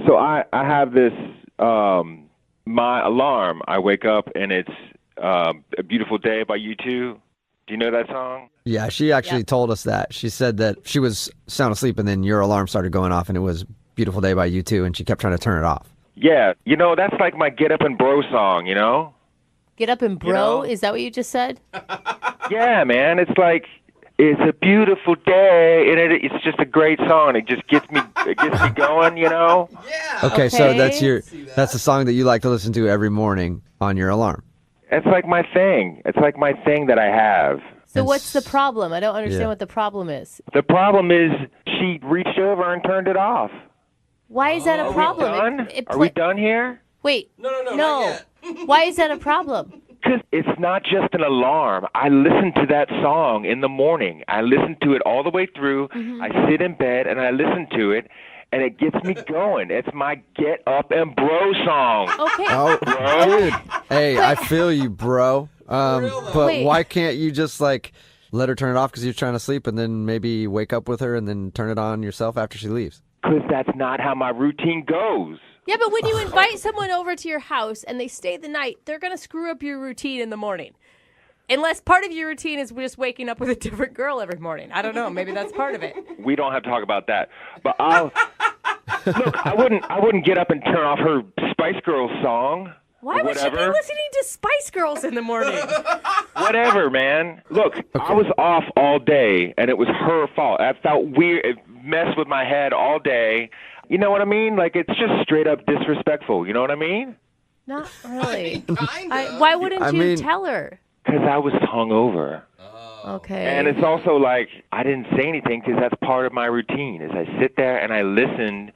So I have this my alarm. I wake up and it's A Beautiful Day by U2. Do you know that song? Yeah, she actually told us that. She said that she was sound asleep and then your alarm started going off and it was Beautiful Day by U2 and she kept trying to turn it off. Yeah, that's like my Get Up and Bro song, you know? Get up and bro? You know? Is that what you just said? Yeah, man. It's like, it's a beautiful day, and it's just a great song. It just gets me going, you know? Okay, so that's the song that you like to listen to every morning on your alarm. It's like my thing. It's like my thing that I have. So what's the problem? I don't understand Yeah. what the problem is. The problem is she reached over and turned it off. Why is that a problem? Done? Are we done here? Wait. No, No. not yet. Why is that a problem? Because it's not just an alarm. I listen to that song in the morning. I listen to it all the way through. I sit in bed and I listen to it, and it gets me going. It's my get up and bro song. Okay. Oh, Bro. dude. Hey, I feel you, bro. But Wait. why can't you just like let her turn it off because you're trying to sleep, and then maybe wake up with her and then turn it on yourself after she leaves? Because that's not how my routine goes. Yeah, but when you invite someone over to your house and they stay the night, they're going to screw up your routine in the morning. Unless part of your routine is just waking up with a different girl every morning. I don't know. Maybe that's part of it. We don't have to talk about that. But look, I wouldn't get up and turn off her Spice Girls song. Why would you be listening to Spice Girls in the morning? Whatever, man. Look, I was off all day, and it was her fault. I felt weird. It messed with my head all day. You know what I mean? Like, it's just straight up disrespectful. You know what I mean? Not really. Why wouldn't you tell her? Because I was hungover. Okay. And it's also like, I didn't say anything because that's part of my routine, is I sit there and I listen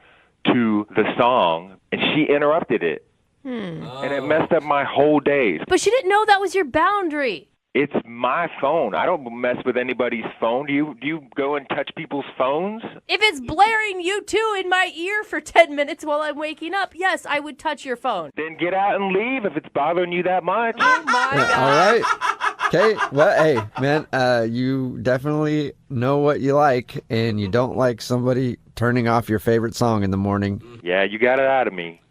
to the song, and she interrupted it. And it messed up my whole day. But she didn't know that was your boundary. It's my phone. I don't mess with anybody's phone. Do you go and touch people's phones? If it's blaring U2 in my ear for 10 minutes while I'm waking up, yes, I would touch your phone. Then get out and leave if it's bothering you that much. Oh, my God. All right. Okay. Well, hey, man, you definitely know what you like, and you don't like somebody turning off your favorite song in the morning. Yeah, you got it out of me.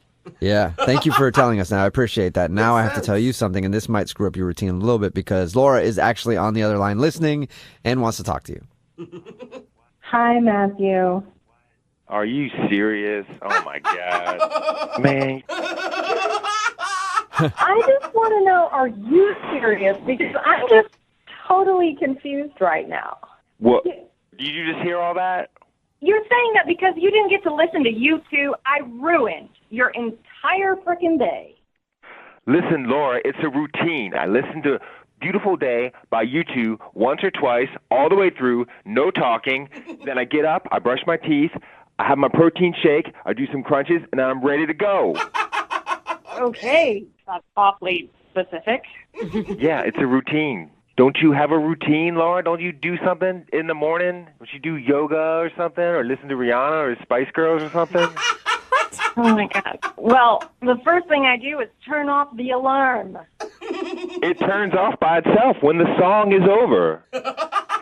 Yeah. Thank you for telling us now. I appreciate that. Now I have to tell you something, and this might screw up your routine a little bit because Laura is actually on the other line listening and wants to talk to you. Hi, Matthew. Are you serious? Oh, my God. Man. I just want to know, are you serious? Because I'm just totally confused right now. What? Did you just hear all that? You're saying that because you didn't get to listen to U2, I ruined your entire frickin' day. Listen, Laura, it's a routine. I listen to Beautiful Day by U2 once or twice, all the way through, no talking. Then I get up, I brush my teeth, I have my protein shake, I do some crunches, and then I'm ready to go. Okay, that's awfully specific. Yeah, it's a routine. Don't you have a routine, Laura? Don't you do something in the morning? Don't you do yoga or something, or listen to Rihanna or Spice Girls or something? Oh, my God. Well, the first thing I do is turn off the alarm. It turns off by itself when the song is over.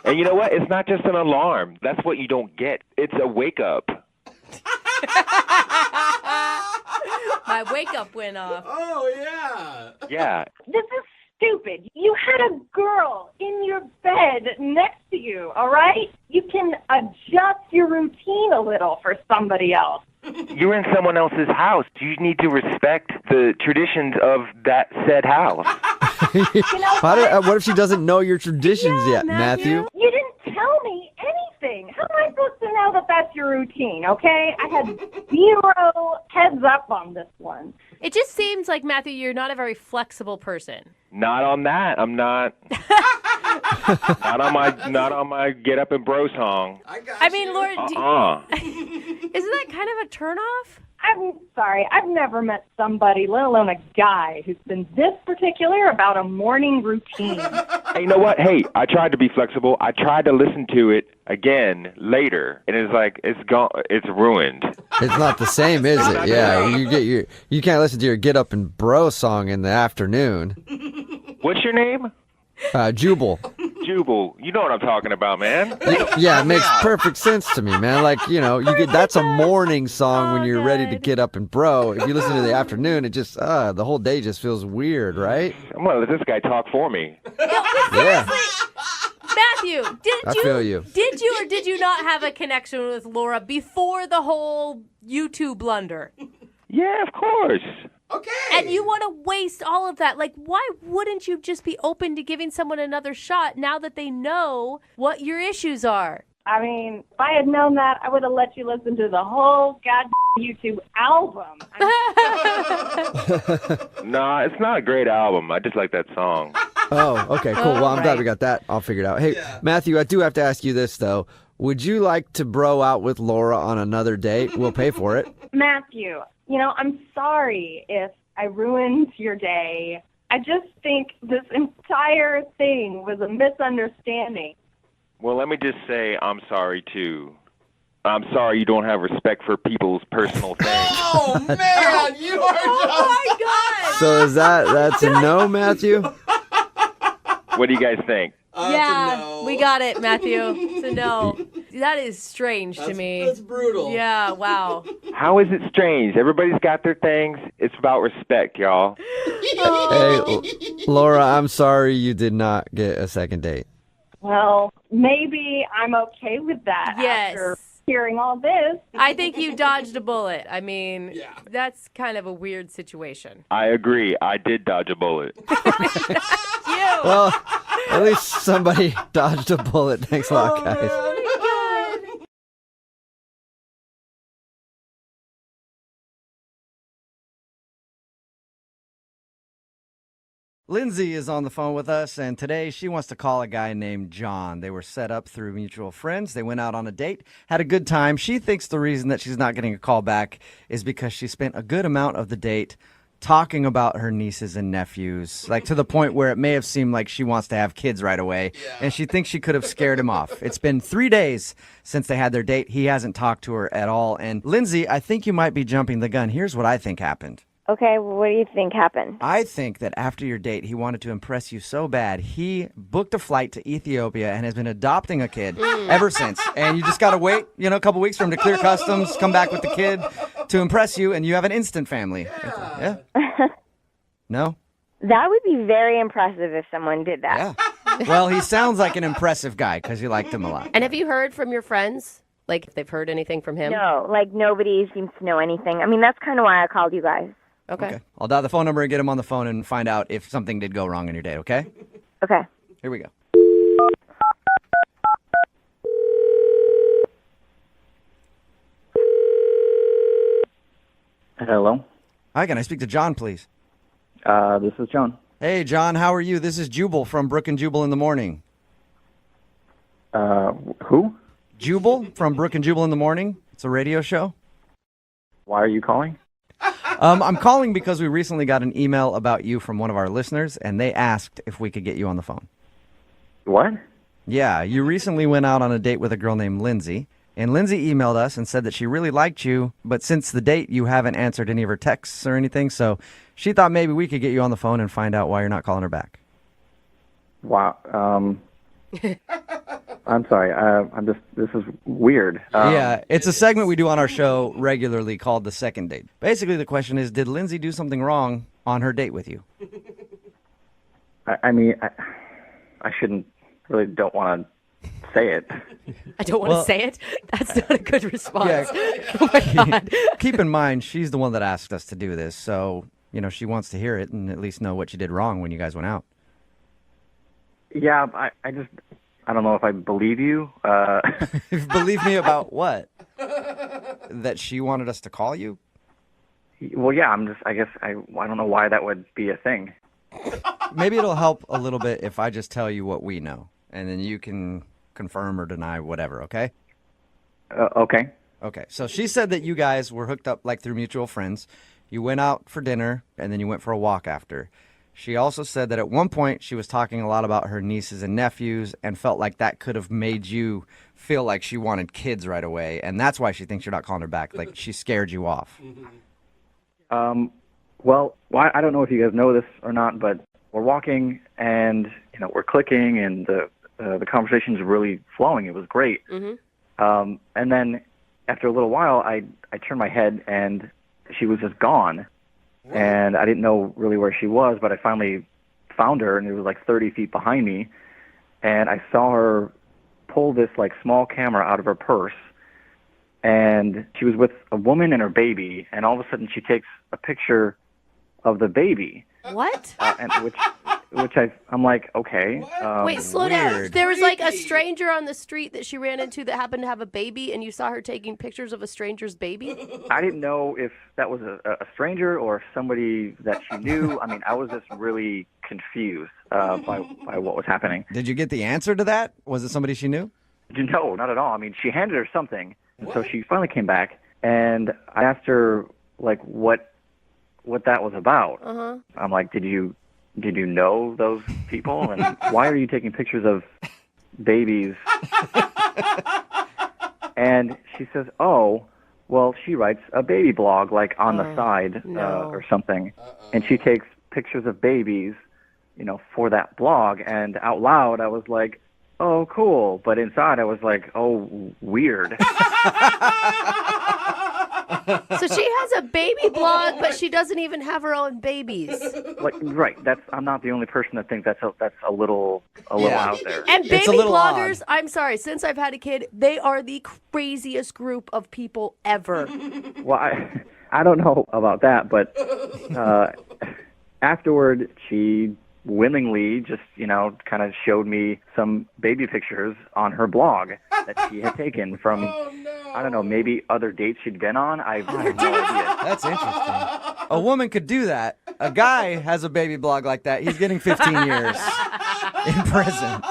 And you know what? It's not just an alarm. That's what you don't get. It's a wake-up. My wake-up went off. Oh, yeah. Yeah. This is stupid. You had a girl in your bed next to you, all right? You can adjust your routine a little for somebody else. You're in someone else's house. You need to respect the traditions of that said house. What if she doesn't know your traditions yet, Matthew? You didn't tell me anything. How am I supposed to know that that's your routine, okay? I had zero heads up on this one. It just seems like, Matthew, you're not a very flexible person. Not on that. I'm not. not on my get up and bro song. I mean, Laura, isn't that kind of a turnoff? I'm sorry. I've never met somebody, let alone a guy, who's been this particular about a morning routine. Hey, you know what? Hey, I tried to be flexible. I tried to listen to it again later, and it's like it's gone. It's ruined. It's not the same, is it? Yeah, you can't listen to your get up and bro song in the afternoon. What's your name? Jubal. Jubal. You know what I'm talking about, man. Yeah, it makes perfect sense to me, man. Like, that's a morning song when you're ready to get up and bro. If you listen to the afternoon, it just, the whole day just feels weird, right? I'm going to let this guy talk for me. Yeah. Matthew, I feel you. Did you or did you not have a connection with Laura before the whole YouTube blunder? Yeah, of course. Okay. And you want to waste all of that. Like, why wouldn't you just be open to giving someone another shot now that they know what your issues are? I mean, if I had known that, I would have let you listen to the whole goddamn YouTube album. Nah, it's not a great album. I just like that song. Oh, okay, cool. Well, I'm glad we got that all figured out. Hey, Matthew, I do have to ask you this, though. Would you like to bro out with Laura on another date? We'll pay for it. Matthew, I'm sorry if I ruined your day. I just think this entire thing was a misunderstanding. Well, let me just say I'm sorry, too. I'm sorry you don't have respect for people's personal things. Oh, man, you are Oh, my God. So that's a no, Matthew? What do you guys think? Yeah, we got it, Matthew. It's a no. That is strange to me. That's brutal. Yeah, wow. How is it strange? Everybody's got their things. It's about respect, y'all. Hey, Laura, I'm sorry you did not get a second date. Well, maybe I'm okay with that after hearing all this. I think you dodged a bullet. I mean, that's kind of a weird situation. I agree. I did dodge a bullet. Well, at least somebody dodged a bullet. Thanks a lot, guys. Lindsay is on the phone with us, and today she wants to call a guy named John. They were set up through mutual friends. They went out on a date, had a good time. She thinks the reason that she's not getting a call back is because she spent a good amount of the date talking about her nieces and nephews, like to the point where it may have seemed like she wants to have kids right away, and she thinks she could have scared him off. It's been 3 days since they had their date. He hasn't talked to her at all. And Lindsay, I think you might be jumping the gun. Here's what I think happened. Okay, what do you think happened? I think that after your date, he wanted to impress you so bad, he booked a flight to Ethiopia and has been adopting a kid ever since. And you just got to wait, a couple weeks for him to clear customs, come back with the kid to impress you, and you have an instant family. Yeah. No? That would be very impressive if someone did that. Yeah. Well, he sounds like an impressive guy because you liked him a lot. And have you heard from your friends? Like, if they've heard anything from him? No, nobody seems to know anything. I mean, that's kind of why I called you guys. Okay. I'll dial the phone number and get him on the phone and find out if something did go wrong in your date, okay? Okay. Here we go. Hello. Hi, can I speak to John, please? This is John. Hey, John, how are you? This is Jubal from Brooke And Jubal in the Morning. Who? Jubal from Brooke And Jubal in the Morning. It's a radio show. Why are you calling? I'm calling because we recently got an email about you from one of our listeners, and they asked if we could get you on the phone. What? Yeah, you recently went out on a date with a girl named Lindsay, and Lindsay emailed us and said that she really liked you, but since the date, you haven't answered any of her texts or anything, so she thought maybe we could get you on the phone and find out why you're not calling her back. Wow. I'm sorry. This is weird. Yeah, it's a segment we do on our show regularly called The Second Date. Basically, the question is, did Lindsay do something wrong on her date with you? I mean, I don't want to say it. I don't want to say it? That's not a good response. Yeah. Oh, my God. Keep in mind, she's the one that asked us to do this, so, she wants to hear it and at least know what you did wrong when you guys went out. Yeah, I don't know if I believe you. Believe me about what? That she wanted us to call you? Well, yeah, I don't know why that would be a thing. Maybe it'll help a little bit if I just tell you what we know, and then you can confirm or deny whatever, okay? Okay. Okay, so she said that you guys were hooked up through mutual friends. You went out for dinner, and then you went for a walk after. She also said that at one point she was talking a lot about her nieces and nephews and felt like that could have made you feel like she wanted kids right away, and that's why she thinks you're not calling her back. Like, she scared you off. Well, I don't know if you guys know this or not, but we're walking and we're clicking, and the conversation's really flowing. It was great. Mm-hmm. And then after a little while, I turned my head and she was just gone. And I didn't know really where she was, but I finally found her, and it was 30 feet behind me. And I saw her pull this small camera out of her purse, and she was with a woman and her baby. And all of a sudden, she takes a picture of the baby. What? And which I'm like, okay. Wait, slow down. There was a stranger on the street that she ran into that happened to have a baby, and you saw her taking pictures of a stranger's baby? I didn't know if that was a stranger or somebody that she knew. I mean, I was just really confused by what was happening. Did you get the answer to that? Was it somebody she knew? No, not at all. I mean, she handed her something, and so she finally came back, and I asked her like what that was about. Uh-huh. I'm like, did you know those people, and why are you taking pictures of babies? And she says, oh, well, she writes a baby blog like on the side or something, and she takes pictures of babies, for that blog. And out loud, I was like, oh, cool. But inside, I was like, oh, weird. So she has a baby blog, but she doesn't even have her own babies. Right. I'm not the only person that thinks that's a little out there. And baby bloggers, I'm sorry, since I've had a kid, they are the craziest group of people ever. Well, I don't know about that, but afterward, she willingly just, kind of showed me some baby pictures on her blog that she had taken from, I don't know, maybe other dates she'd been on. I have no idea. That's interesting. A woman could do that. A guy has a baby blog like that. He's getting 15 years in prison.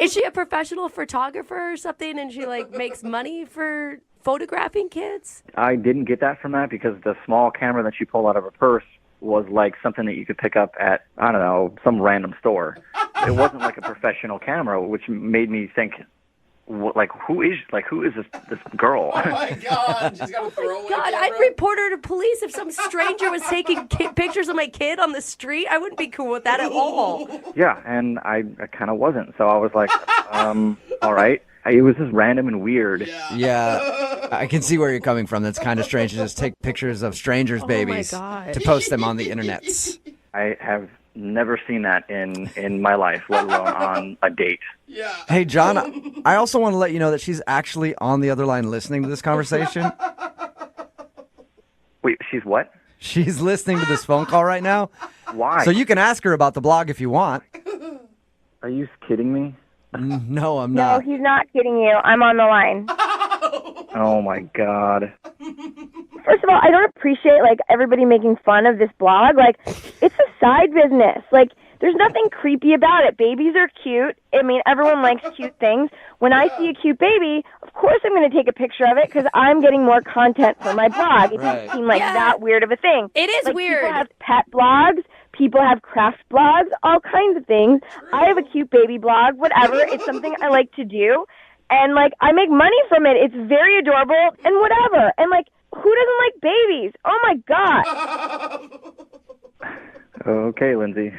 Is she a professional photographer or something, and she makes money for photographing kids? I didn't get that from that because the small camera that she pulled out of her purse was like something that you could pick up at, I don't know, some random store. It wasn't like a professional camera, which made me think, who is this girl? Oh my God, she's got a throwaway camera. I'd report her to police if some stranger was taking pictures of my kid on the street. I wouldn't be cool with that at all. Yeah, and I kind of wasn't. So I was like, all right. It was just random and weird. Yeah, I can see where you're coming from. That's kind of strange to just take pictures of strangers' babies to post them on the internet. I have never seen that in my life, let alone on a date. Yeah. Hey, John, I also want to let you know that she's actually on the other line listening to this conversation. Wait, she's what? She's listening to this phone call right now. Why? So you can ask her about the blog if you want. Are you kidding me? No, I'm No, not. he's not kidding you. I'm on the line. Oh my God. First of all, I don't appreciate everybody making fun of this blog. It's a side business. There's nothing creepy about it. Babies are cute. I mean, everyone likes cute things. When I see a cute baby, of course I'm going to take a picture of it because I'm getting more content for my blog. It doesn't seem that weird of a thing. It is weird. People have pet blogs. People have craft blogs, all kinds of things. I have a cute baby blog, whatever. It's something I like to do. And, I make money from it. It's very adorable and whatever. And, who doesn't like babies? Oh, my God. Okay, Lindsay.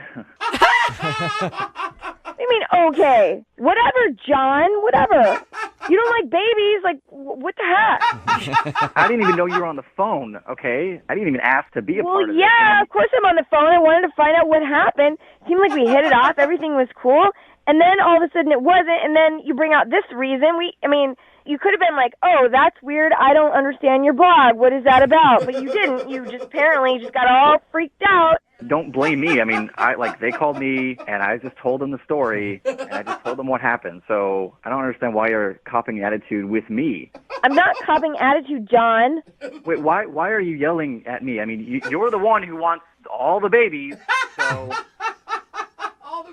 I mean, okay. Whatever, John. Whatever. You don't like babies? What the heck? I didn't even know you were on the phone, okay? I didn't even ask to be a part of it. Yeah, of course I'm on the phone. I wanted to find out what happened. It seemed like we hit it off. Everything was cool. And then all of a sudden it wasn't. And then you bring out this reason. You could have been like, oh, that's weird. I don't understand your blog. What is that about? But you didn't. You just apparently just got all freaked out. Don't blame me. I mean, they called me and I just told them the story and I just told them what happened. So I don't understand why you're copying attitude with me. I'm not copying attitude, John. Wait, why are you yelling at me? I mean, you're the one who wants all the babies, so...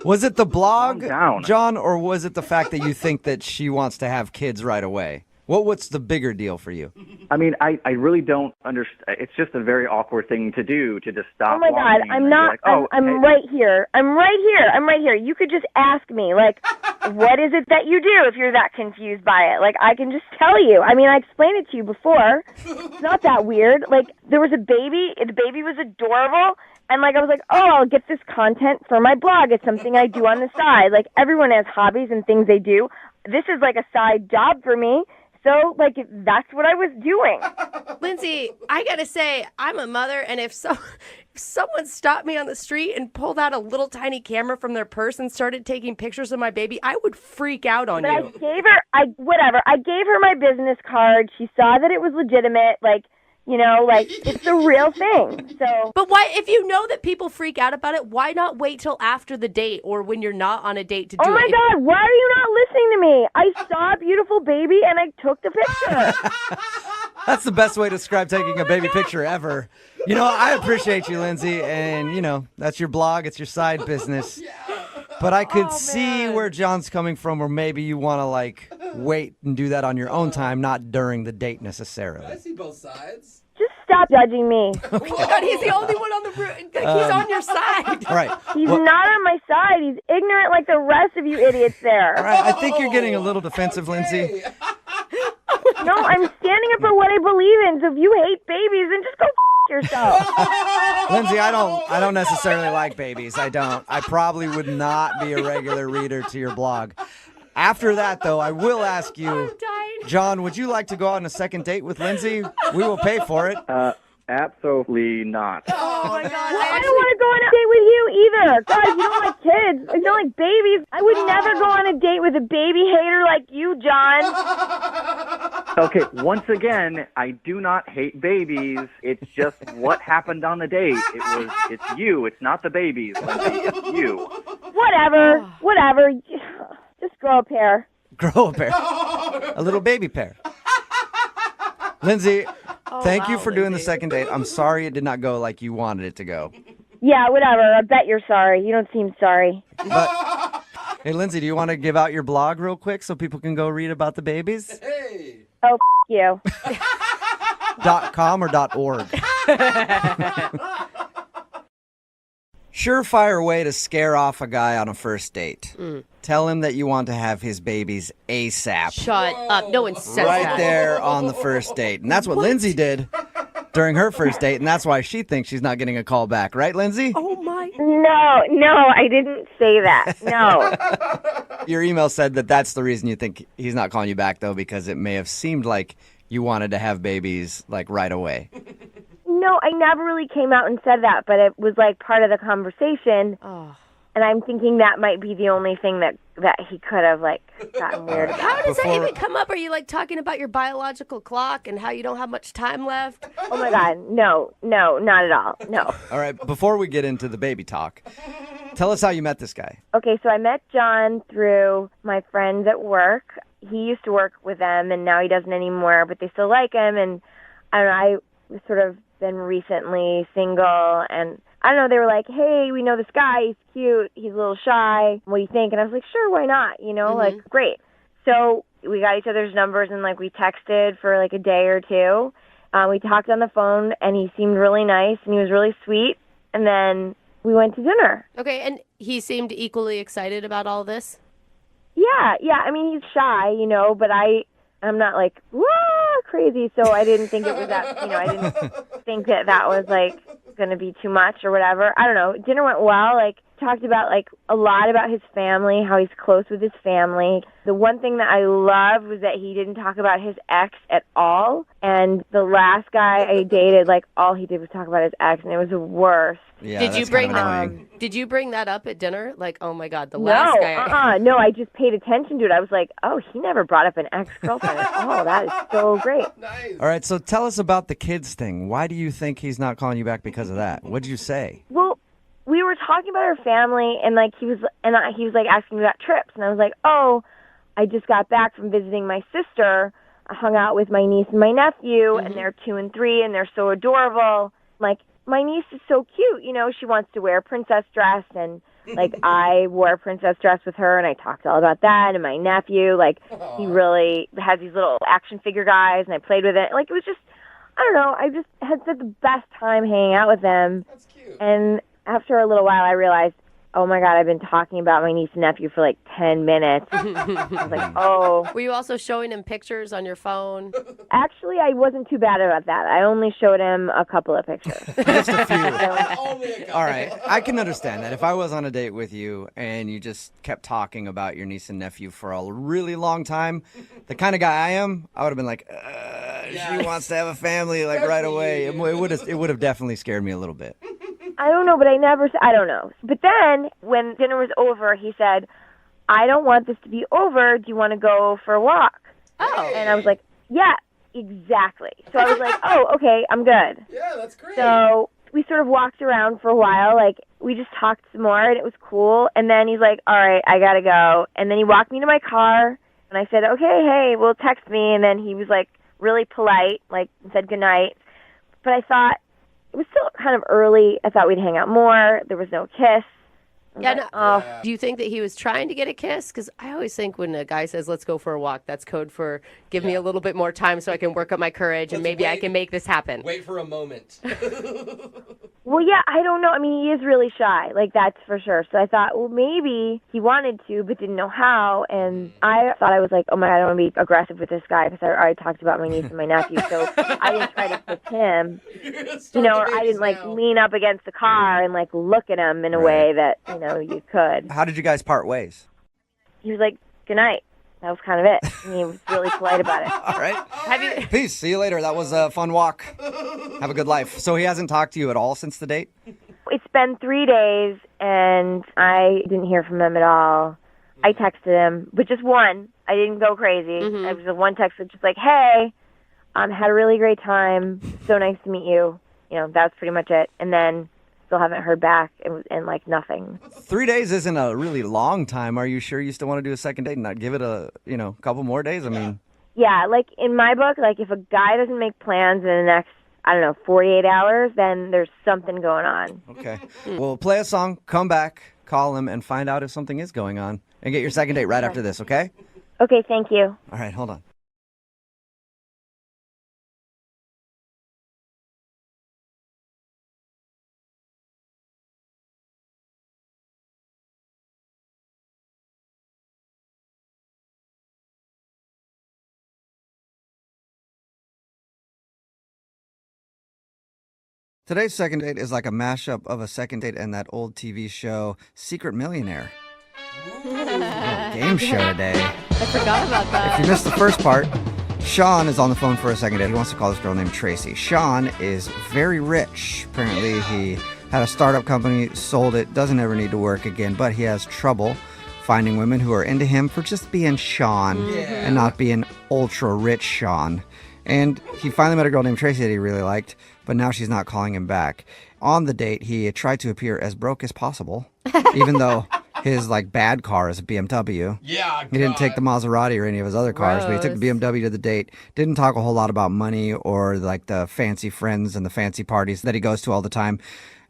Was it the blog, Calm down. John, or was it the fact that you think that she wants to have kids right away? What's the bigger deal for you? I mean, I really don't understand. It's just a very awkward thing to do to just stop. Oh my God, I'm not. I'm right here. I'm right here. You could just ask me, what is it that you do if you're that confused by it? I can just tell you. I mean, I explained it to you before. It's not that weird. There was a baby. The baby was adorable. And I was like, oh, I'll get this content for my blog. It's something I do on the side. Everyone has hobbies and things they do. This is a side job for me. So, that's what I was doing. Lindsay, I got to say, I'm a mother, and if someone stopped me on the street and pulled out a little tiny camera from their purse and started taking pictures of my baby, I would freak out on you. I gave her my business card. She saw that it was legitimate. It's the real thing. So, but why, if you know that people freak out about it, why not wait till after the date or when you're not on a date to do it? Oh my God, why are you not listening to me? I saw a beautiful baby and I took the picture. That's the best way to describe taking a baby picture ever. I appreciate you, Lindsay, and that's your blog, it's your side business. But I could see where John's coming from, where maybe you want to wait and do that on your own time, not during the date necessarily. I see both sides. Just stop judging me. Oh my God, he's the only one on the he's on your side. All right. He's not on my side. He's ignorant like the rest of you idiots there. All right. I think you're getting a little defensive, Lindsay. No, I'm standing up for what I believe in. So if you hate babies, then just go yourself. Lindsay, I don't necessarily like babies. I don't. I probably would not be a regular reader to your blog. After that, though, I will ask you, John, would you like to go out on a second date with Lindsay? We will pay for it. Absolutely not. Oh my God. I don't want to go on a date with you either. God, you don't like kids. You don't like babies. I would never go on a date with a baby hater like you, John. Okay, once again, I do not hate babies. It's just what happened on the date. It's you. It's not the babies, Lindsay. It's you. Whatever. Just grow a pair. Grow a pair. A little baby pair. Lindsay, thank you for doing the second date. I'm sorry it did not go like you wanted it to go. Yeah, whatever. I bet you're sorry. You don't seem sorry. But, hey, Lindsay, do you want to give out your blog real quick so people can go read about the babies? Hey. Oh, you. .com or .org? Surefire way to scare off a guy on a first date. Tell him that you want to have his babies ASAP. Shut up. No one says right that. there on the first date. And that's what Lindsay did during her first date, and that's why she thinks she's not getting a call back. Right, Lindsay? Oh, my. No, I didn't say that. No. Your email said that that's the reason you think he's not calling you back, though, because it may have seemed like you wanted to have babies, like, right away. No, I never really came out and said that, but it was, like, part of the conversation. Oh. And I'm thinking that might be the only thing that he could have, like, gotten weird about. How does that even come up? Are you, like, talking about your biological clock and how you don't have much time left? Oh, my God. No, not at all. No. All right, before we get into the baby talk, tell us how you met this guy. Okay, so I met John through my friends at work. He used to work with them, and now he doesn't anymore, but they still like him. And I don't know, I sort of been recently single, and I don't know, they were like, hey, we know this guy, he's cute, he's a little shy, what do you think? And I was like, sure, why not, like, great. So we got each other's numbers, and, like, we texted for, like, a day or two. We talked on the phone, and he seemed really nice, and he was really sweet, and then we went to dinner. Okay, and he seemed equally excited about all this? Yeah, I mean, he's shy, but I'm not, like, whoa, crazy, so I didn't think it was that, I didn't think that was, like, going to be too much or whatever. I don't know. Dinner went well. Like, talked about, like, a lot about his family, how he's close with his family. The one thing that I loved was that he didn't talk about his ex at all. And the last guy I dated, like, all he did was talk about his ex, and it was the worst. Yeah, did you bring that up at dinner? Like, oh my God, the last guy. No, I just paid attention to it. I was like, oh, he never brought up an ex-girlfriend. Oh, that is so great. Nice. All right, so tell us about the kids thing. Why do you think he's not calling you back because of that? What'd you say? Well, we were talking about our family, and like he was like asking me about trips, and I was like, oh, I just got back from visiting my sister. I hung out with my niece and my nephew, and they're 2 and 3, and they're so adorable. Like, my niece is so cute, she wants to wear a princess dress, and like I wore a princess dress with her, and I talked all about that. And my nephew, like, he really has these little action figure guys, and I played with it. Like, it was just, I don't know, I just had such the best time hanging out with them. That's cute. And after a little while, I realized, oh my God, I've been talking about my niece and nephew for like 10 minutes. I was like, oh. Were you also showing him pictures on your phone? Actually, I wasn't too bad about that. I only showed him a couple of pictures. Just a few. All right. I can understand that. If I was on a date with you and you just kept talking about your niece and nephew for a really long time, the kind of guy I am, I would have been like, she wants to have a family like right away. It would have definitely scared me a little bit. I don't know, but I don't know. But then when dinner was over, he said, I don't want this to be over. Do you want to go for a walk? Oh. And I was like, yeah, exactly. So I was like, oh, okay, I'm good. Yeah, that's great. So we sort of walked around for a while. Like, we just talked some more, and it was cool. And then he's like, all right, I got to go. And then he walked me to my car, and I said, okay, hey, well, text me. And then he was, like, really polite, like, said goodnight. But I thought, it was still kind of early. I thought we'd hang out more. There was no kiss. Yeah, no, Oh. Do you think that he was trying to get a kiss? Because I always think when a guy says, let's go for a walk, that's code for give me a little bit more time so I can work up my courage and maybe I can make this happen. Wait for a moment. Well, yeah, I don't know. I mean, he is really shy, like that's for sure. So I thought, well, maybe he wanted to, but didn't know how. And I thought I was like, oh my God, I don't want to be aggressive with this guy because I already talked about my niece and my nephew. So I didn't try to kiss him, or I didn't like lean up against the car and like look at him in a way that you could. How did you guys part ways? He was like, good night. That was kind of it. And he was really polite about it. All right. Peace. See you later. That was a fun walk. Have a good life. So he hasn't talked to you at all since the date? It's been 3 days, and I didn't hear from him at all. I texted him, but just one. I didn't go crazy. It was a one text that just like, hey, had a really great time. So nice to meet you. That's pretty much it. And then still haven't heard back and like nothing. 3 days isn't a really long time. Are you sure you still want to do a second date and not give it a couple more days? I mean, yeah, like in my book, like if a guy doesn't make plans in the next 48 hours, then there's something going on. Okay. Well, play a song, come back, call him, and find out if something is going on, and get your second date right after this. Okay? Okay, thank you. All right, hold on. Today's second date is like a mashup of a second date and that old TV show, Secret Millionaire. Game show today. I forgot about that. If you missed the first part, Sean is on the phone for a second date. He wants to call this girl named Tracy. Sean is very rich. Apparently, he had a startup company, sold it, doesn't ever need to work again, but he has trouble finding women who are into him for just being Sean and not being ultra rich Sean. And he finally met a girl named Tracy that he really liked, but now she's not calling him back. On the date, he tried to appear as broke as possible, even though his bad car is a BMW. Yeah, he didn't take the Maserati or any of his other cars, but he took the BMW to the date. Didn't talk a whole lot about money or the fancy friends and the fancy parties that he goes to all the time.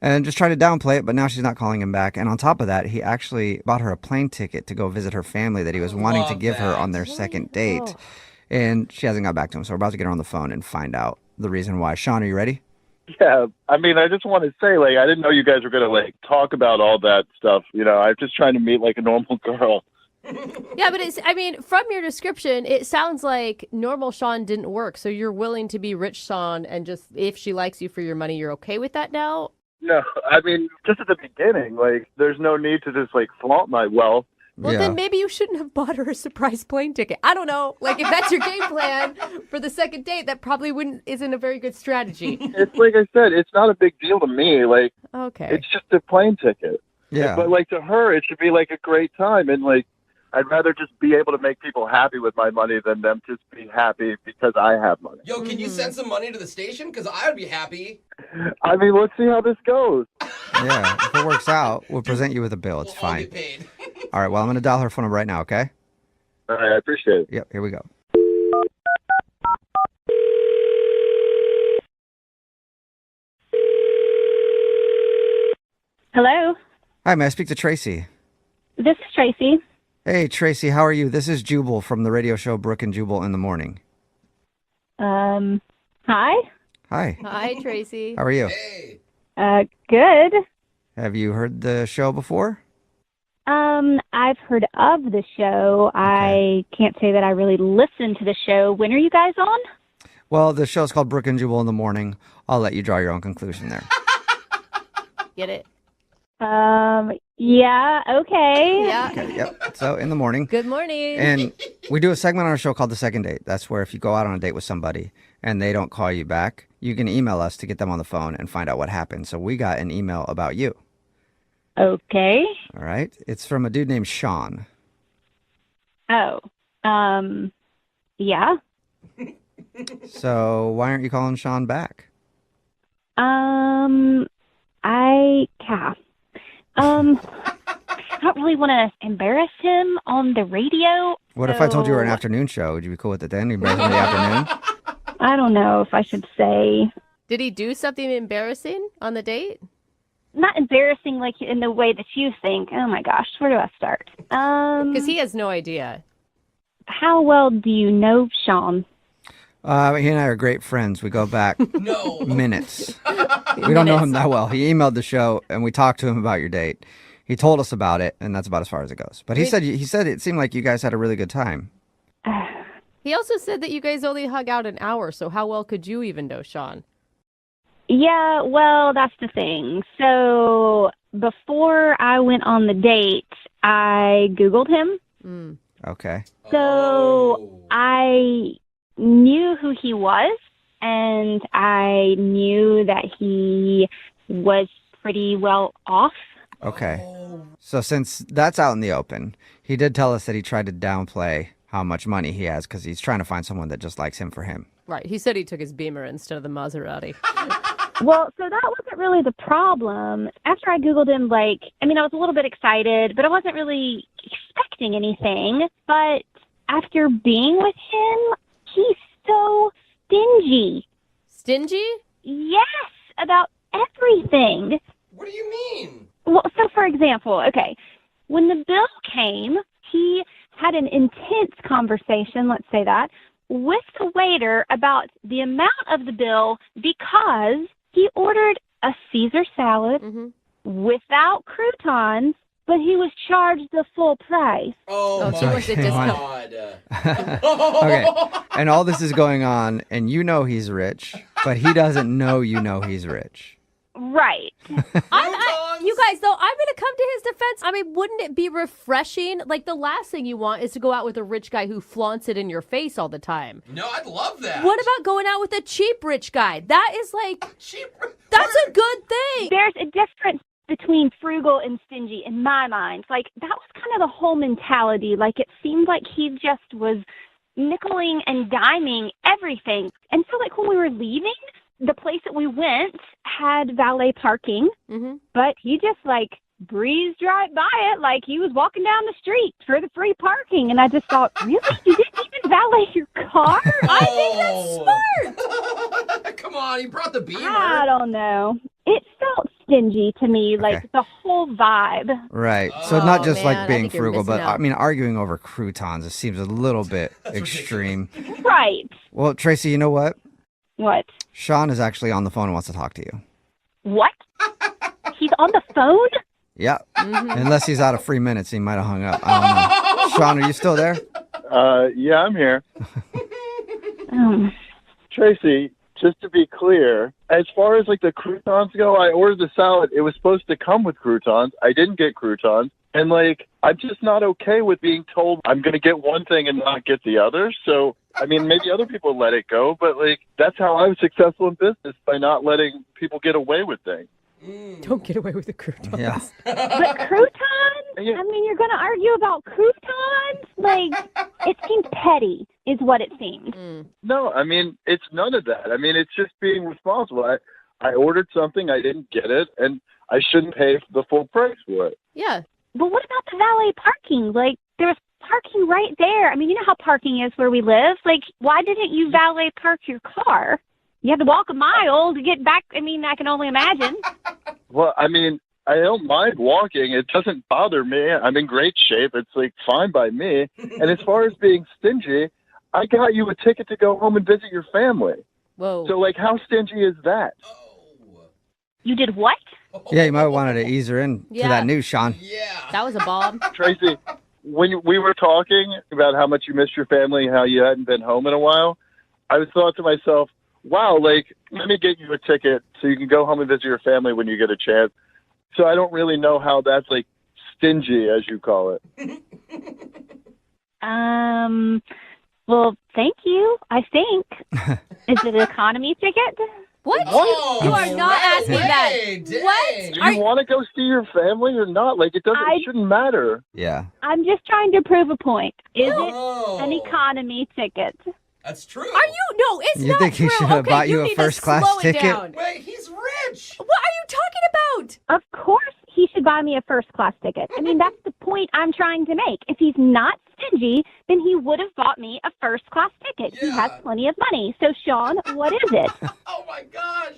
And just tried to downplay it, but now she's not calling him back. And on top of that, he actually bought her a plane ticket to go visit her family that he was wanting to give her on their second date. And she hasn't got back to him, so we're about to get her on the phone and find out the reason why. Sean, are you ready? Yeah, I mean, I just want to say, I didn't know you guys were going to, talk about all that stuff. I'm just trying to meet, a normal girl. Yeah, but from your description, it sounds like normal Sean didn't work, so you're willing to be rich Sean, and just, if she likes you for your money, you're okay with that now? No, I mean, just at the beginning, there's no need to just, flaunt my wealth. Well, then maybe you shouldn't have bought her a surprise plane ticket. I don't know. If that's your game plan for the second date, that probably isn't a very good strategy. It's like I said, it's not a big deal to me. Okay. It's just a plane ticket. Yeah. But, to her, it should be, a great time. And, I'd rather just be able to make people happy with my money than them just be happy because I have money. Yo, can you send some money to the station? Because I would be happy. I mean, let's see how this goes. Yeah, if it works out, we'll present you with a bill. It's fine. I'll get paid. All right, well, I'm going to dial her phone number right now, okay? All right, I appreciate it. Yep, here we go. Hello, Hi, may I speak to Tracy? this is Tracy. Hey, Tracy, how are you? This is Jubal from the radio show Brooke and Jubal in the Morning. Hi. Hi. Hi, Tracy. How are you? Good. Have you heard the show before? I've heard of the show. I can't say that I really listened to the show. When are you guys on? Well, the show's called Brooke and Jubal in the Morning. I'll let you draw your own conclusion there. Get it? Yeah, okay. Yeah. Okay, yep. So, in the morning. Good morning. And we do a segment on our show called The Second Date. That's where if you go out on a date with somebody and they don't call you back, you can email us to get them on the phone and find out what happened. So we got an email about you. Okay. All right. It's from a dude named Sean. Oh, yeah. So why aren't you calling Sean back? I don't really want to embarrass him on the radio. What if I told you were an afternoon show? Would you be cool with it then? You in the afternoon? I don't know if I should say. Did he do something embarrassing on the date? not embarrassing like in the way that you think. Oh my gosh, where do I start? Because he has no idea. How well do you know Sean? He and I are great friends. We go back minutes. We don't know him that well. He emailed the show, and we talked to him about your date. He told us about it, and that's about as far as it goes. But he said it seemed like you guys had a really good time. He also said that you guys only hung out an hour, so how well could you even know Sean? Yeah, well, that's the thing. So before I went on the date, I Googled him. Okay. So I knew who he was, and I knew that he was pretty well off. Okay. So since that's out in the open, he did tell us that he tried to downplay how much money he has because he's trying to find someone that just likes him for him. Right. He said he took his Beamer instead of the Maserati. Well, so that wasn't really the problem. After I Googled him, I was a little bit excited, but I wasn't really expecting anything. But after being with him, he's so stingy. Stingy? Yes, about everything. What do you mean? Well, so for example, okay, when the bill came, he had an intense conversation, let's say that, with the waiter about the amount of the bill because he ordered a Caesar salad without croutons, but he was charged the full price. Oh, my God. Okay. And all this is going on, and you know he's rich, but he doesn't know you know he's rich. Right. You guys, though, I'm going to come to his defense. I mean, wouldn't it be refreshing? Like, the last thing you want is to go out with a rich guy who flaunts it in your face all the time. No, I'd love that. What about going out with a cheap rich guy? That is that's a good thing. There's a difference between frugal and stingy in my mind. That was kind of the whole mentality. It seemed like he just was nickeling and diming everything. And so, when we were leaving, the place that we went had valet parking, but he just breezed right by it like he was walking down the street for the free parking. And I just thought, really? You didn't even valet your car? I think that's smart. Come on, you brought the Beamer. I don't know. It felt stingy to me, the whole vibe. Right. So not just man, being I think you're frugal, but missing out. I mean, arguing over croutons, it seems a little bit extreme. Right. Well, Tracy, you know what? What? Sean is actually on the phone and wants to talk to you. What? He's on the phone? Yeah. Unless he's out of free minutes, he might have hung up. I don't know. Sean, are you still there? Yeah, I'm here. Tracy, just to be clear, as far as the croutons go, I ordered the salad. It was supposed to come with croutons. I didn't get croutons. And I'm just not okay with being told I'm going to get one thing and not get the other. So, I mean, maybe other people let it go, but that's how I was successful in business, by not letting people get away with things. Don't get away with the croutons. Yeah. But croutons? I mean, you're going to argue about croutons? It seemed petty is what it seemed. No, I mean, it's none of that. I mean, it's just being responsible. I ordered something, I didn't get it, and I shouldn't pay the full price for it. Yeah. But what about the valet parking? There was parking right there. I mean, you know how parking is where we live. Why didn't you valet park your car? You had to walk a mile to get back. I mean, I can only imagine. Well, I mean, I don't mind walking. It doesn't bother me. I'm in great shape. It's fine by me. And as far as being stingy, I got you a ticket to go home and visit your family. Whoa. So how stingy is that? You did what? Yeah, you might have wanted to ease her in to that news, Sean. Yeah. That was a bomb. Tracy, when we were talking about how much you missed your family and how you hadn't been home in a while, I was thought to myself, wow, let me get you a ticket so you can go home and visit your family when you get a chance. So I don't really know how that's stingy, as you call it. Well, thank you, I think. Is it an economy ticket? What? What? You are not asking that. Dang. What? Do you want to go see your family or not? It shouldn't matter. Yeah. I'm just trying to prove a point. Is it an economy ticket? That's true. Are you? No, it's You not think he true. should have Okay, bought you a need to first-class slow it ticket? down. Wait, he's rich. What are you talking about? Of course he should buy me a first-class ticket. I mean, that's the point I'm trying to make. If he's not stingy, then he would have bought me a first-class ticket. He has plenty of money. So, Sean, what is it? Oh, my gosh.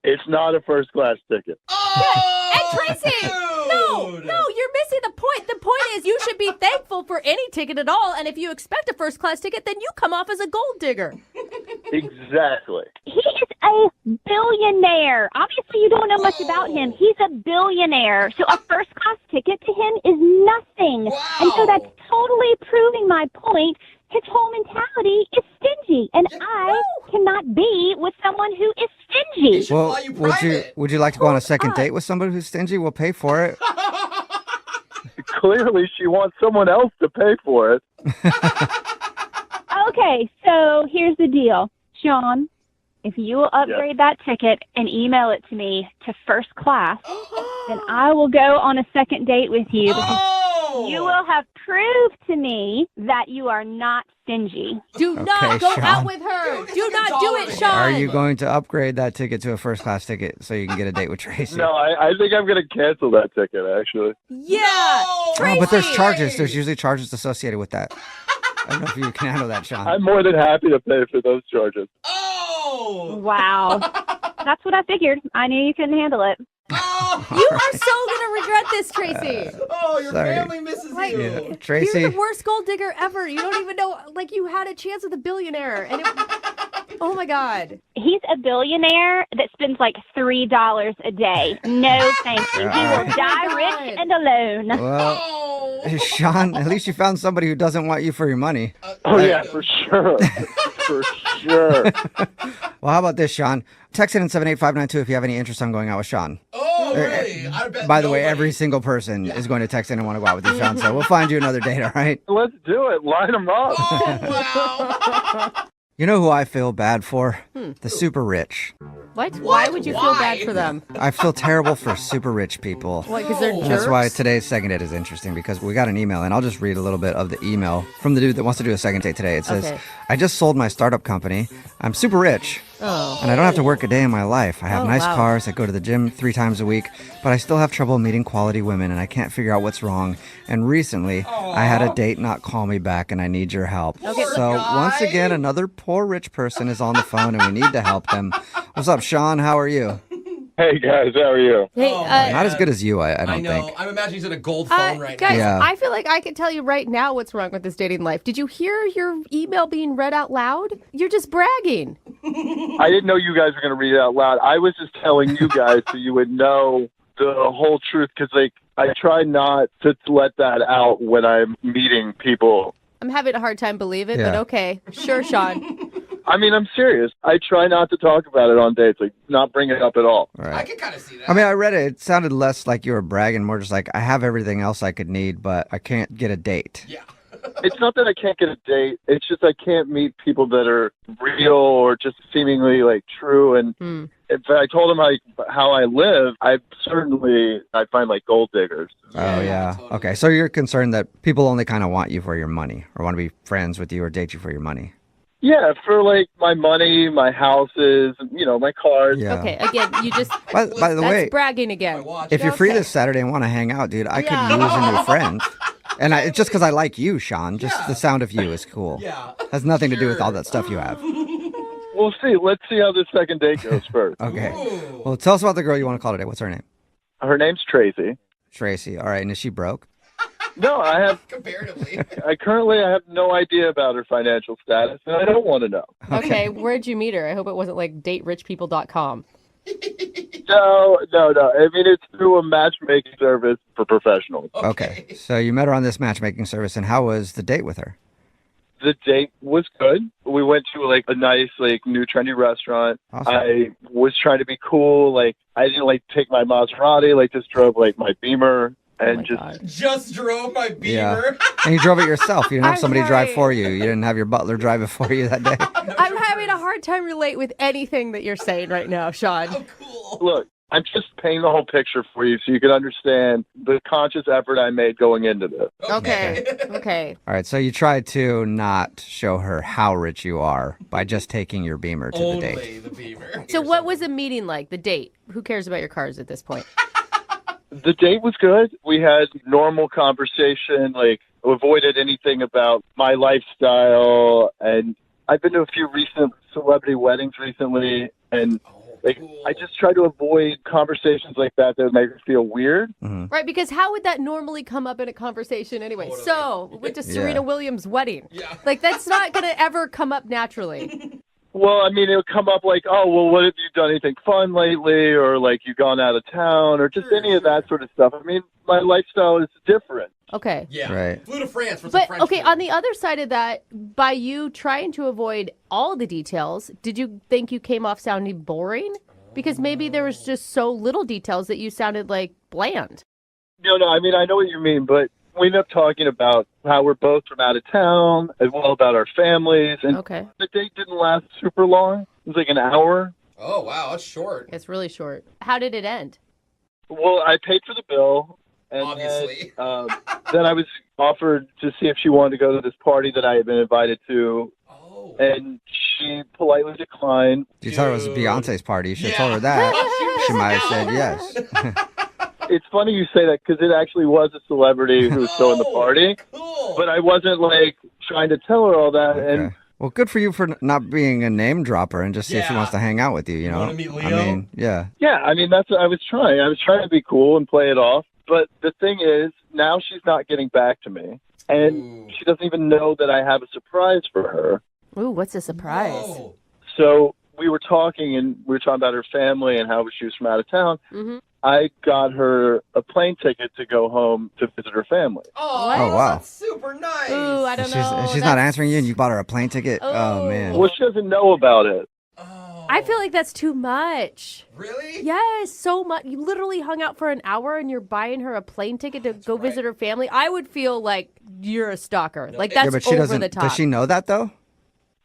It's not a first class ticket. And Tracy, no, you're missing the point. The point is you should be thankful for any ticket at all. And if you expect a first class ticket, then you come off as a gold digger. Exactly. He is a billionaire. Obviously, you don't know much about him. He's a billionaire. So a first class ticket to him is nothing. Wow. And so that's totally proving my point. His whole mentality is stingy. And I cannot be with someone who is stingy. Well, would you like to go on a second date with somebody who's stingy? We'll pay for it. Clearly, she wants someone else to pay for it. Okay, so here's the deal. Sean, if you will upgrade that ticket and email it to me to first class, then I will go on a second date with you because you will have proved to me that you are not stingy. Do not go out with her. Do not do it, Sean. Are you going to upgrade that ticket to a first class ticket so you can get a date with Tracy? No, I think I'm going to cancel that ticket, actually. Yeah, Oh, but there's charges. There's usually charges associated with that. I don't know if you can handle that, Sean. I'm more than happy to pay for those charges. Wow. That's what I figured. I knew you couldn't handle it. You are so going to regret this, Tracy. Oh, your Sorry. family misses you. Yeah. Tracy. You're the worst gold digger ever. You don't even know, like, you had a chance with a billionaire. And oh, my God. He's a billionaire that spends like $3 a day. No, thank you. He will die rich and alone. Well, Sean, at least you found somebody who doesn't want you for your money. Oh, yeah, for sure. For sure. Well, how about this, Sean? Text it in 78592 if you have any interest on going out with Sean. Oh, really? I bet By the way, every single person is going to text in and want to go out with you, Sean. So we'll find you another date, all right? Let's do it. Line them up. You know who I feel bad for? The super rich. What? Why would you feel bad for them? I feel terrible for super rich people. What, because they're jerks? That's why today's second date is interesting, because we got an email, and I'll just read a little bit of the email from the dude that wants to do a second date today. It says, Okay. I just sold my startup company. I'm super rich. Oh. And I don't have to work a day in my life. I have Oh, nice wow. cars. I go to the gym 3 times a week, but I still have trouble meeting quality women, and I can't figure out what's wrong. And recently, I had a date not call me back, and I need your help. Okay. So once again, another poor rich person is on the phone, and we need to help them. What's up, Sean? How are you? Hey, guys. How are you? Hey, Not as good as you, I I don't know. think. I'm imagining he's in a gold phone right guys, Yeah. I feel like I can tell you right now what's wrong with this dating life. Did you hear your email being read out loud? You're just bragging. I didn't know you guys were going to read it out loud. I was just telling you guys so you would know the whole truth, because, like, I try not to let that out when I'm meeting people. I'm having a hard time believing it, but Yeah. okay. Sure, Sean. I mean, I'm serious. I try not to talk about it on dates, like, not bring it up at all. Right. I can kind of see that. I mean, I read it. It sounded less like you were bragging, more just like, I have everything else I could need, but I can't get a date. Yeah. It's not that I can't get a date. It's just I can't meet people that are real or just seemingly, like, true. And if I told them how I live, I find, like, gold diggers. Oh, yeah. Okay, so you're concerned that people only kind of want you for your money, or want to be friends with you or date you for your money. Yeah, for, like, my money, my houses, my cars. Yeah. Okay, again, you just... By the that's way, bragging again. if you're free this Saturday and want to hang out, dude, I could use a new friend. And it's just because I like you, Sean. Just the sound of you is cool. Yeah. Has nothing to do with all that stuff you have. We'll see. Let's see how this second date goes first. Okay. Well, tell us about the girl you want to call today. What's her name? Her name's Tracy. Tracy. All right. And is she broke? No, I have... Comparatively. I have no idea about her financial status, and I don't want to know. Okay, where'd you meet her? I hope it wasn't like daterichpeople.com. No. I mean, it's through a matchmaking service for professionals. Okay. So you met her on this matchmaking service, and how was the date with her? The date was good. We went to, like, a nice, like, new trendy restaurant. Awesome. I was trying to be cool. Like, I didn't, like, take my Maserati. Like, just drove, like, my Beamer. And Just drove my Beamer. Yeah. And you drove it yourself. You didn't have I'm somebody drive sorry. for you. You didn't have your butler drive it for you that day. I'm having a hard time relate with anything that you're saying right now, Sean. look, I'm just painting the whole picture for you so you can understand the conscious effort I made going into this. Okay. All right. So you tried to not show her how rich you are by just taking your Beamer to the date. The Beamer. So what was the meeting like, the date? Who cares about your cars at this point? The date was good. We had normal conversation, like, avoided anything about my lifestyle. And I've been to a few recent celebrity weddings recently, and Like, I just try to avoid conversations like that that make her feel weird. Right, because how would that normally come up in a conversation anyway? So, we went to Serena Williams' wedding. Yeah. Like, that's not going to ever come up naturally. Well, I mean, it would come up like, oh, well, what have you done anything fun lately? Or like you gone out of town or just any of that sort of stuff. I mean, my lifestyle is different. Okay. Yeah. Right. Flew to France for some But, French okay, food. on the other side of that, by you trying to avoid all the details, did you think you came off sounding boring? Because maybe there was just so little details that you sounded like bland. No, I mean, I know what you mean, but we ended up talking about how we're both from out of town, as well about our families. And the date didn't last super long. It was like an hour. Oh, wow, that's short. It's really short. How did it end? Well, I paid for the bill. And obviously. Then I was offered to see if she wanted to go to this party that I had been invited to. Oh. And she politely declined. You told her it was Beyonce's party. You should have told her that. She might have said yes. It's funny you say that because it actually was a celebrity who was throwing the party. Cool. But I wasn't, like, trying to tell her all that. Okay. And Well, good for you for not being a name dropper and just see if she wants to hang out with you, you know? Want to meet Leo? I mean, yeah. Yeah, I mean, that's what I was trying. I was trying to be cool and play it off. But the thing is, now she's not getting back to me. And she doesn't even know that I have a surprise for her. Ooh, what's a surprise? Whoa. So we were talking, and we were talking about her family and how she was from out of town. Mm-hmm. I got her a plane ticket to go home to visit her family. Oh, wow. That's super nice. Ooh, I don't know. And she's not answering you and you bought her a plane ticket? Oh, man. Well, she doesn't know about it. I feel like that's too much. Really? Yes, so much. You literally hung out for an hour and you're buying her a plane ticket to go visit her family. I would feel like you're a stalker. Like, that's yeah, but she over doesn't, the top. Does she know that, though?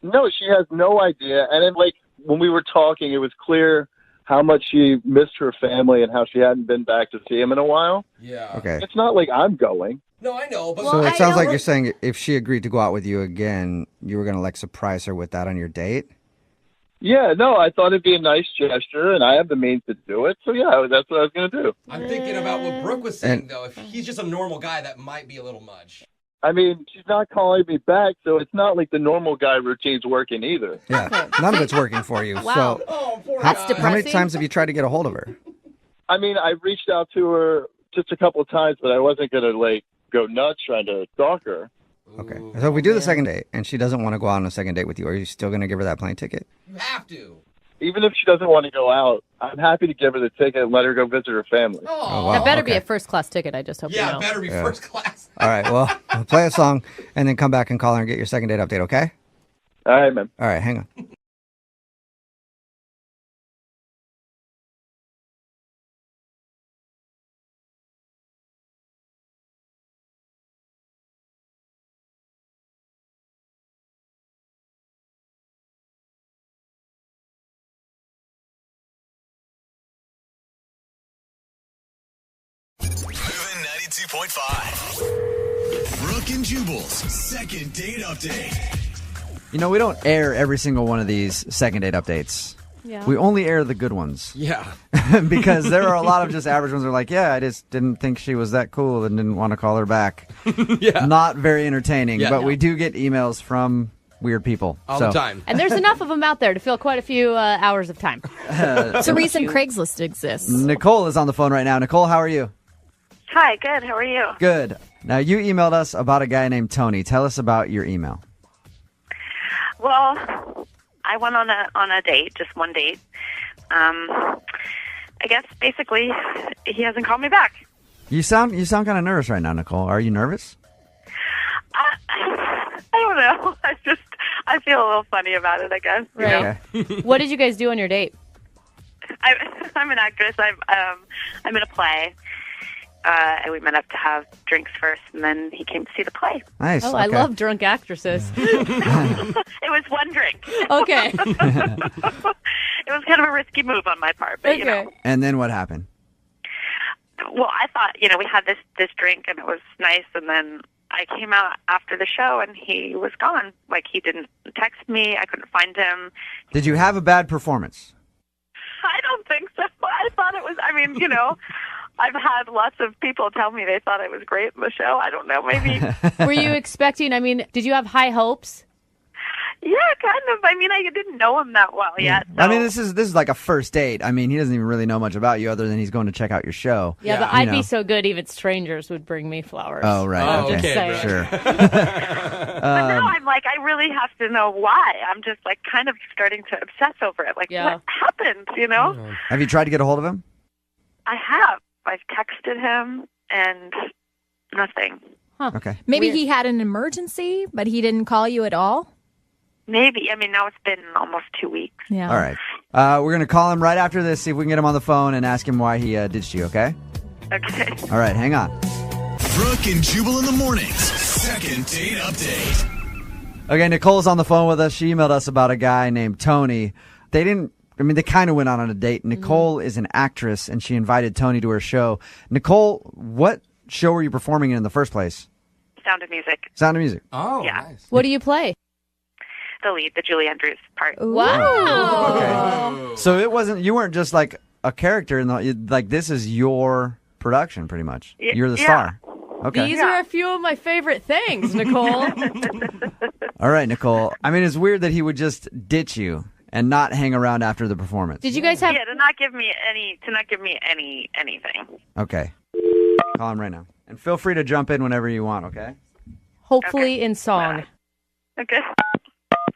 No, she has no idea. And then, like, when we were talking, it was clear how much she missed her family and how she hadn't been back to see him in a while. Yeah. Okay. It's not like I'm going. No, I know. But So it sounds like you're saying if she agreed to go out with you again, you were going to, like, surprise her with that on your date? Yeah, no, I thought it'd be a nice gesture, and I have the means to do it. So, yeah, that's what I was going to do. I'm thinking about what Brooke was saying, though. If he's just a normal guy, that might be a little much. I mean, she's not calling me back, so it's not like the normal guy routine's working either. Yeah, none of it's working for you. Wow. So Oh, poor That's guy. how many depressing. times have you tried to get a hold of her? I mean, I reached out to her just a couple of times, but I wasn't going to, like, go nuts trying to stalk her. Okay. So if we do the second date and she doesn't want to go out on a second date with you, are you still going to give her that plane ticket? You have to. Even if she doesn't want to go out, I'm happy to give her the ticket and let her go visit her family. Oh, wow. That better be okay. a first-class ticket, I just hope you yeah, know. it better be Yeah. first class. All right, well, we'll play a song and then come back and call her and get your second date update, okay? All right, man. All right, hang on. Moving 92.5. Brooke and Jubal's second date update. You know, we don't air every single one of these second date updates. Yeah. We only air the good ones. Yeah. Because there are a lot of just average ones that are like, yeah, I just didn't think she was that cool and didn't want to call her back. Yeah. Not very entertaining, Yeah. but No. we do get emails from weird people. All So, the time. And there's enough of them out there to fill quite a few hours of time. It's a reason Craigslist exists. Nicole is on the phone right now. Nicole, how are you? Hi, good. How are you? Good. Now, you emailed us about a guy named Tony. Tell us about your email. Well, I went on a date, just one date. I guess basically he hasn't called me back. You sound kind of nervous right now, Nicole. Are you nervous? I don't know. I feel a little funny about it, I guess. you know? Okay. What did you guys do on your date? I'm an actress. I'm in a play. And we met up to have drinks first, and then he came to see the play. Nice. Oh, I okay. love drunk actresses. It was one drink. Okay. It was kind of a risky move on my part, but you know. And then what happened? Well, I thought, we had this drink, and it was nice, and then I came out after the show, and he was gone. Like, he didn't text me. I couldn't find him. Did you have a bad performance? I don't think so. I thought it was, I've had lots of people tell me they thought it was great in the show. I don't know, maybe. Were you expecting, did you have high hopes? Yeah, kind of. I mean, I didn't know him that well yet. So. I mean, this is like a first date. I mean, he doesn't even really know much about you other than he's going to check out your show. Yeah, but I'd be so good even strangers would bring me flowers. Oh, right. Okay. Just saying. Sure. But now I'm like, I really have to know why. I'm just like kind of starting to obsess over it. Like, what happened, you know? Have you tried to get a hold of him? I have. I've texted him and nothing. Huh. Okay. Maybe he had an emergency, but he didn't call you at all? Maybe. I mean, now it's been almost 2 weeks. Yeah. All right. We're going to call him right after this, see if we can get him on the phone and ask him why he ditched you, okay? Okay. All right, hang on. Brooke and Jubal in the mornings. Second date update. Okay, Nicole's on the phone with us. She emailed us about a guy named Tony. They kind of went on a date. Nicole is an actress, and she invited Tony to her show. Nicole, what show were you performing in the first place? Sound of Music. Sound of Music. Oh, yeah. nice. What do you play? The lead, the Julie Andrews part. Wow. Okay. So you weren't just like a character this is your production pretty much. You're the star. Okay. These are a few of my favorite things, Nicole. All right, Nicole. I mean, it's weird that he would just ditch you and not hang around after the performance. Did you guys have... Yeah, to not give me anything. Okay. Call him right now. And feel free to jump in whenever you want, okay? Hopefully in song. Okay.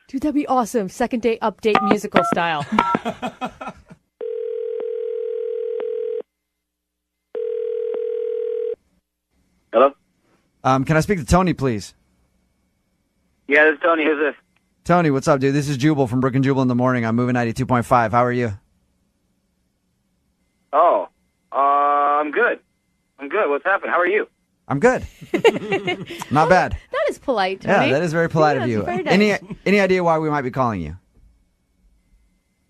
Dude, that'd be awesome. Second date update musical style. Hello? Can I speak to Tony, please? Yeah, this is Tony. Who's this? Tony, what's up, dude? This is Jubal from Brooke and Jubal in the morning. I'm moving 92.5. How are you? Oh, I'm good. What's happening? How are you? I'm good. Not bad. That is polite, Tony. Yeah, that is very polite of that's you. very nice. Any idea why we might be calling you?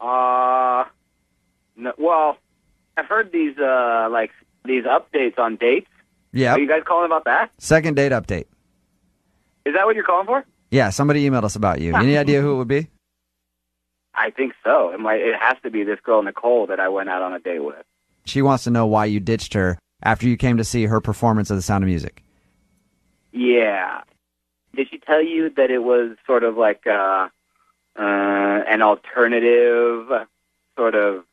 No, well, I've heard these updates on dates. Yeah. Are you guys calling about that? Second date update. Is that what you're calling for? Yeah, somebody emailed us about you. Any idea who it would be? I think so. It has to be this girl Nicole that I went out on a date with. She wants to know why you ditched her after you came to see her performance of The Sound of Music. Yeah. Did she tell you that it was sort of like an alternative sort of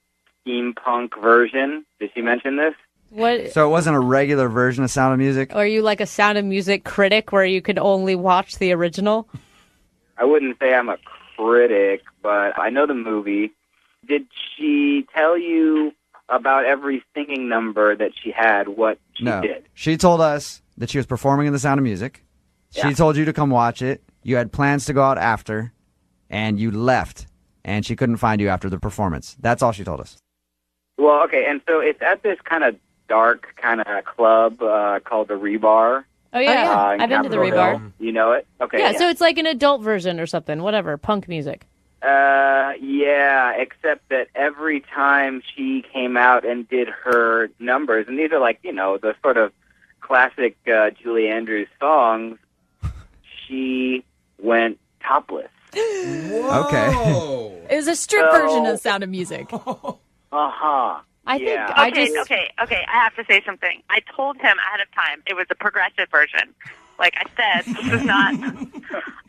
steampunk version? Did she mention this? What? So it wasn't a regular version of Sound of Music? Are you like a Sound of Music critic where you could only watch the original? I wouldn't say I'm a critic, but I know the movie. Did she tell you about every singing number that she had, what she did? She told us that she was performing in The Sound of Music. She told you to come watch it. You had plans to go out after, and you left, and she couldn't find you after the performance. That's all she told us. Well, okay, and so it's at this kind of dark kind of club called the Rebar. Oh, yeah. I've been to the Capitol Rebar. Hill. You know it? Okay. Yeah, so it's like an adult version or something. Whatever. Punk music. Yeah, except that every time she came out and did her numbers, and these are like, the sort of classic Julie Andrews songs, she went topless. Okay. It was a strip version of Sound of Music. Uh-huh. I think Okay, I have to say something. I told him ahead of time it was a progressive version. Like I said, this is not.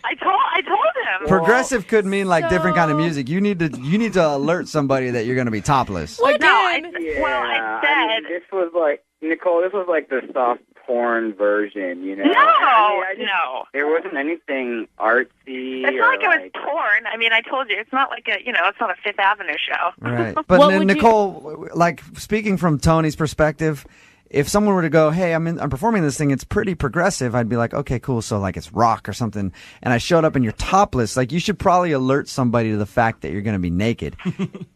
I told him. Progressive could mean like different kind of music. You need to alert somebody that you're going to be topless. I said this was like Nicole. This was like the soft porn version, No, no. There wasn't anything artsy. It's not like it was porn. I mean, I told you, it's not like it's not a Fifth Avenue show. Right. But Nicole, like speaking from Tony's perspective, if someone were to go, "Hey, I'm performing this thing. It's pretty progressive," I'd be like, "Okay, cool. So like it's rock or something." And I showed up and you're topless. Like you should probably alert somebody to the fact that you're going to be naked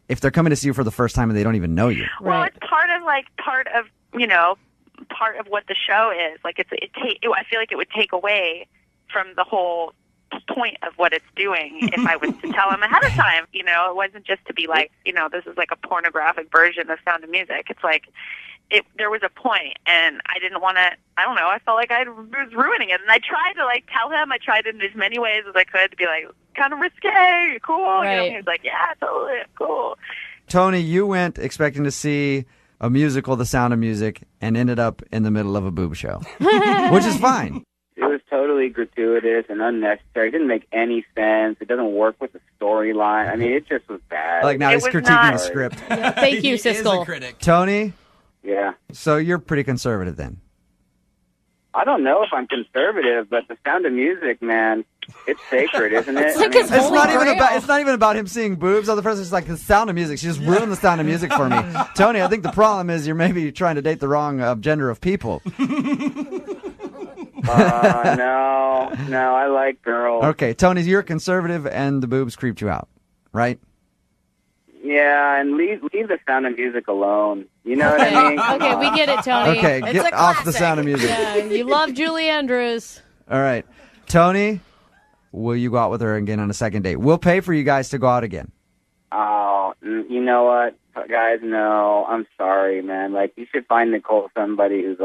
if they're coming to see you for the first time and they don't even know you. Well, it's part of what the show is. Like I feel like it would take away from the whole point of what it's doing if I was to tell him ahead of time. It wasn't just to be like, this is like a pornographic version of Sound of Music. It's like there was a point, and I didn't want to. I don't know. I felt like I was ruining it, and I tried to like tell him. I tried in as many ways as I could to be like, kind of risque, cool. Right. He was like, yeah, totally, cool. Tony, you went expecting to see a musical, The Sound of Music, and ended up in the middle of a boob show, which is fine. It was totally gratuitous and unnecessary. It didn't make any sense. It doesn't work with the storyline. I mean, it just was bad. Like now It he's was critiquing not. the script. Thank you, Siskel. Tony, Yeah. so you're pretty conservative then. I don't know if I'm conservative, but The Sound of Music, man, it's sacred, isn't it? It's like I mean, his It's not Holy Grail. even about him seeing boobs on the first. It's like the Sound of Music. She just ruined the Sound of Music for me. Tony, I think the problem is you're maybe trying to date the wrong gender of people. no, I like girls. Okay, Tony, you're conservative and the boobs creeped you out, right? Yeah, and leave The Sound of Music alone. You know what I mean? Okay, we get it, Tony. Okay, It's get a off the classic. Sound of Music. Yeah, you love Julie Andrews. All right. Tony, will you go out with her again on a second date? We'll pay for you guys to go out again. Oh, you know what, guys? No, I'm sorry, man. Like, you should find Nicole somebody who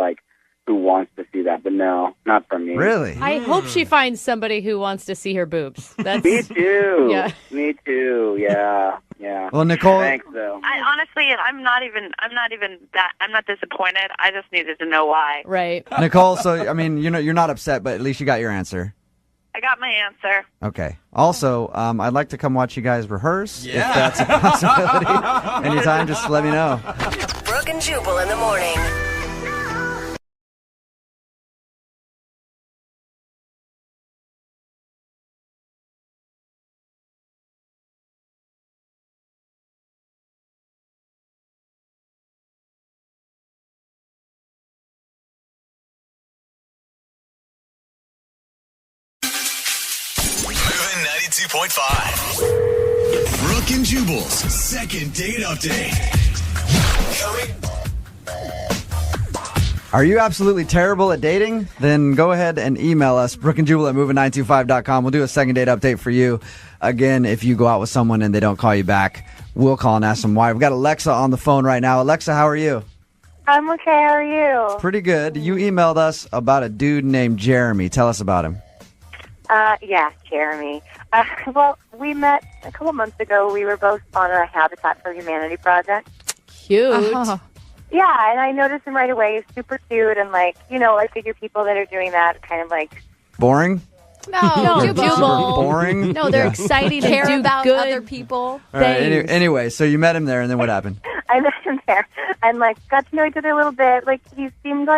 wants to see that, but no, not for me. Really? I hope she finds somebody who wants to see her boobs. That's Me too. Yeah. Me too. Yeah. Well, Nicole. Thanks, though. I honestly, I'm not disappointed. I just needed to know why. Right. Nicole, so, I mean, you're not upset, but at least you got your answer. I got my answer. Okay. Also, I'd like to come watch you guys rehearse. If that's a possibility. Anytime, just let me know. Brooke and Jubal in the morning. Moving 92.5. Brooke and Jubal's second date update. Are you absolutely terrible at dating? Then go ahead and email us, brookandjubal at moving925.com. We'll do a second date update for you. Again, if you go out with someone and they don't call you back, we'll call and ask them why. We've got Alexa on the phone right now. Alexa, how are you? I'm okay. How are you? Pretty good. You emailed us about a dude named Jeremy. Tell us about him. Yeah, Jeremy. Well, we met a couple months ago. We were both on a Habitat for Humanity project. Cute. Yeah, and I noticed him right away. He's super cute, and I figure people that are doing that kind of Boring? No, Super boring? No, they're Yeah. exciting Care and do about good other people. All right. Anyway, so you met him there, and then what happened? I met him there, and got to know each other a little bit. He seemed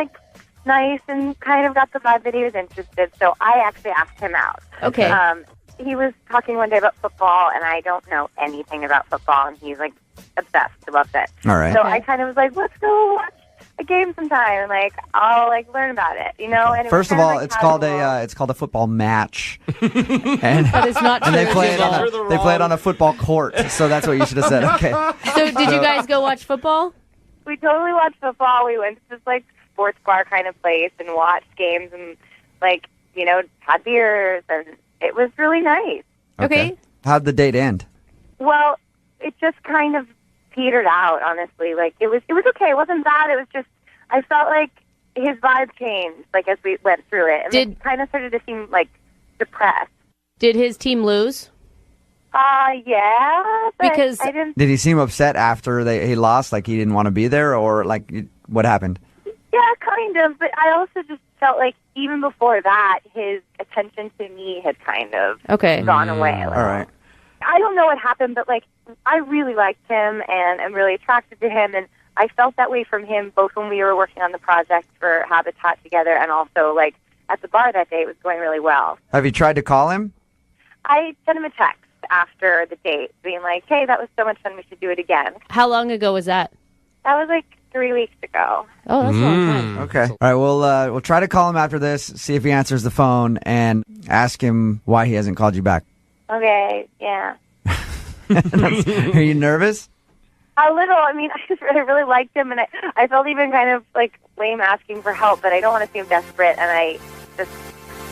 nice, and kind of got the vibe that he was interested. So I actually asked him out. Okay. He was talking one day about football, and I don't know anything about football, and he's obsessed. He loves it. All right. So I kind of was like, let's go watch a game sometime, and I'll learn about it, And it First was of kind all, it's called casual. it's called a football match, and That is not and they true, play it on Jubal. they play it on a football court. So that's what you should have said. Okay. So did you guys go watch football? We totally watched football. We went to this sports bar kind of place and watched games and had beers, and it was really nice. Okay. How'd the date end? Well, it just kind of petered out, honestly. It was okay. It wasn't bad. It was just I felt like his vibe changed as we went through it, and it kind of started to seem depressed. Did his team lose? Yeah, but Because I didn't. Did he seem upset after he lost? He didn't want to be there, or what happened? Yeah, kind of. But I also just felt even before that, his attention to me had kind of gone away. All right. I don't know what happened, but I really liked him and I'm really attracted to him, and I felt that way from him both when we were working on the project for Habitat together and also at the bar that day. It was going really well. Have you tried to call him? I sent him a text after the date being hey, that was so much fun, we should do it again. How long ago was that? That was 3 weeks ago. Oh, that's a long time. Okay. All right. We'll try to call him after this, see if he answers the phone, and ask him why he hasn't called you back. Okay, yeah. Are you nervous? A little. I mean, I really liked him, and I felt even kind of lame asking for help, but I don't want to seem desperate, and I just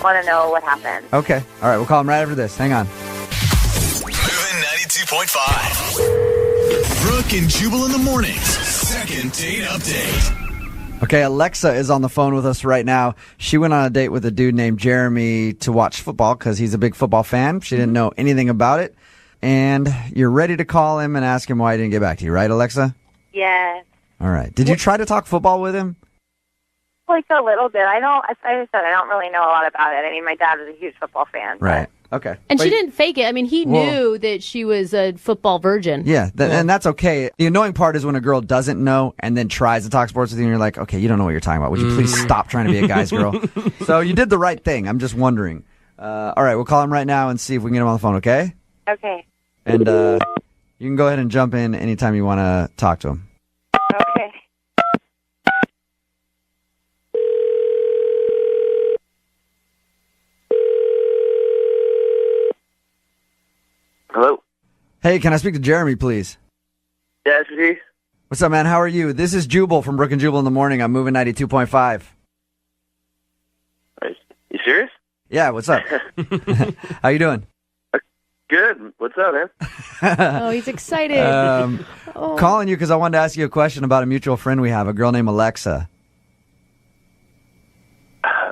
want to know what happened. Okay. All right. We'll call him right after this. Hang on. Moving 92.5. Brooke and Jubal in the mornings. Second date update. Okay, Alexa is on the phone with us right now. She went on a date with a dude named Jeremy to watch football because he's a big football fan. She didn't know anything about it. And you're ready to call him and ask him why he didn't get back to you, right, Alexa? Yes. All right. Did you try to talk football with him? like a little bit. I don't. As I said, I don't really know a lot about it. I mean, my dad was a huge football fan. Right. Okay. And But- she didn't fake it. I mean, he Well- knew that she was a football virgin. Yeah, and that's okay. The annoying part is when a girl doesn't know and then tries to talk sports with you, and you're like, okay, you don't know what you're talking about. Would you please stop trying to be a guy's girl? So you did the right thing. I'm just wondering. All right, we'll call him right now and see if we can get him on the phone, okay? Okay. And you can go ahead and jump in anytime you want to talk to him. Okay. Hello? Hey, can I speak to Jeremy, please? Yeah, this is he. What's up, man? How are you? This is Jubal from Brooke and Jubal in the morning. I'm moving 92.5. You serious? Yeah, what's up? How you doing? Good. What's up, man? Oh, he's excited. Oh. Calling you because I wanted to ask you a question about a mutual friend we have, a girl named Alexa.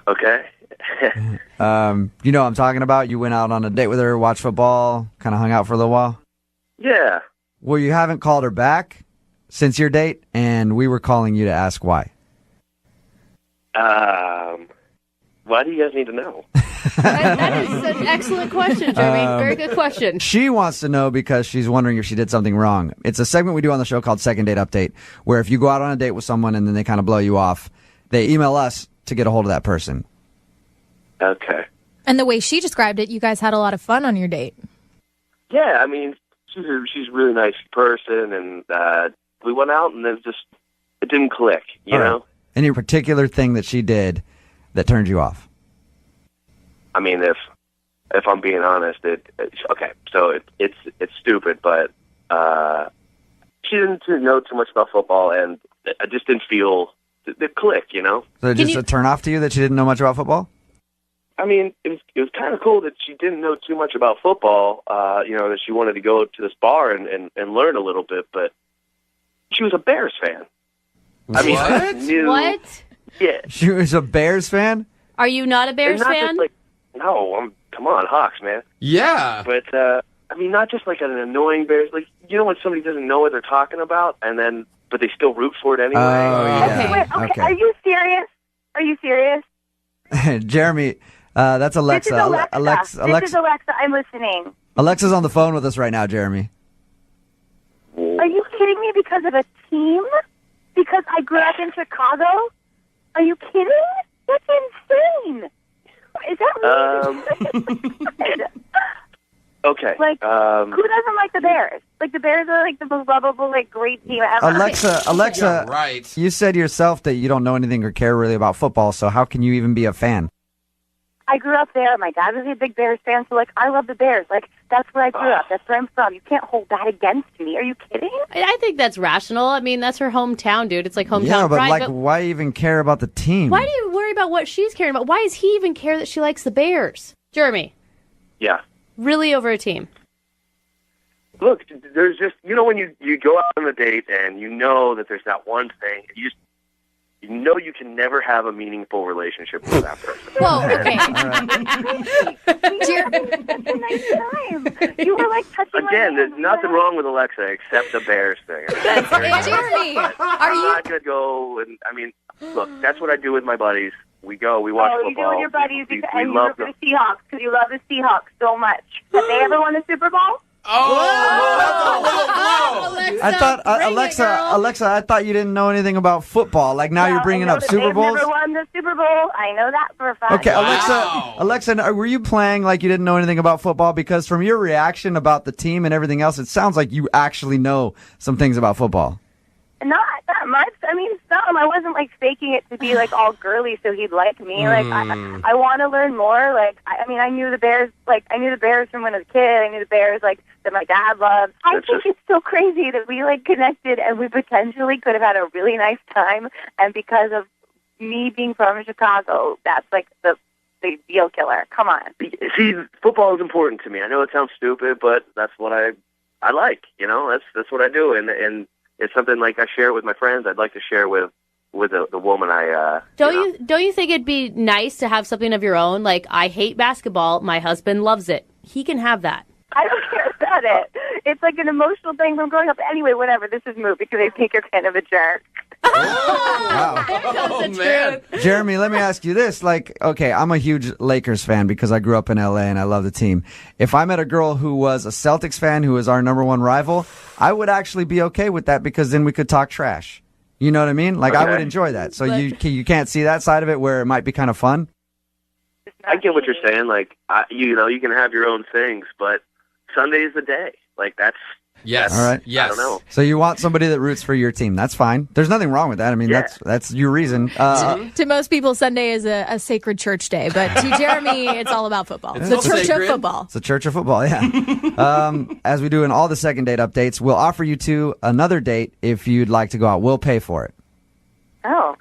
Okay. You know what I'm talking about? You went out on a date with her, watched football, kind of hung out for a little while. Yeah. Well, you haven't called her back since your date, and we were calling you to ask why. Why do you guys need to know? That is an excellent question, Jeremy. Very good question. She wants to know because she's wondering if she did something wrong. It's a segment we do on the show called Second Date Update, where if you go out on a date with someone and then they kind of blow you off, they email us to get a hold of that person. Okay. And the way she described it, you guys had a lot of fun on your date. Yeah, I mean, she's a really nice person, and we went out, and it didn't click, you All right. know? Any particular thing that she did that turned you off? I mean, if I'm being honest, okay, so it's stupid, but she didn't know too much about football, and I just didn't feel the click, you know? So just a turn off to you that she didn't know much about football? I mean, it was kind of cool that she didn't know too much about football, that she wanted to go to this bar and learn a little bit, but she was a Bears fan. I mean, I knew, What? yeah. She was a Bears fan? Are you not a Bears And not fan? just like, no, come on, Hawks, man. Yeah. But, I mean, not just like an annoying Bears, like, you know when somebody doesn't know what they're talking about, but they still root for it anyway? Oh, yeah. Wait, okay. Are you serious? Are you serious? Jeremy, that's Alexa. This is Alexa. This is Alexa. I'm listening. Alexa's on the phone with us right now, Jeremy. Are you kidding me because of a team? Because I grew up in Chicago? Are you kidding? That's insane. Is that really Okay. Like, who doesn't like the Bears? Like, the Bears are like the most lovable, like, great team ever. Alexa, Yeah, right. you said yourself that you don't know anything or care really about football, so how can you even be a fan? I grew up there. My dad was a big Bears fan, so, like, I love the Bears. Like, that's where I grew up. That's where I'm from. You can't hold that against me. Are you kidding? I think that's rational. I mean, that's her hometown, dude. It's like hometown Yeah, but pride. like, why even care about the team? Why do you worry about what she's caring about? Why does he even care that she likes the Bears? Jeremy, Yeah. really over a team? Look, there's just, when you go out on a date and you know that there's that one thing, you know you can never have a meaningful relationship with that person. Whoa, okay. Such a nice time. You were, like, touching my Again, hand. there's nothing wrong with Alexa except the Bears thing. Jeremy, I'm not going to go, and I mean, look, that's what I do with my buddies. We go, we watch Oh, football. you do with your buddies We and you love root for them. the Seahawks because you love the Seahawks so much. Have they ever won the Super Bowl? I thought Alexa, I thought you didn't know anything about football. Like now you're bringing up Super Bowls. They've never won the Super Bowl. I know that for a fact. Okay, Alexa, were you playing like you didn't know anything about football? Because from your reaction about the team and everything else, it sounds like you actually know some things about football. Not that much. I mean, some. I wasn't like faking it to be like all girly so he'd like me. Like I want to learn more. Like I mean, I knew the Bears. Like I knew the Bears from when I was a kid. I knew the Bears like that my dad loved. I think it's so crazy that we like connected and we potentially could have had a really nice time. And because of me being from Chicago, that's like the deal killer. Come on. See, football is important to me. I know it sounds stupid, but that's what I like. That's what I do, and it's something like I share with my friends. I'd like to share with the woman I. Don't you think it'd be nice to have something of your own? Like, I hate basketball. My husband loves it. He can have that. I don't care about it. It's like an emotional thing from growing up. Anyway, whatever. This is moot because I think you're kind of a jerk. Wow. There goes the truth. Jeremy, let me ask you this. Like, okay, I'm a huge Lakers fan because I grew up in LA and I love the team. If I met a girl who was a Celtics fan who is our number one rival, I would actually be okay with that because then we could talk trash. You know what I mean? Like, I would enjoy that. So you can't see that side of it where it might be kind of fun? I get what you're saying. Like, you can have your own things, but Sunday is the day. Like, that's... Yes. All right. Yes. I don't know. So you want somebody that roots for your team. That's fine. There's nothing wrong with that. I mean, that's your reason. To most people, Sunday is a sacred church day, but to Jeremy, it's all about football. It's the church sacred. of football. It's the church of football, yeah. As we do in all the second date updates, we'll offer you two another date if you'd like to go out. We'll pay for it. Oh.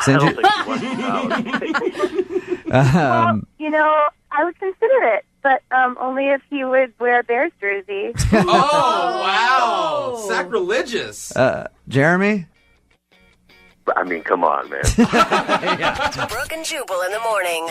Cindy? Well, I would consider it, but only if he would wear a Bears jersey. Oh, wow. Sacrilegious. Jeremy? I mean, come on, man. Brooke and Jubal in the morning.